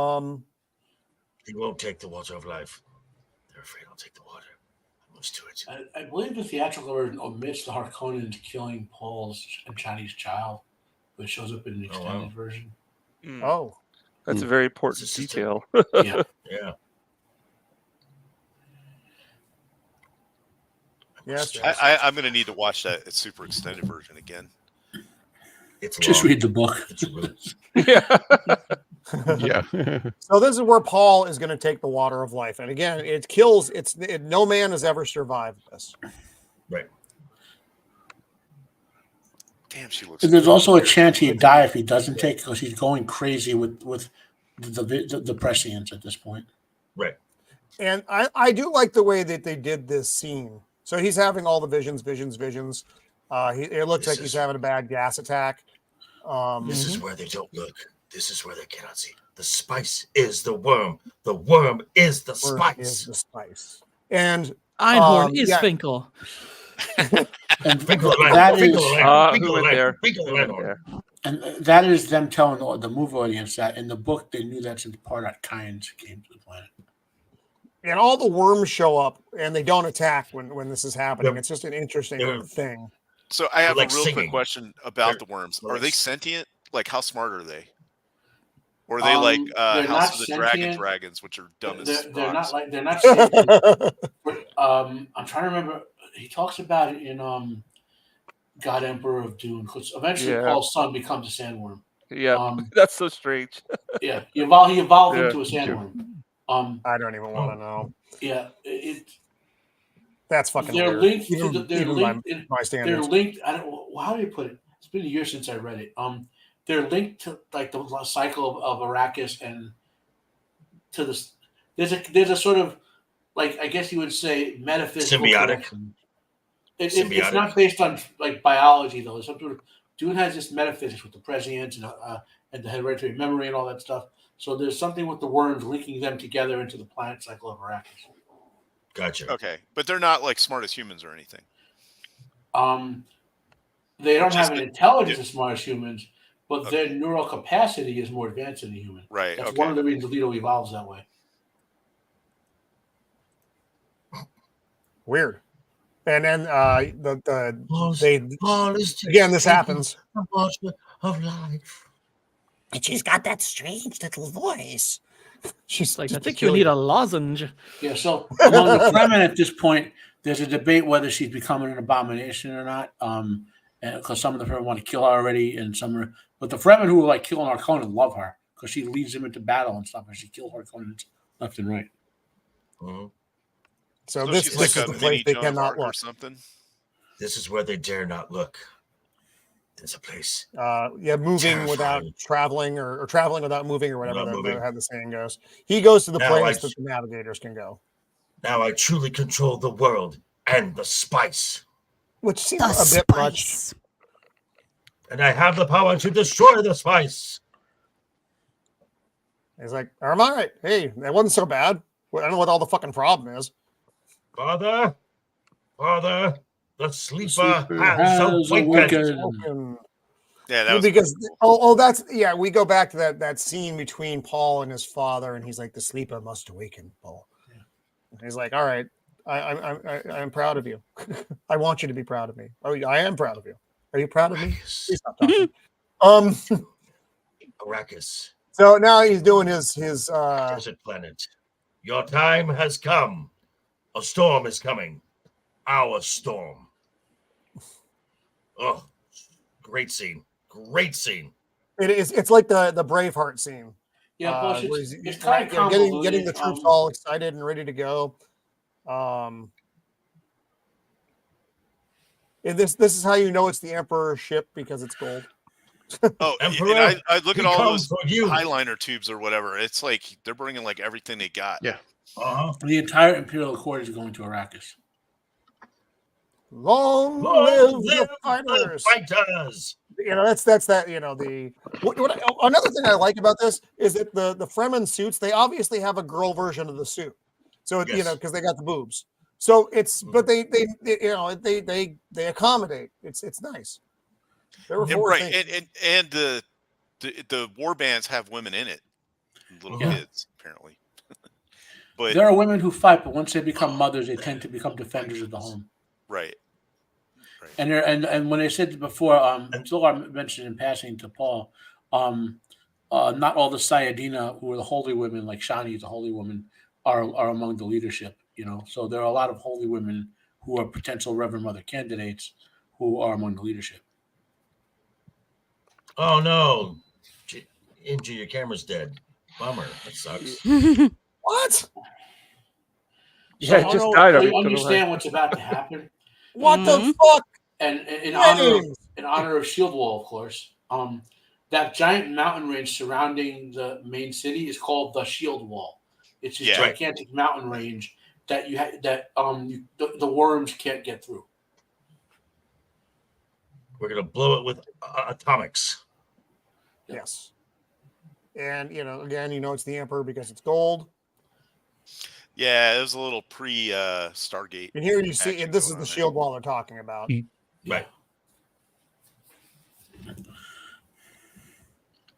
won't take the water of life. They're afraid I'll take the water. I must do it. I believe the theatrical version omits the Harkonnens killing Paul's Chinese child, but shows up in the extended version. Oh. That's a very important detail. Yeah. Yeah. Yes. I'm going to need to watch that super extended version again. It's Just long. read the book. It's really... Yeah. So this is where Paul is going to take the water of life, and again, it kills. No man has ever survived this. Right. Damn, she looks. And there's also a chance he'd die if he doesn't take it because he's going crazy with the prescience at this point. Right. And I do like the way that they did this scene. So he's having all the visions. It looks like he's having a bad gas attack. This is where they don't look. This is where they cannot see. The spice is the worm. The worm is the spice. And Einhorn is Finkel. And Finkel that is and that is them telling the movie audience that in the book they knew that since Pardock Kynes came to the planet. And all the worms show up, and they don't attack when this is happening. It's just an interesting thing. So I have like a real singing. quick question about the worms. Are they sentient? Like, how smart are they? Or are they like they're House not of the Dragon sentient. dragons, which are dumb as They're rocks? they're not sentient. I'm trying to remember. He talks about it in God Emperor of Dune, because eventually Paul's son becomes a sandworm. Yeah, that's so strange. Yeah, he evolved into a sandworm. I don't even want to know. Yeah, that's fucking they're weird. linked to Even, the, they're even linked, by my they're standards. linked. I don't. How do you put it? It's been a year since I read it. They're linked to like the cycle of Arrakis and to the. There's a sort of like I guess you would say metaphysical symbiotic. It's not based on like biology though. It's something. Dune has this metaphysics with the prescience and the hereditary memory and all that stuff. So there's something with the worms linking them together into the planet cycle of Arrakis. Gotcha. Okay, but they're not like smart as humans or anything. They don't have an intelligence as smart as humans, but their neural capacity is more advanced than the human. Right. That's one of the reasons Leto evolves that way. Weird. And then this happens. The water of life. And she's got that strange little voice. She's like, I think you need a lozenge. Yeah, so among the Fremen at this point, there's a debate whether she's becoming an abomination or not. Because some of the Fremen want to kill her already, and but the Fremen who are like killing Harkonnen love her because she leads them into battle and stuff, and she kills Harkonnen left and right. Mm-hmm. So this she's is like the a place mini they Joan of cannot Arc or look. something. This is where they dare not look. There's a place. Moving without traveling or traveling without moving or whatever how the saying goes. He goes to the Now place that the navigators can go. Now I truly control the world and the spice. Which seems a bit much. And I have the power to destroy the spice. He's like, all right, hey, that wasn't so bad. I don't know what all the fucking problem is. Father, the sleeper has awakened. Yeah, that was because that's we go back to that scene between Paul and his father, and he's like, the sleeper must awaken, Paul. Yeah. And he's like, all right, I'm proud of you. I want you to be proud of me. Oh, I am proud of you. Are you proud of me? Please stop talking. Arrakis. So now he's doing his desert planet. Your time has come. A storm is coming. Our storm. Oh, great scene. Great scene. It is. It's like the Braveheart scene. Yeah, plus where it's kind of getting the troops all excited and ready to go. And this is how you know it's the Emperor's ship, because it's gold. Oh, Emperor, and I look at all those you. highliner tubes or whatever. It's like they're bringing like everything they got. Yeah. The entire Imperial Accord is going to Arrakis. Long live the fighters. You know, that's that. You know, another thing I like about this is that the Fremen suits, they obviously have a girl version of the suit. So Yes. you know, because they got the boobs. So it's but they you know they accommodate. It's nice. There were four right, things. and the war bands have women in it, little kids apparently. But there are women who fight, but once they become mothers, they tend to become defenders of the home. Right. And when they said before, Zohar mentioned in passing to Paul, not all the Sayadina, who are the holy women, like Shani is a holy woman, are among the leadership. You know, so there are a lot of holy women who are potential Reverend Mother candidates who are among the leadership. Oh no, Jinja, your camera's dead. Bummer. That sucks. What? Yeah, it just died. So you understand what's about to happen. What the fuck? And in honor of Shieldwall, of course, that giant mountain range surrounding the main city is called the Shieldwall. It's a gigantic mountain range that the worms can't get through. We're gonna blow it with atomics. Yes. And you know, again, you know it's the Emperor because it's gold. Yeah, it was a little pre Stargate. And here you see, and this is the shield wall they're talking about. Right.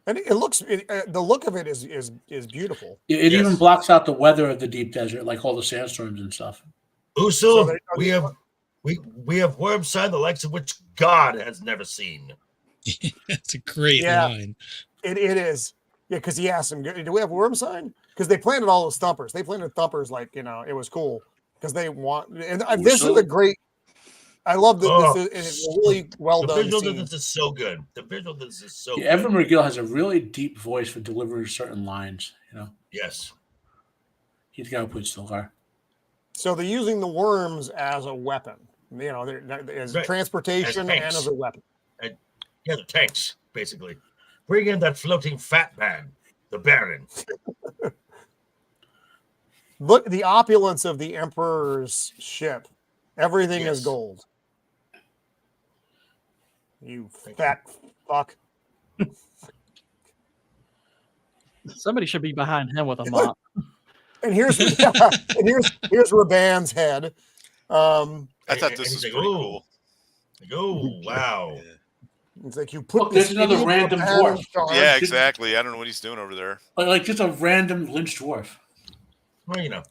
And it looks, the look of it is beautiful. It even blocks out the weather of the deep desert, like all the sandstorms and stuff. Usul, we have Wormside, the likes of which God has never seen. That's a great line. It is. Yeah, because he asked him, do we have Wormside? Because they planted all those thumpers. They planted thumpers like, you know, it was cool. Because they want, and this is a great, I love that this is a really well done. The visual of this is so good. The visual of this is so good. Evan McGill has a really deep voice for delivering certain lines, you know? Yes. He's got to put Silgar. So they're using the worms as a weapon, you know, as transportation and as a weapon. Yeah, the tanks, basically. Bring in that floating fat man, the Baron. Look, the opulence of the Emperor's ship. Everything is gold. You fat fuck. Somebody should be behind him with a mop. And here's Raban's head. I thought this was pretty cool. Oh, wow. It's like you put there's another random dwarf. Yeah, exactly. I don't know what he's doing over there. Like just a random Lynch dwarf. Well, you know.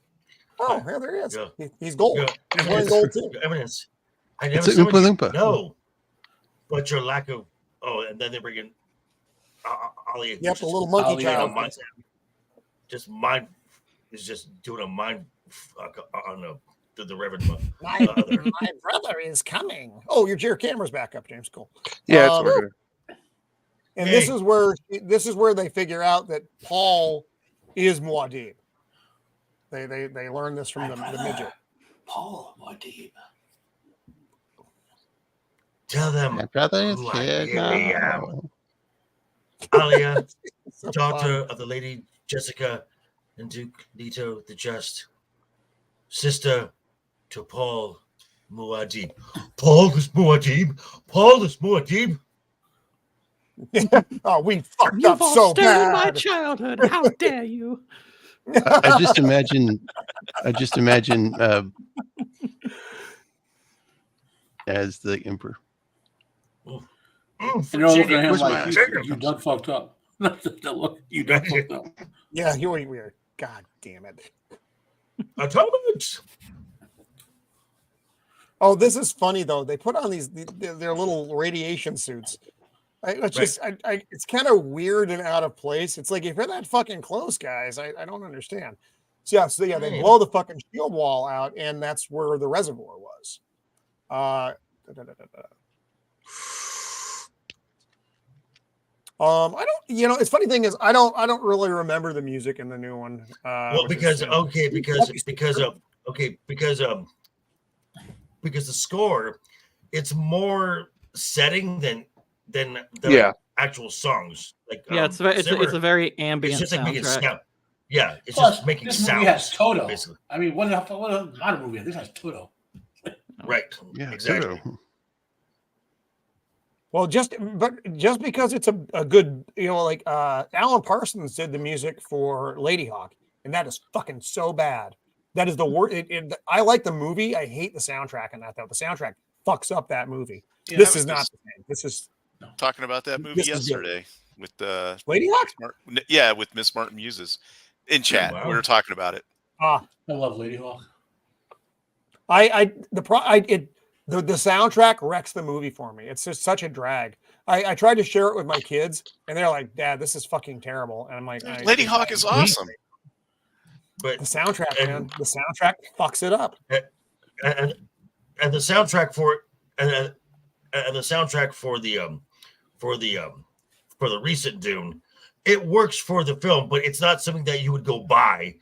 Oh, yeah, there he is. Yeah. He's gold. Yeah. He's wearing gold too. Evidence. I It's never an Oompa Loompa. No. But your lack of and then they bring in Ali. Yep, the little monkey child. Just mind is just doing a mind fuck on the Reverend. My brother is coming. Oh, your camera's back up, James. Cool. Yeah, it's working. And this is where they figure out that Paul is Muad'Dib. They learn this from the midget. Paul Muad'Dib. Tell them My brother is who I here really now. am. Alia, daughter of the Lady Jessica and Duke Leto the Just, sister to Paul Muad'Dib. Paul is Muad'Dib. Paul is Muad'Ib. Oh, we fucked You've up all so stolen bad. my childhood. How dare you? I just imagine as the Emperor. And they're all looking at him Where's my like, ice you done fucked up. You done fucked up. Yeah, you were weird. God damn it. Atomics. Oh, this is funny though. They put on their little radiation suits. It's kind of weird and out of place. It's like if you're that fucking close, guys, I don't understand. So they blow the fucking shield wall out, and that's where the reservoir was. I don't. It's funny thing is I don't really remember the music in the new one. Because the score, it's more setting than the actual songs. Like it's a very ambient. It's just like making sound. Yeah, it's Plus, just making this sound. movie has Toto. Basically. I mean, what not a movie? This has Toto. Right. Yeah, exactly. Toto. Well, just because it's a good, Alan Parsons did the music for Lady Hawk, and that is fucking so bad. That is the worst. I like the movie. I hate the soundtrack in that though. The soundtrack fucks up that movie. Yeah, this is not the same. This is talking about that movie yesterday with Lady Hawk. With Miss Martin Muses in chat. Wow. We were talking about it. I love Lady Hawk. The soundtrack wrecks the movie for me. It's just such a drag. I tried to share it with my kids, and they're like, "Dad, this is fucking terrible." And I'm like, Lady Hawk is awesome. But the soundtrack, man, the soundtrack fucks it up. And the soundtrack for the soundtrack for the recent Dune, it works for the film, but it's not something that you would go buy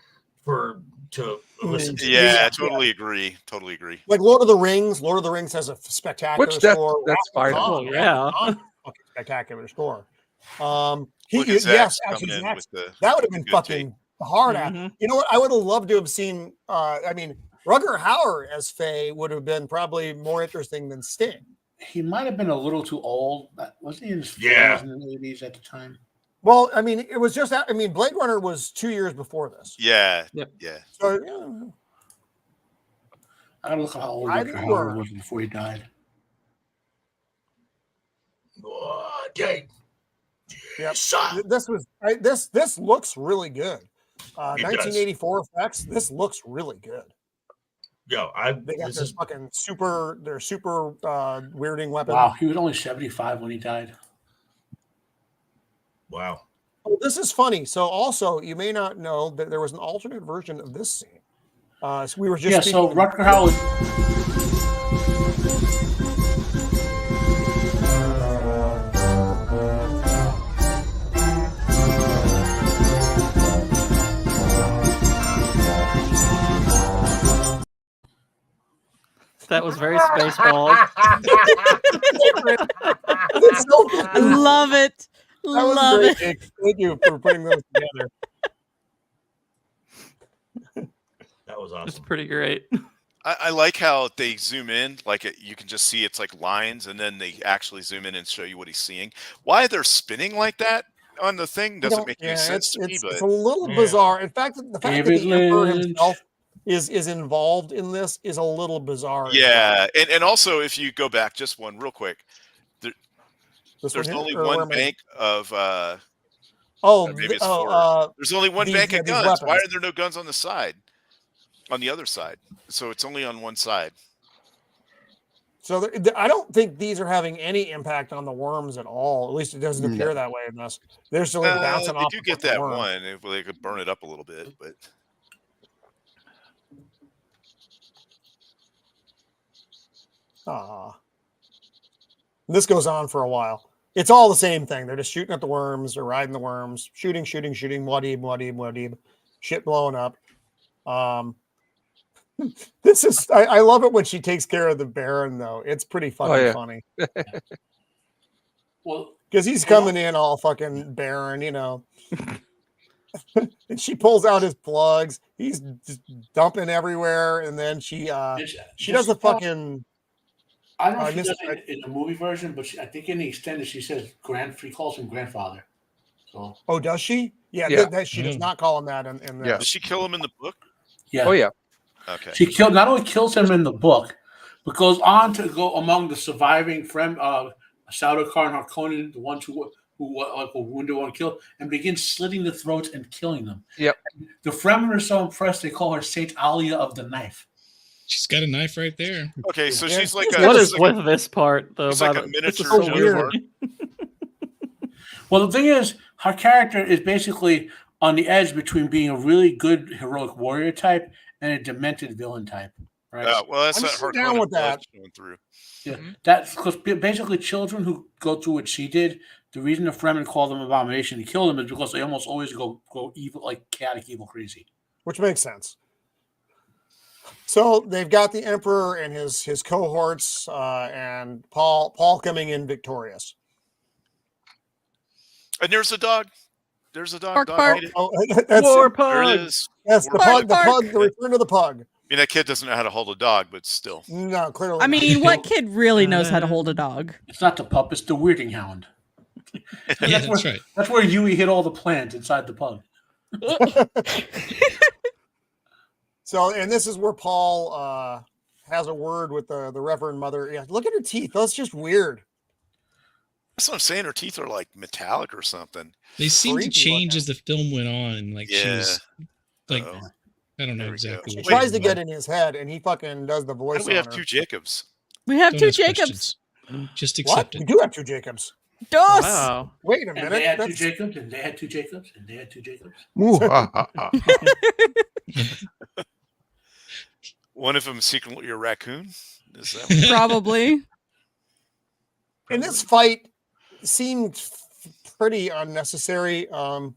to listen to. Yeah, I totally agree. Totally agree. Like Lord of the Rings. Lord of the Rings has a spectacular score. That's fine. Fucking spectacular score. That would have been fucking hard at. You know what? I would have loved to have seen. Rutger Hauer as Faye would have been probably more interesting than Sting. He might have been a little too old. Wasn't he in his 40s in the 80s at the time? Well, it was just. Blade Runner was 2 years before this. Yeah. Yep. Yeah. So I gotta look at how old Rutger Hauer was before he died. Okay. Yep. This looks really good. 1984 effects. This looks really good. They got this fucking super weirding weapon. Wow, he was only 75 when he died. Wow. Oh, this is funny. So also, you may not know that there was an alternate version of this scene. So we were just so Rutger Hauer. That was very Spaceballs. I love it. Love it. Thank you for putting those together. That was awesome. It's pretty great. I like how they zoom in, you can just see it's like lines, and then they actually zoom in and show you what he's seeing. Why they're spinning like that on the thing doesn't make any sense to me. But it's a little bizarre. In fact, the fact that the Emperor himself is involved in this is a little bizarre. Yeah, and also if you go back just one real quick, there's only one bank of maybe it's four. There's only one bank of guns. Why are there no guns on the side? On the other side, so it's only on one side. So I don't think these are having any impact on the worms at all. At least it doesn't appear that way in this. They're still bouncing off. They do get that one. If they could burn it up a little bit, but. This goes on for a while. It's all the same thing. They're just shooting at the worms. They're riding the worms. Shooting. Wadib. Shit blowing up. This is. I love it when she takes care of the Baron, though. It's pretty fucking funny. Well, because he's coming in all fucking Baron, and she pulls out his plugs. He's just dumping everywhere, and then she does the fucking. I don't know if she does it in the movie version, but I think in the extended she says she calls him grandfather. So. Oh, does she? Yeah. She does not call him that. Does she kill him in the book? Yeah. Oh yeah. Okay. She not only kills him in the book, but goes on to go among the surviving Sardaukar and Harkonnen, the ones who Windu want to kill, and begins slitting the throats and killing them. Yep. The Fremen are so impressed they call her Saint Alia of the Knife. She's got a knife right there. Okay, so she's like what is with this part though? She's like a this is miniature so Joan of weird. Arc. Well, the thing is, her character is basically on the edge between being a really good heroic warrior type and a demented villain type, right? Well, that's I'm that sitting Harkonnen down with blood that. showing through. Yeah, that's because basically children who go through what she did, the reason the Fremen call them abomination to kill them is because they almost always go evil, like chaotic evil crazy. Which makes sense. So they've got the Emperor and his cohorts, and Paul coming in victorious. And there's a dog. There's a dog. Bark, Dog bark. made it. Oh, that's War There pug. it is. Yes, the Bark, pug, the return of the pug. I mean, that kid doesn't know how to hold a dog, but still. No, clearly. I not. mean, what kid really knows how to hold a dog? It's not the pup; it's the weirding hound. Yeah, that's right. That's where Yui hit all the plants inside the pug. So, and this is where Paul has a word with the Reverend Mother. Yeah, look at her teeth. That's just weird. That's what I'm saying. Her teeth are like metallic or something. They seem to Creepy change looking. as the film went on. Like she was, like Uh-oh. I don't know There we go. exactly. She what tries she to was get on. in his head, and he fucking does the Why voice do we have on her. two Jacobs? We have Don't two ask Jacobs. questions. Just What? accept We it. do have two Jacobs. Dos. Wow. Wait a And minute. they had two that's- Jacobs, and they had two Jacobs, and they had two Jacobs. Ooh, ha, ha, ha. One of them secretly a raccoon. Is that what- Probably. And this fight seemed pretty unnecessary. Well,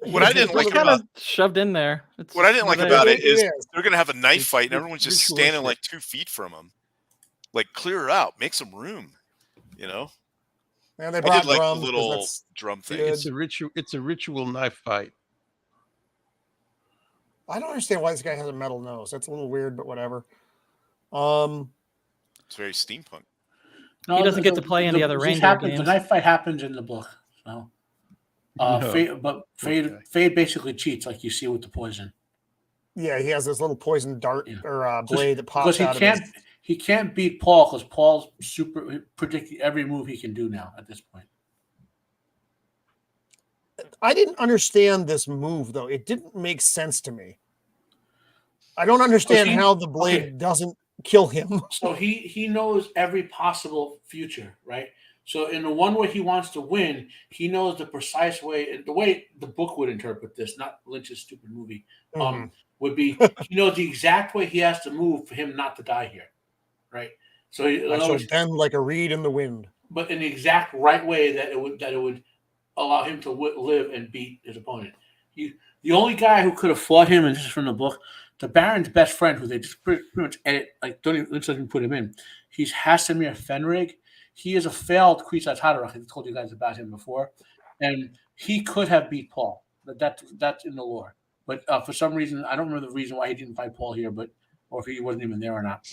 what I didn't like kind about of shoved in there. It's what I didn't like not about a- it is is. they're gonna have a knife It's- fight, and it's everyone's just standing like 2 feet from them. Like, clear her out, make some room. You know, And they I brought did like drums the 'cause little that's- drum thing. good. It's a ritual. It's a ritual knife fight. I don't understand why this guy has a metal nose. That's a little weird, but whatever. It's very steampunk. He doesn't get to play any other this reindeer happens- The games. knife fight happens in the book. So, No. but Okay. Fade basically cheats, like you see with the poison. Yeah, he has this little poison dart Yeah. or blade that pops Because he out can't of his. he can't beat Paul because Paul's super predicting every move he can do now at this point. I didn't understand this move though. It didn't make sense to me. I don't understand he- how the blade okay. doesn't kill him. So he knows every possible future, right? So in the one way he wants to win, he knows the precise way, and the way the book would interpret this, not Lynch's stupid movie, would be he knows the exact way he has to move for him not to die here, right? So in I other shall words, bend like a reed in the wind. but in the exact right way that it would allow him to live and beat his opponent. The only guy who could have fought him, and this is from the book, the Baron's best friend, who they just pretty much edit, like Lynch doesn't even put him in. He's Hasamir Fenrig. He is a failed Kwisatz Haderach. I told you guys about him before, and he could have beat Paul. But that's in the lore. But for some reason, I don't remember the reason why he didn't fight Paul here, or if he wasn't even there or not.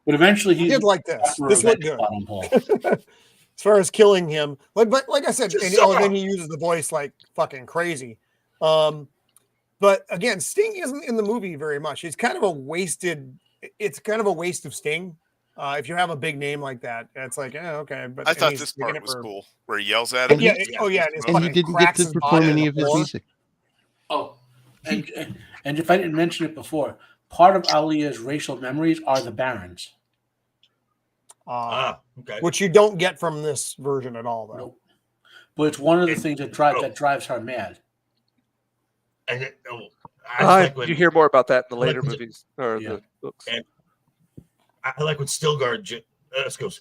But eventually, He did like this. This looked good. On Paul. As far as killing him, but like I said, Just and, suck then up. he uses the voice like fucking crazy. But again, Sting isn't in the movie very much. It's kind of a wasted. It's kind of a waste of Sting. If you have a big name like that, it's like, okay. But I and thought he's this making part it was for- cool, where he yells at him. Yeah. Oh yeah. And, his And he fucking didn't get cracks to his perform body on any the of his floor. music. Oh, and if I didn't mention it before, part of Alia's racial memories are the Barons. Okay. Which you don't get from this version at all, though. Nope. But it's one of the things that drives her mad. And I like when, you hear more about that in the I like later when- movies or Yeah. the books. And I like when Stilgar goes,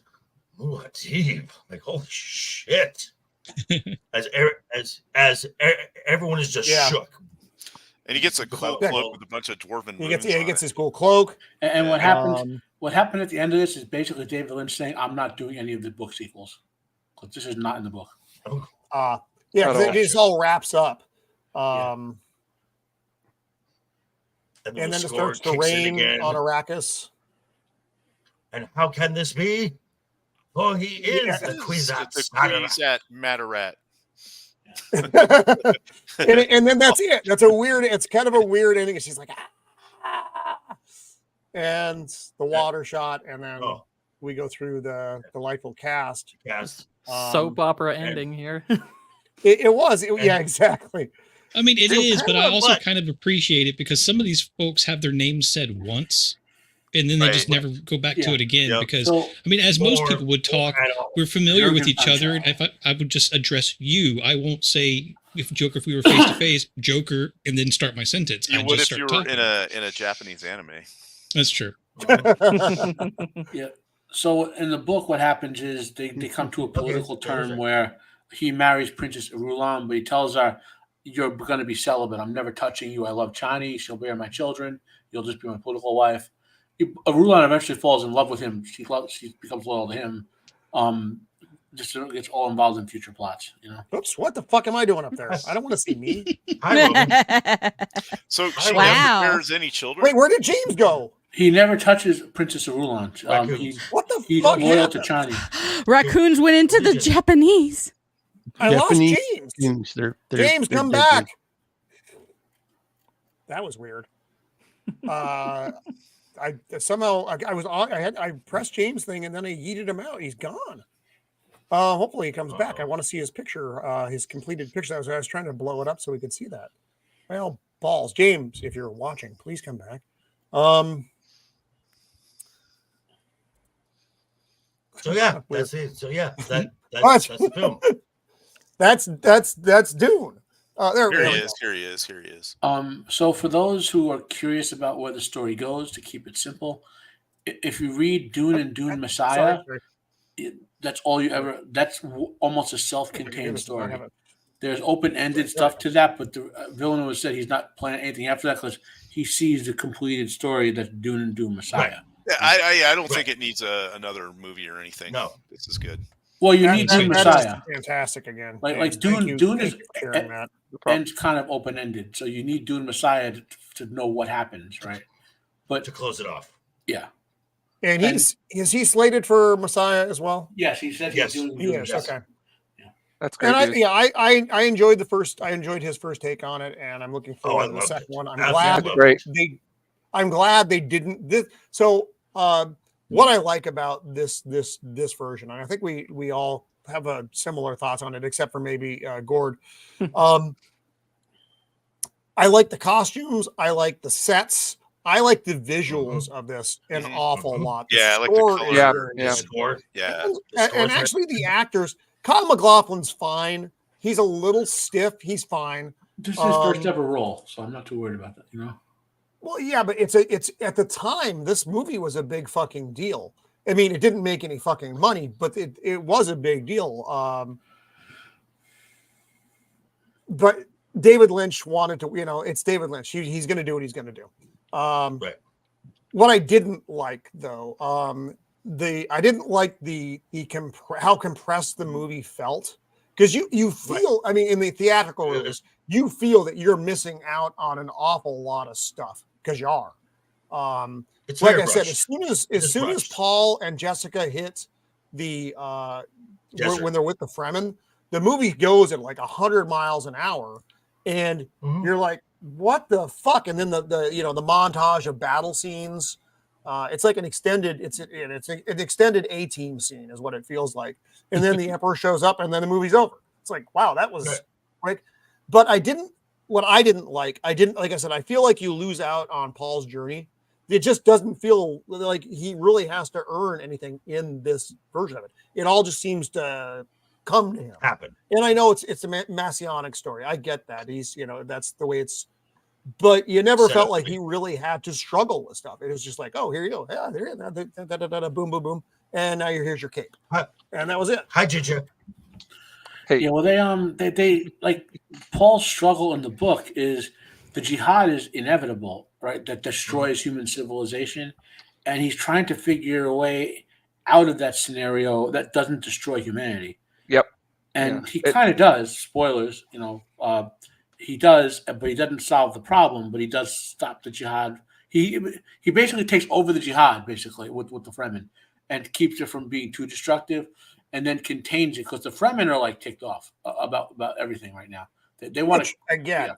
"Ooh, deep!" Like, holy shit! as everyone is just Yeah. shook. And he gets a cool Yeah. cloak with a bunch of dwarven He gets moons on gets it. his cool cloak. And what happens? Um, What happened at the end of this is basically David Lynch saying, "I'm not doing any of the book sequels because this is not in the book." Yeah, Not 'cause all. it just all wraps up. And And the then it score starts to kicks in rain again. on Arrakis. And how can this be? Oh, he is Yeah. the It's Kwisatz the Haderach. Matarat. and then that's it. That's a weird. It's kind of a weird ending. She's like, and the water shot, and then Oh. we go through the delightful cast. Soap opera ending here. It was. Yeah, exactly. I mean, it is, but I also What? kind of appreciate it because some of these folks have their names said once, and then they just never go back to it again. Because I mean, as most people would talk, we're familiar with each other, and if I would just address you, I won't say if we were face to face, Joker, and then start my sentence. You I'd would just if you start were talking. in a Japanese anime. That's true. Yeah. So in the book, what happens is they come to a political term where he marries Princess Irulan, but he tells her, "You're going to be celibate. I'm never touching you. I love Chani. She'll bear my children. You'll just be my political wife." Irulan eventually falls in love with him. She becomes loyal to him. Just gets all involved in future plots. Oops! What the fuck am I doing up there? I don't want to see me. So she Wow. never bears any children. Wait, where did James go? He never touches Princess Irulan. What the He's fuck loyal happened? to Chani. Raccoons went into the Japanese. I lost Japanese James. things, James, they're come different. back. That was weird. I somehow I pressed James thing and then I yeeted him out. He's gone. Hopefully he comes back. I want to see his picture, his completed picture. I was trying to blow it up so we could see that. Well, balls, James, if you're watching, please come back. So yeah, that's it. So yeah, that's the film. That's Dune. There Here we he go. is. Here he is. Here he is. So for those who are curious about where the story goes, to keep it simple, if you read Dune and Dune Messiah, that's all you ever. That's almost a self-contained story. There's open-ended stuff to that, but Villeneuve said he's not planning anything after that because he sees the completed story that's Dune and Dune Messiah. Yeah, I don't think it needs another movie or anything. No, this is good. Well, you need Dune Messiah. Fantastic again. Like Dune is ends kind of open-ended, so you need Dune Messiah to know what happens, right? But to close it off. Yeah. And is he slated for Messiah as well? Yes, he said yes. Dune. Yes, okay. That's great. And I enjoyed I enjoyed his first take on it, and I'm looking forward to the second one. I'm glad they didn't. What I like about this version, and I think we all have similar thoughts on it, except for maybe Gourd. I like the costumes. I like the sets. I like the visuals of this an awful lot. Yeah, I like the color. And actually, the actors. Kyle MacLachlan's fine. He's a little stiff. He's fine. This is his first ever role, so I'm not too worried about that. Well, yeah, but it's at the time this movie was a big fucking deal. I mean, it didn't make any fucking money, but it was a big deal. But David Lynch wanted to, it's David Lynch. He's going to do what he's going to do. Right. What I didn't like though, I didn't like how compressed the movie felt, because you feel, I mean, in the theatrical release, you feel that you're missing out on an awful lot of stuff because you are. It's like I said, as soon as Paul and Jessica hit the when they're with the Fremen, the movie goes at like 100 miles an hour, and you're like, what the fuck? And then the montage of battle scenes. It's like an extended A-Team scene is what it feels like. And then the Emperor shows up and then the movie's over. It's like, wow, that was like, but I didn't like, I said, I feel like you lose out on Paul's journey. It just doesn't feel like he really has to earn anything in this version of it. It all just seems to come to him. Happen. And I know it's a messianic story. I get that. He's, that's the way it's, but you never felt like he really had to struggle with stuff. It was just like, oh, here you go. Yeah, there you go. Boom, boom, boom. And now here's your cape. And that was it. Hi, Jinja. Hey. Yeah, well, they like Paul's struggle in the book is the jihad is inevitable, right? That destroys human civilization. And he's trying to figure a way out of that scenario that doesn't destroy humanity. Yep. And he kind of does. Spoilers, he does, but he doesn't solve the problem, but he does stop the jihad. He basically takes over the jihad, basically, with the Fremen, and keeps it from being too destructive, and then contains it, because the Fremen are like ticked off about everything right now. They want to, again.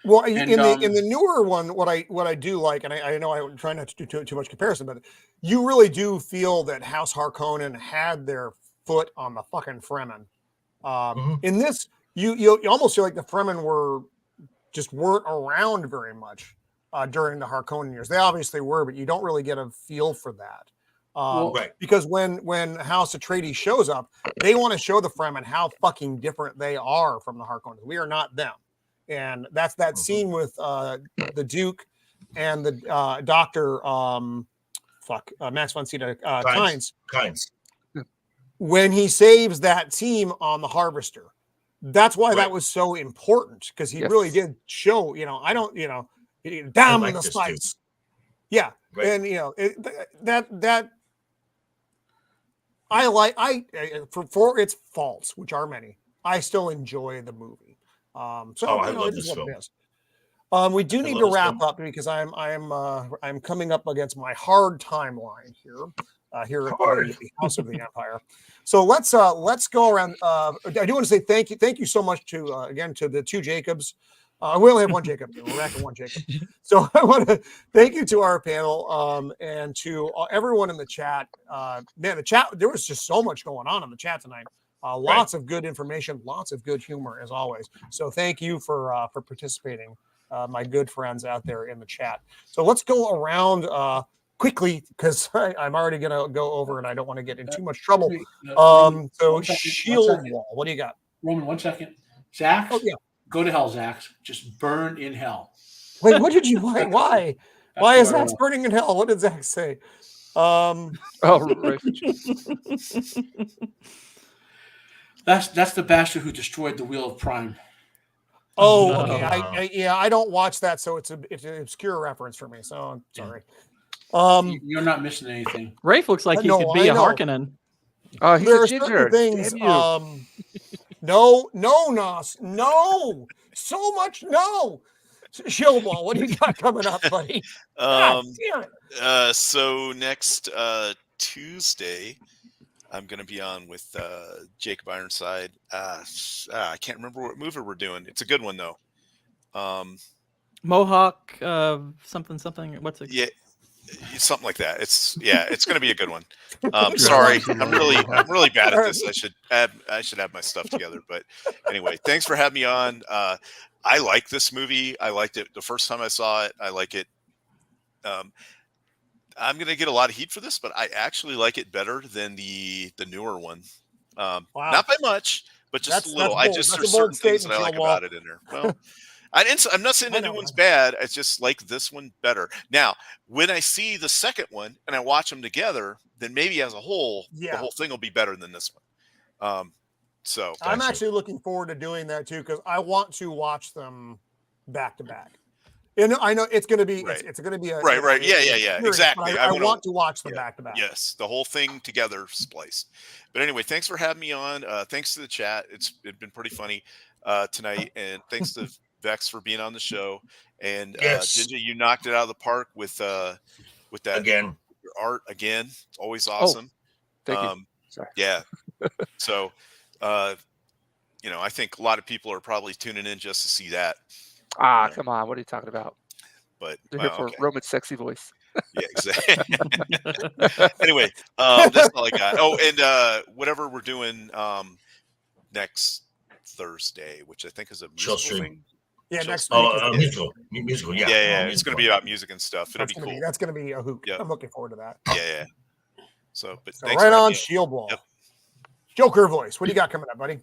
Well, And, in the newer one, what I do like, and I know I try not to do too much comparison, but you really do feel that House Harkonnen had their foot on the fucking Fremen. In this, you almost feel like the Fremen weren't around very much during the Harkonnen years. They obviously were, but you don't really get a feel for that. Because when House Atreides shows up, they want to show the Fremen how fucking different they are from the Harkonnens. We are not them. And that's that scene with the Duke and the Doctor Max von Sydow Kynes. When he saves that team on the Harvester. That's why that was so important, because he really did show, down in the spice. Yeah. Right. And that I like for its faults, which are many, I still enjoy the movie. I love this film. We do need to wrap up because I'm coming up against my hard timeline here at the House of the Empire. So let's go around. I do want to say thank you so much to the two Jacobs. We only have one Jacob. We're back to one Jacob. So I want to thank you to our panel and to everyone in the chat. The chat, there was just so much going on in the chat tonight. Lots of good information, lots of good humor as always. So thank you for participating, my good friends out there in the chat. So let's go around quickly because I'm already going to go over and I don't want to get in too much trouble. Shieldwall, what do you got? Roman, 1 second. Zach? Oh, yeah. Go to hell, Zach. Just burn in hell. Wait, what did you? Why? Why is Zach burning in hell? What did Zach say? Right. That's the bastard who destroyed the Wheel of Prime. Oh, okay. I don't watch that, so it's an obscure reference for me. So I'm sorry. You're not missing anything. Rafe looks like he could be a Harkonnen. Oh, he's there a ginger. Things. No, Nos. No. So much no. Shieldwall, what do you got coming up, buddy? So next Tuesday, I'm going to be on with Jacob Ironside. I can't remember what movie we're doing. It's a good one, though. Mohawk, something. What's it? Yeah. Something like that. It's going to be a good one. Sorry, I'm really bad at this. I should have my stuff together. But anyway, thanks for having me on. I like this movie. I liked it the first time I saw it. I like it. I'm going to get a lot of heat for this, but I actually like it better than the newer one. Not by much, but just a little. There's certain things that I like about it in there. Well. I'm not saying the new one's bad. I just like this one better. Now, when I see the second one and I watch them together, then maybe as a whole, the whole thing will be better than this one. So I'm actually looking forward to doing that too, because I want to watch them back to back. And I know it's going to be it's going to be right. Yeah. Exactly. I want to watch them back to back. Yes, the whole thing together spliced. But anyway, thanks for having me on. Thanks to the chat. It's been pretty funny tonight, and thanks to Vex for being on the show, and Jinja, you knocked it out of the park with that again. Your art again. It's always awesome. Thank you. Sorry. Yeah. So, I think a lot of people are probably tuning in just to see that. Come on! What are you talking about? But they're here for Roman's sexy voice. Yeah, exactly. Anyway, that's all I got. Oh, and whatever we're doing next Thursday, which I think is a musical thing. Yeah, next musical. Yeah. Yeah. It's going to be about music and stuff. It'll be cool. That's going to be a hoot. Yep. I'm looking forward to that. Yeah. So right on Shieldwall. Yep. Joker voice. What do you got coming up, buddy?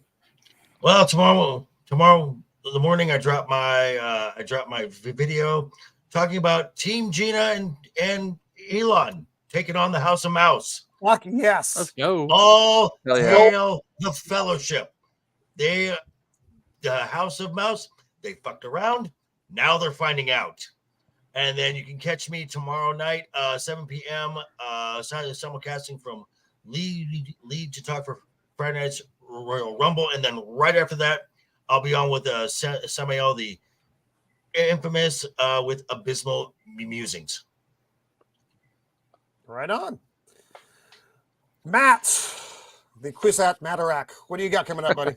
Well, tomorrow in the morning, I drop my video talking about Team Gina and Elon taking on the House of Mouse. Fuck yes. Let's go. All hail the Fellowship. The House of Mouse, they fucked around. Now they're finding out. And then you can catch me tomorrow night, 7 p.m. Simulcasting from Lead to talk for Friday night's Royal Rumble. And then right after that, I'll be on with Samael, the infamous, with Abysmal Musings. Right on. Matt, the Quizat Matarak. What do you got coming up, buddy?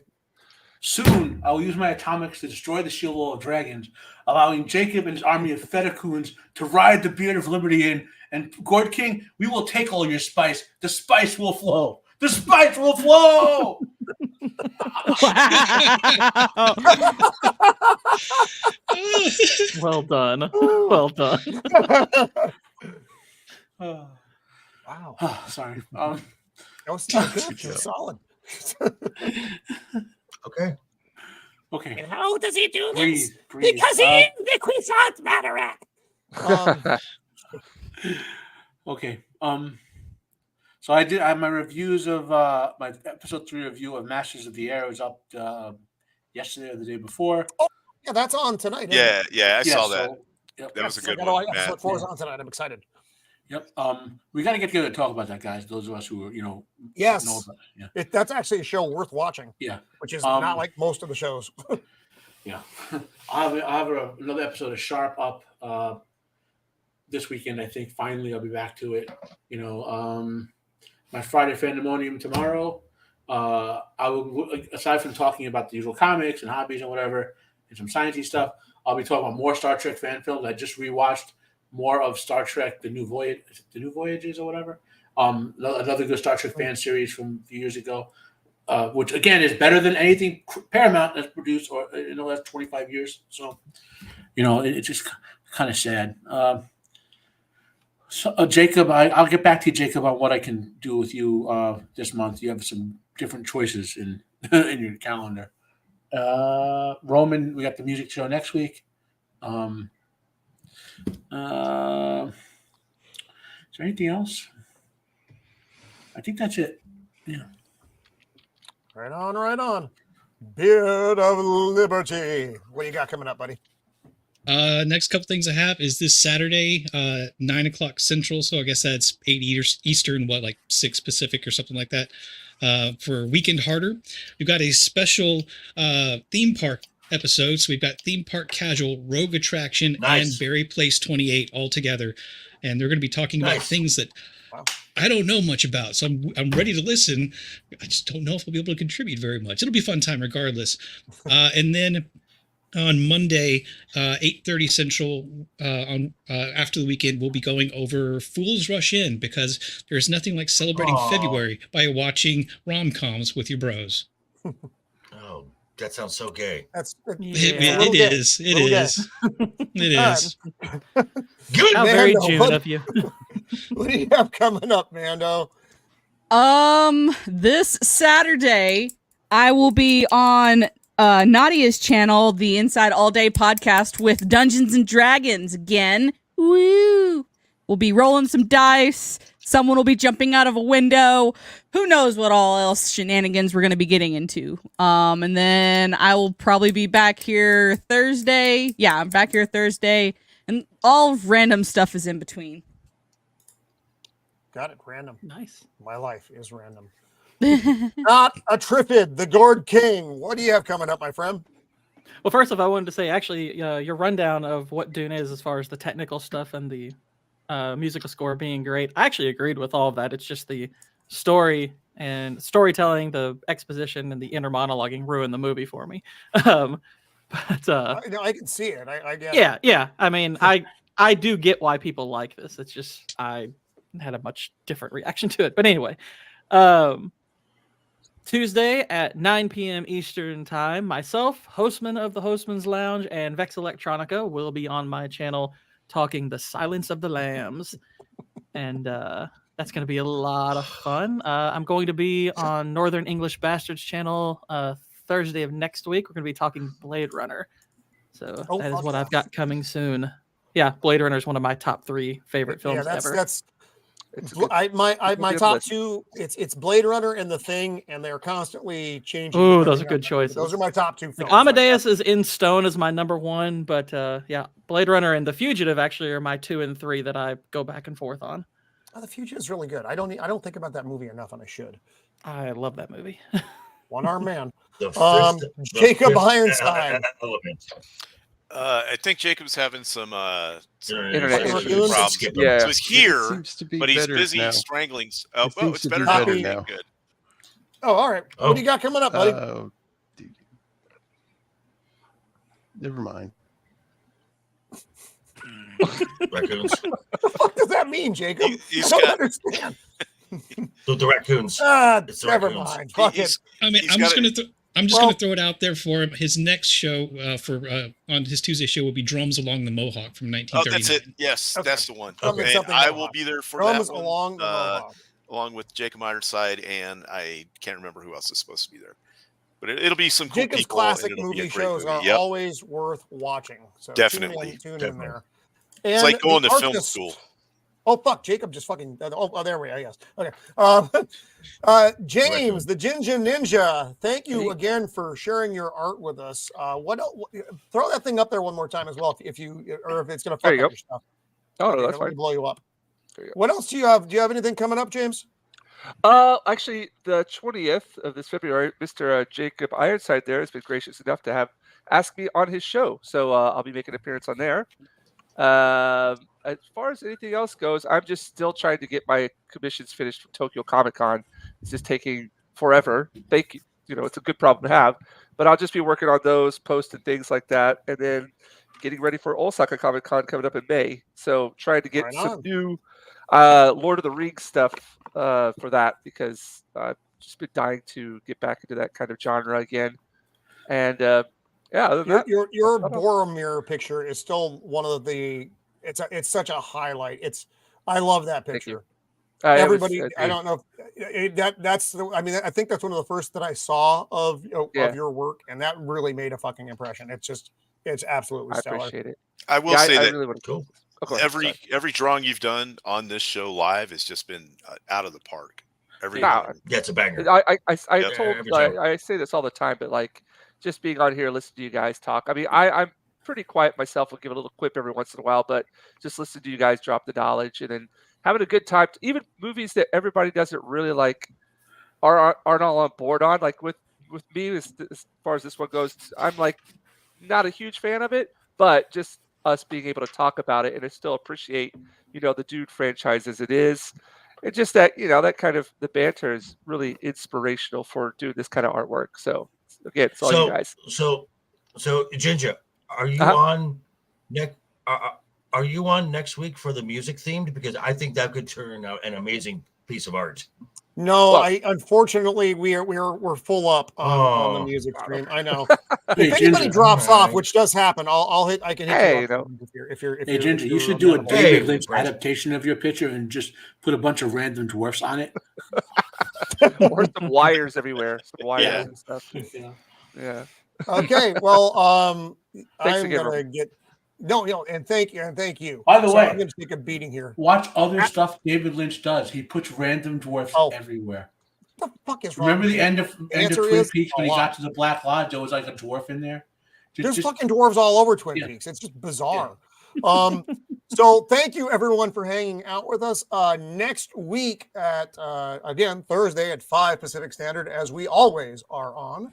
Soon, I will use my atomics to destroy the Shieldwall of Dragons, allowing Jacob and his army of Fetacoons to ride the beard of liberty in. And Gourd King, we will take all your spice. The spice will flow. The spice will flow. Well done. Well done. Wow. Sorry. That was good. It was solid. Okay. Okay. And how does he do this? Breathe. Because he is the Cuisance Batterac. Okay. So I have my reviews of my episode 3 review of Masters of the Air was up yesterday or the day before. Oh, yeah, that's on tonight. Isn't it? I saw that. Yep. That was a good I got one. episode Matt. 4 is on tonight. I'm excited. Yep. We got to get together and talk about that, guys. Those of us who Yes, know about it. Yeah. that's actually a show worth watching. Yeah. Which is not like most of the shows. Yeah. I'll have another episode of Sharp up this weekend. I think finally I'll be back to it. My Friday Fandemonium tomorrow. I will, aside from talking about the usual comics and hobbies and whatever, and some sciencey stuff, I'll be talking about more Star Trek fan films. I just rewatched more of Star Trek: The New Voyages or whatever. Another good Star Trek fan series from a few years ago, which again is better than anything Paramount has produced or in the last 25 years. So, it's just kind of sad. So, Jacob, I'll get back to you, Jacob, on what I can do with you this month. You have some different choices in in your calendar. Roman, we got the music show next week. Is there anything else? I think that's it. Yeah. Right on. Beard of Liberty. What do you got coming up, buddy? Next couple things I have is this Saturday, 9:00 Central. So I guess that's 8 Eastern, 6 Pacific or something like that. For Weekend Harder, we've got a special theme park episode. So we've got Theme Park Casual, Rogue Attraction, and Berry Place 28 all together. And they're going to be talking about things that I don't know much about. So I'm ready to listen. I just don't know if I'll be able to contribute very much. It'll be a fun time regardless. And then on Monday, 8:30 Central, after the weekend, we'll be going over Fools Rush In, because there's nothing like celebrating February by watching rom-coms with your bros. Oh, that sounds so gay. It is. Good, How man. very June of you. What do you have coming up, Mando? This Saturday, I will be on Nadia's channel, the Inside All Day podcast with Dungeons and Dragons again. Woo! We'll be rolling some dice. Someone will be jumping out of a window. Who knows what all else shenanigans we're going to be getting into. And then I will probably be back here Thursday. Yeah, I'm back here Thursday. And all random stuff is in between. Got it. Random. Nice. My life is random. Not a Trifid, the Gourd King. What do you have coming up, my friend? Well, first off, I wanted to say, actually, your rundown of what Dune is as far as the technical stuff and the musical score being great, I actually agreed with all of that. It's just the story and storytelling, the exposition, and the inner monologuing ruined the movie for me. I can see it. I get it. it. Yeah. I mean, I do get why people like this. It's just I had a much different reaction to it. But anyway, Tuesday at 9 p.m. Eastern Time, myself, Hostman of the Hostman's Lounge, and Vex Electronica will be on my channel talking The Silence of the Lambs. And that's going to be a lot of fun. I'm going to be on Northern English Bastards channel Thursday of next week. We're going to be talking Blade Runner. So that is what I've got coming soon. Yeah, Blade Runner is one of my top 3 favorite films ever. My top 2. It's Blade Runner and The Thing, and they're constantly changing. Oh, those are good choices. Those are my top 2 films. Amadeus is in stone as my number 1, but yeah, Blade Runner and The Fugitive actually are my 2 and 3 that I go back and forth on. Oh, The Fugitive is really good. I don't think about that movie enough, and I should. I love that movie. One-armed man. Jacob Ironside. I think Jacob's having some internet issues problems. Yeah. So he's here, but he's better busy now. strangling. It It's seems to better be better now. now. Good. Oh, all right. What do you got coming up, buddy? Never mind. Raccoons. What the fuck does that mean, Jacob? He's I don't got- understand. The raccoons. It's the never raccoons. mind. Fuck it. I mean, He's I'm just got gonna I'm just gonna throw it out there for him. His next show on his Tuesday show will be Drums Along the Mohawk from 1939. Oh, that's it. Yes, Okay. that's the one. Something- And something I Mohawk. will be there for Drums that one, along the Mohawk. along with Jacob Ironside, and I can't remember who else is supposed to be there. But it'll be some cool Jacob's people. and classic it'll be a movie great shows movie. are Yep. always worth watching. So Definitely. tune in Definitely. there. It's And like going the to film artist- school. Oh fuck! Jacob just fucking. Oh, there we are. Yes. Okay. James, the Jinja Ninja. Thank you again for sharing your art with us. Throw that thing up there one more time as well, if you or if it's gonna There fuck you up go. your stuff. Oh, Okay, no, that's let me fine. blow you up. There you go. What else do you have? Do you have anything coming up, James? Actually, the 20th of this February, Mr. Jacob Ironside there has been gracious enough to have asked me on his show, so I'll be making an appearance on there. As far as anything else goes, I'm just still trying to get my commissions finished from Tokyo Comic Con. It's just taking forever. Thank you. You know, it's a good problem to have, but I'll just be working on those, posting things like that, and then getting ready for Osaka Comic Con coming up in May. So trying to get Right some on. new Lord of the Rings stuff for that, because I've just been dying to get back into that kind of genre again. And yeah, other than that, Your I don't know. Boromir picture is still one of the. It's such a highlight. I love that Thank you. picture. It was- Everybody, I don't know if that's the. I mean, I think that's one of the first that I saw of Yeah. your work, and that really made a fucking impression. It's absolutely I stellar. appreciate it. I will Yeah, say I that really want to Cool. every drawing you've done on this show live has just been out of the park. Every Nah, one. Yeah, it's a banger. I Yep. told Every time. I say this all the time, but like just being on here, listening to you guys talk. I mean, I'm pretty quiet myself. I'll give a little quip every once in a while, but just listen to you guys drop the knowledge and then having a good time. Even movies that everybody doesn't really like aren't all on board on. Like with me, as far as this one goes, I'm like not a huge fan of it, but just us being able to talk about it and I still appreciate, the Dune franchise as it is. It's just that, that kind of the banter is really inspirational for doing this kind of artwork. So again, it's all you guys. So Jinja, are you Uh-huh. on next? Are you on next week for the music themed? Because I think that could turn out an amazing piece of art. No, Well- unfortunately we're full up on the Oh. music stream. I know. Hey, If anybody Ginger. drops off, Alright. which does happen, I can hit Hey, you up if you're Hey, Ginger, you should do a amenable. David Hey, Lynch Brent. adaptation of your picture and just put a bunch of random dwarfs on it. Or some wires everywhere, some wires Yeah. and stuff. Yeah. Yeah. Okay, well, Thanks I'm again, gonna Robert. get and thank you. By the So way- I'm gonna take a beating here. Watch other stuff David Lynch does. He puts random dwarfs Oh. everywhere. What the fuck is wrong? Remember with the you? end of answer Twin is Peaks when a he lot. got to the Black Lodge? There was like a dwarf in there. There's fucking dwarves all over Twin Yeah. Peaks. It's just bizarre. So thank you everyone for hanging out with us. Next week at again Thursday at 5 Pacific Standard, as we always are on.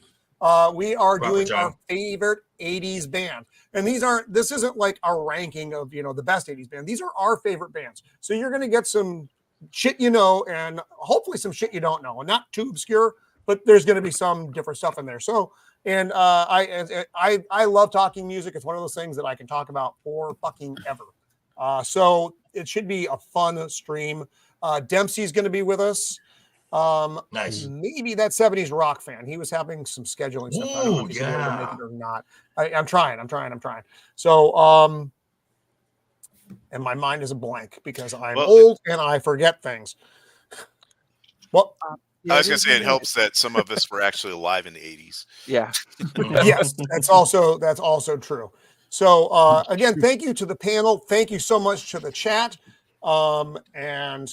We are Proper doing time. our favorite 80s band. And this isn't like our ranking of the best 80s band. These are our favorite bands. So you're gonna get some shit and hopefully some shit you don't know. And not too obscure, but there's gonna be some different stuff in there. So and I love talking music. It's one of those things that I can talk about for fucking ever. So it should be a fun stream. Dempsey's going to be with us. Nice. Maybe that 70s rock fan. He was having some scheduling stuff. I don't know Ooh, if he's able to make yeah. it or not. I'm trying. So and my mind is a blank because I'm Well, old and I forget things. Well, I was going to say it helps that some of us were actually alive in the 80s. Yeah. yes, that's also true. So again, thank you to the panel. Thank you so much to the chat. And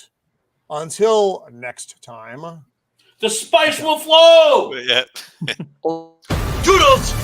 until next time, The spice will flow. But yeah. Toodles!